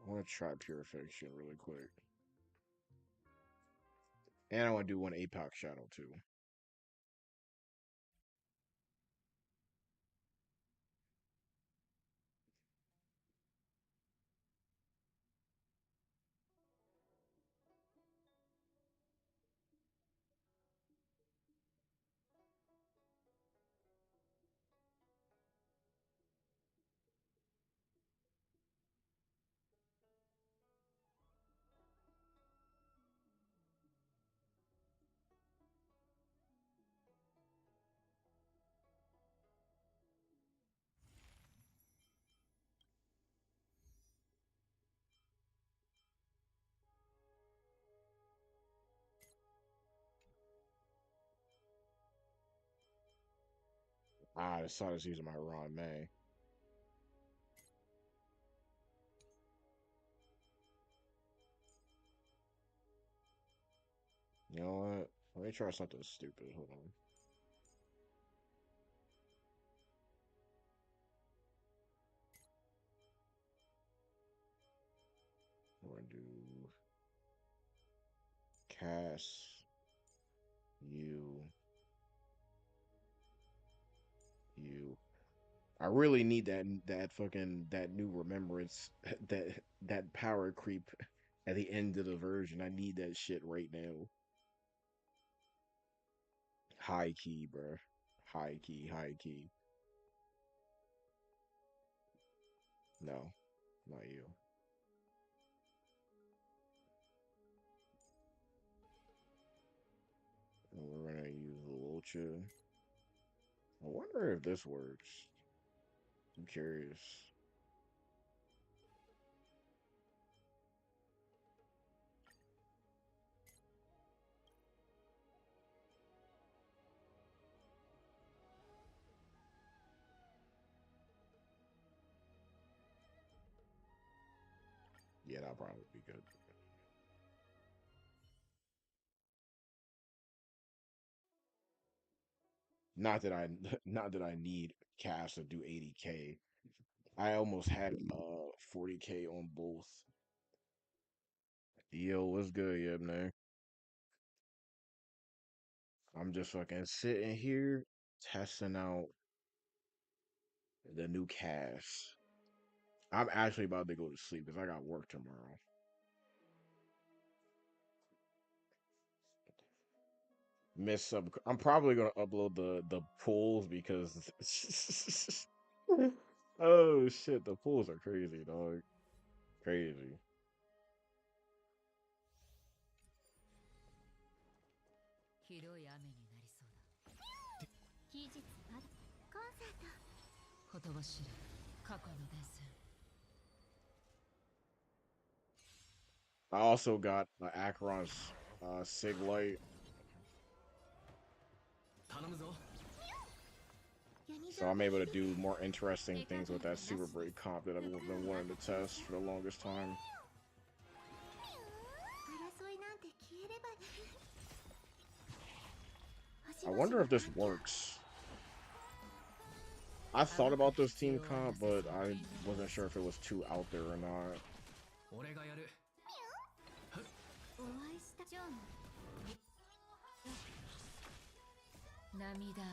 Speaker 1: I want to try Purification really quick. And I want to do one APOC Shadow too. I decided to use my Ron May. You know what? Let me try something stupid. Hold on. I'm gonna do Cass you. I really need that new remembrance that power creep at the end of the version. I need that shit right now. High key, bro. High key, high key. No, not you. gotcha. I wonder if this works. I'm curious. Yeah, that'll probably be good. Not that I not that I need cash to do 80K. I almost had 40K on both. Yo, what's good, yeah, man? I'm just fucking sitting here testing out the new cast. I'm actually about to go to sleep because I got work tomorrow. Miss sub. I'm probably gonna upload the pools because oh shit, the pools are crazy, dog. Crazy.
Speaker 4: ひどい雨になりそうだ。
Speaker 2: 期日まだコンサート。
Speaker 4: ほとばしる過去の伝線。
Speaker 1: I also got Acheron's Sig Light.
Speaker 3: 頼むぞ。
Speaker 1: So I'm able to do more interesting things with that Super Break comp that I've been wanting to test for the longest time.
Speaker 2: 争いなんて消えればね。
Speaker 1: I wonder if this works. I thought about this team comp, but I wasn't sure if it was too out there or not.
Speaker 3: 俺がやる。
Speaker 2: お会いしたジョン。
Speaker 4: 涙雨。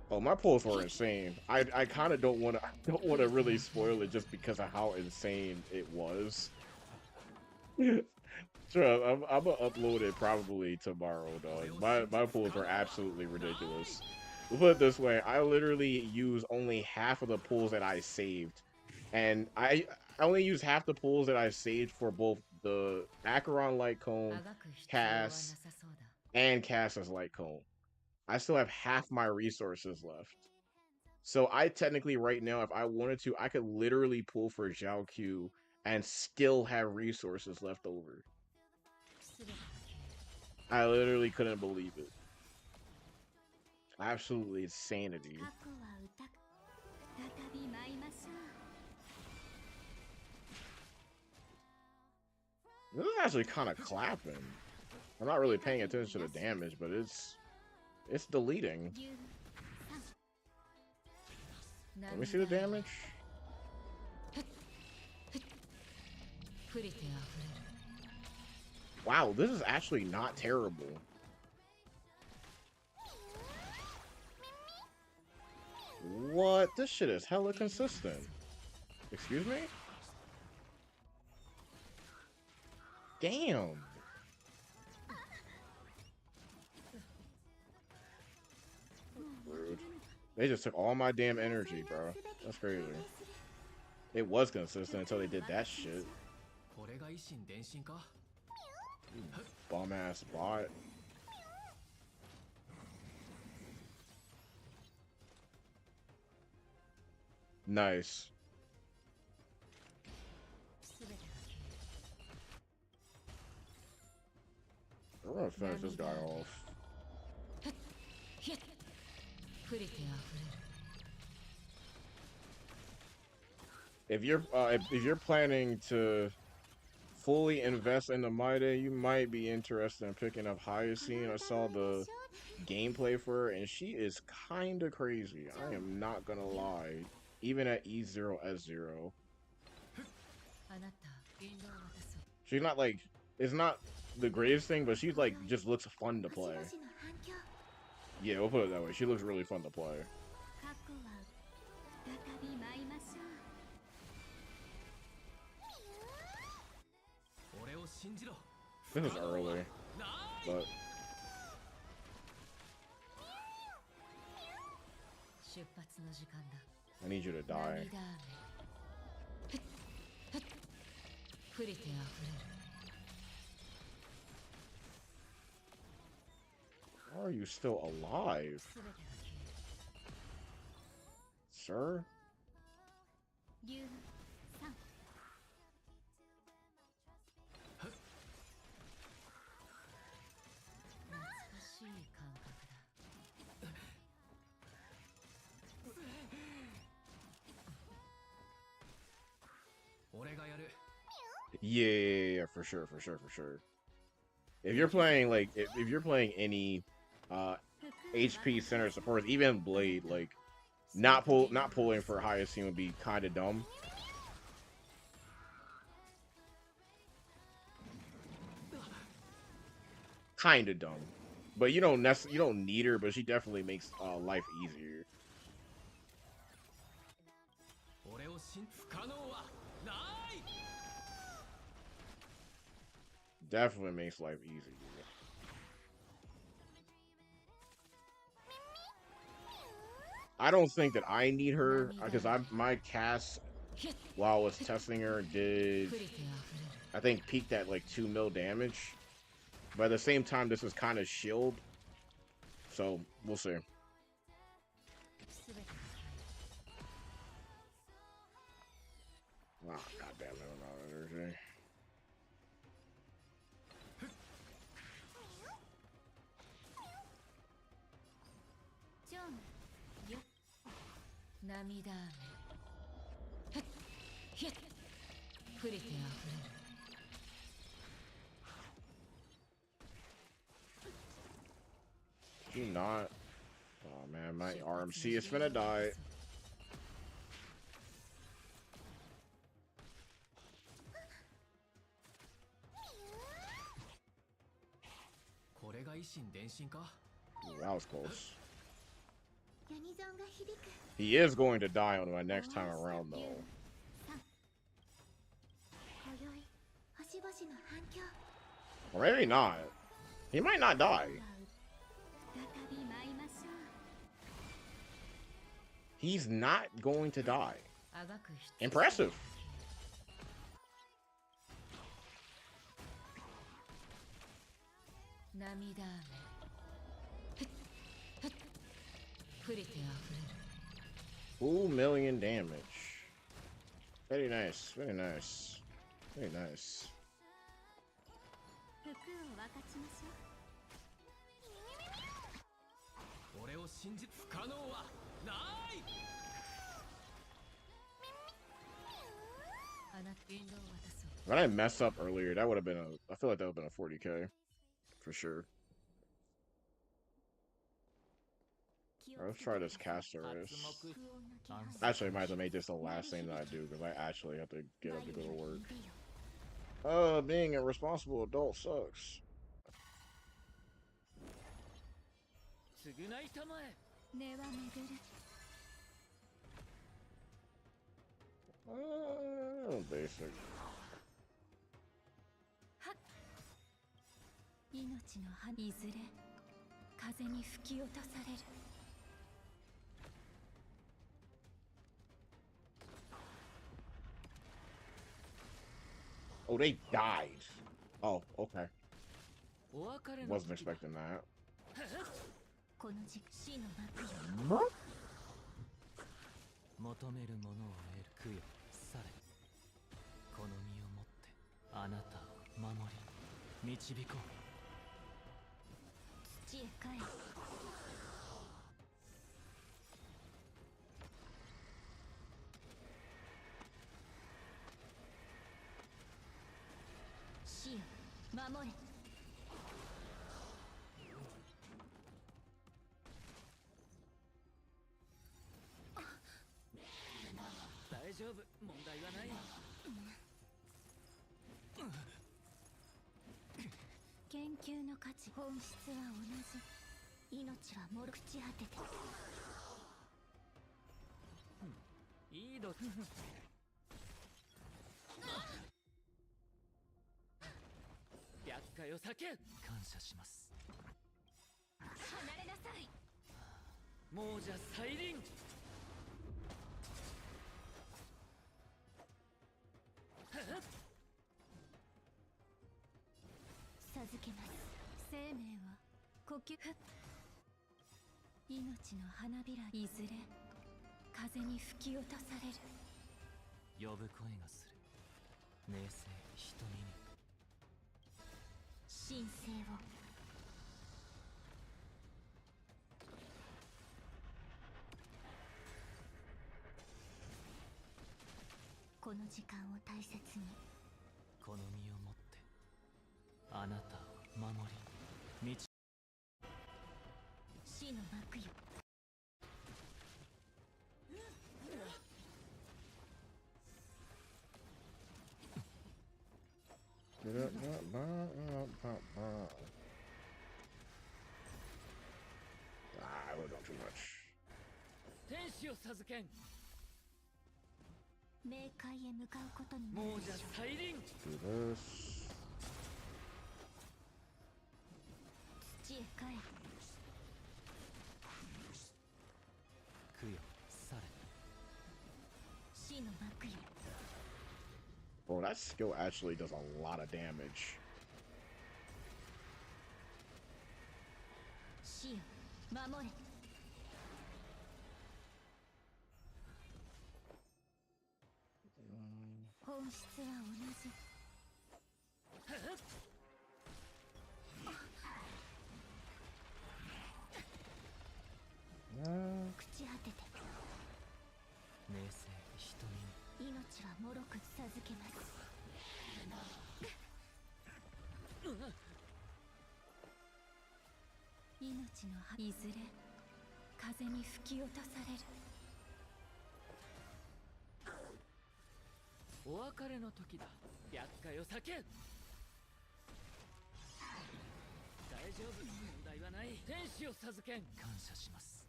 Speaker 1: Oh, my pulls were insane. I kind of don't want to really spoil it just because of how insane it was. Sure, I'm gonna upload it probably tomorrow, dog. My pulls were absolutely ridiculous. We'll put it this way: I literally use only half of the pulls that I saved, and I only use half the pulls that I saved for both the Acheron Light Cone, Cass, and Cass's Light Cone. I still have half my resources left. So I technically right now, if I wanted to, I could literally pull for Zhao Q and still have resources left over. I literally couldn't believe it. Absolutely insanity.
Speaker 2: 過去は歌く。再び舞いましょう。
Speaker 1: This is actually kind of clapping. I'm not really paying attention to the damage, but it's deleting. Let me see the damage. Wow, this is actually not terrible. What? This shit is hella consistent. Excuse me? Damn. Rude. They just took all my damn energy, bro. That's crazy. It was consistent until they did that shit.
Speaker 3: これが維新伝心か?
Speaker 1: Bum ass bot. Nice. We're gonna finish this guy off. If you're planning to fully invest in the Maide, you might be interested in picking up Hyacine. I saw the gameplay for her, and she is kind of crazy. I am not gonna lie. Even at E0S0, she's not like, it's not the greatest thing, but she's like just looks fun to play. Yeah, we'll put it that way. She looks really fun to play. This is early, but I need you to die. are you still alive, sir? Yeah, for sure. If you're playing like if you're playing any HP center supports, even Blade, like not pulling for highest team would be kind of dumb. Kind of dumb, but you don't need her, but she definitely makes life easier. Definitely makes life easier. I don't think that I need her because my cast while I was testing her did, I think, peaked at like 2 mil damage. But at the same time, this is kind of shield, so we'll see. Wow, goddamn it, Do not. Oh man, my RMC is finna die. Ooh, that was close. He is going to die on my next time around, though. Or maybe not. He might not die. He's not going to die. Impressive. $2 million damage. Very nice, very nice, very nice. When I messed up earlier, that would have been I feel like that would have been a 40K. For sure. Let's try this Castorice. Actually, I might as well make this the last thing that I do, because I actually have to get up to go to work. Being a responsible adult sucks. Basic. Oh, they died. Oh, okay. Wasn't expecting that.
Speaker 2: 命の花びらいずれ風に吹き落とされる。
Speaker 3: 呼ぶ声がする。名声瞳に
Speaker 2: 神聖を。この時間を大切に。
Speaker 3: この身をもってあなたを守り導
Speaker 2: 死の幕よ。
Speaker 1: I would have done too much.
Speaker 3: 天使を授けん。
Speaker 2: 冥界へ向かうことになる
Speaker 3: 亡者再臨。
Speaker 1: Do this.
Speaker 2: 土へ帰る。
Speaker 3: 供養され。
Speaker 2: 死の幕よ。
Speaker 1: Bro, that skill actually does a lot of damage.
Speaker 2: 死よ守れ。本質は同じ。朽ち果てて。
Speaker 3: 名声瞳に
Speaker 2: 命は脆く授けます。命のいずれ風に吹き落とされる。
Speaker 3: お別れの時だ。厄介を避けん。大丈夫、問題はない。天使を授けん。感謝します。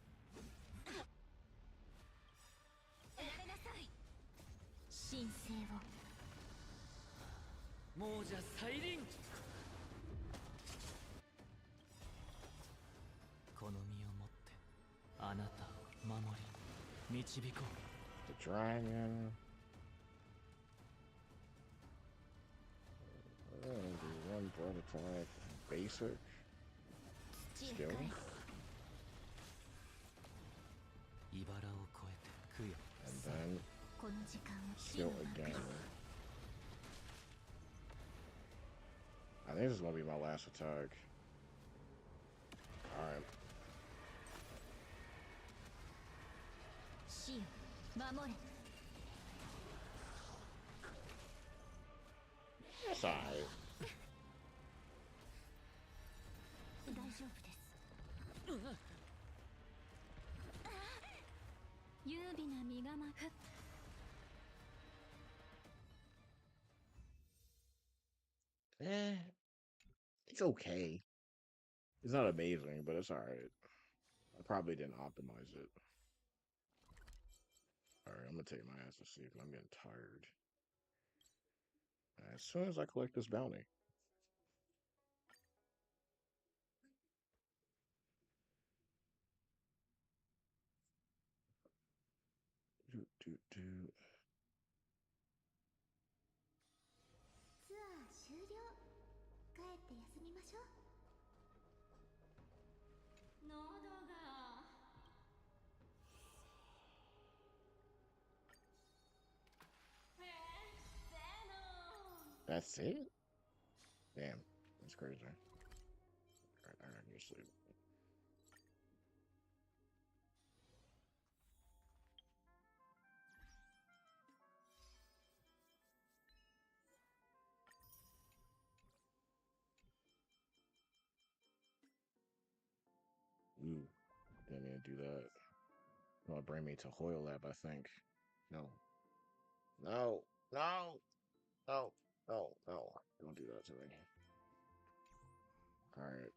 Speaker 2: やれなさい。神聖を。
Speaker 3: 亡者再臨。この身をもってあなたを守り導こう。
Speaker 1: The dragon. Do one bread attack. Basic.
Speaker 2: 土へ帰
Speaker 1: Skill.
Speaker 2: る。
Speaker 3: 茨を越えて供養
Speaker 1: And then
Speaker 2: この時間を死の
Speaker 1: skill
Speaker 2: 幕
Speaker 1: again.
Speaker 2: よ。
Speaker 1: I think this is gonna be my last attack. Alright.
Speaker 2: 死よ守れ。
Speaker 1: That's alright.
Speaker 2: 大丈夫です。優美な身構え。
Speaker 1: It's okay. It's not amazing, but it's alright. I probably didn't optimize it. Alright, I'm gonna take my ass to sleep. I'm getting tired. As soon as I collect this bounty. Do.
Speaker 2: ツアー終了。帰って休みましょう。喉が。
Speaker 1: That's it? Damn, that's crazy. Alright, I gotta sleep. Ooh, didn't mean to do that. Gonna bring me to Hoyle Lab, I think. No. No. No. No. No. No. Don't do that to me. Alright.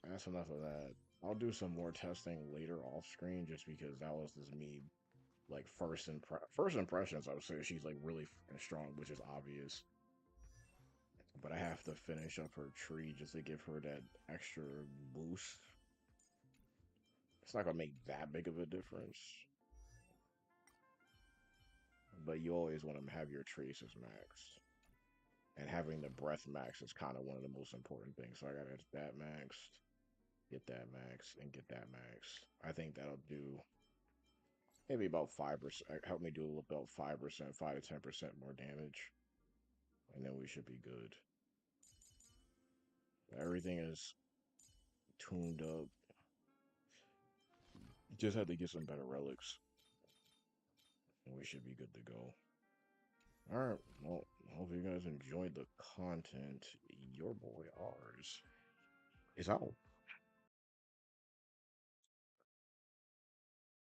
Speaker 1: That's enough of that. I'll do some more testing later off screen just because that was just me like first impressions. I would say she's like really strong, which is obvious. But I have to finish up her tree just to give her that extra boost. It's not gonna make that big of a difference. But you always want to have your traces maxed. And having the breath max is kind of one of the most important things. So I got that maxed. Get that max and get that max. I think that'll do maybe about 5%. Help me do about 5%, 5 to 10% more damage, and then we should be good. Everything is tuned up. Just have to get some better relics, and we should be good to go. Alright, well, hope you guys enjoyed the content. Your boy Ours is out.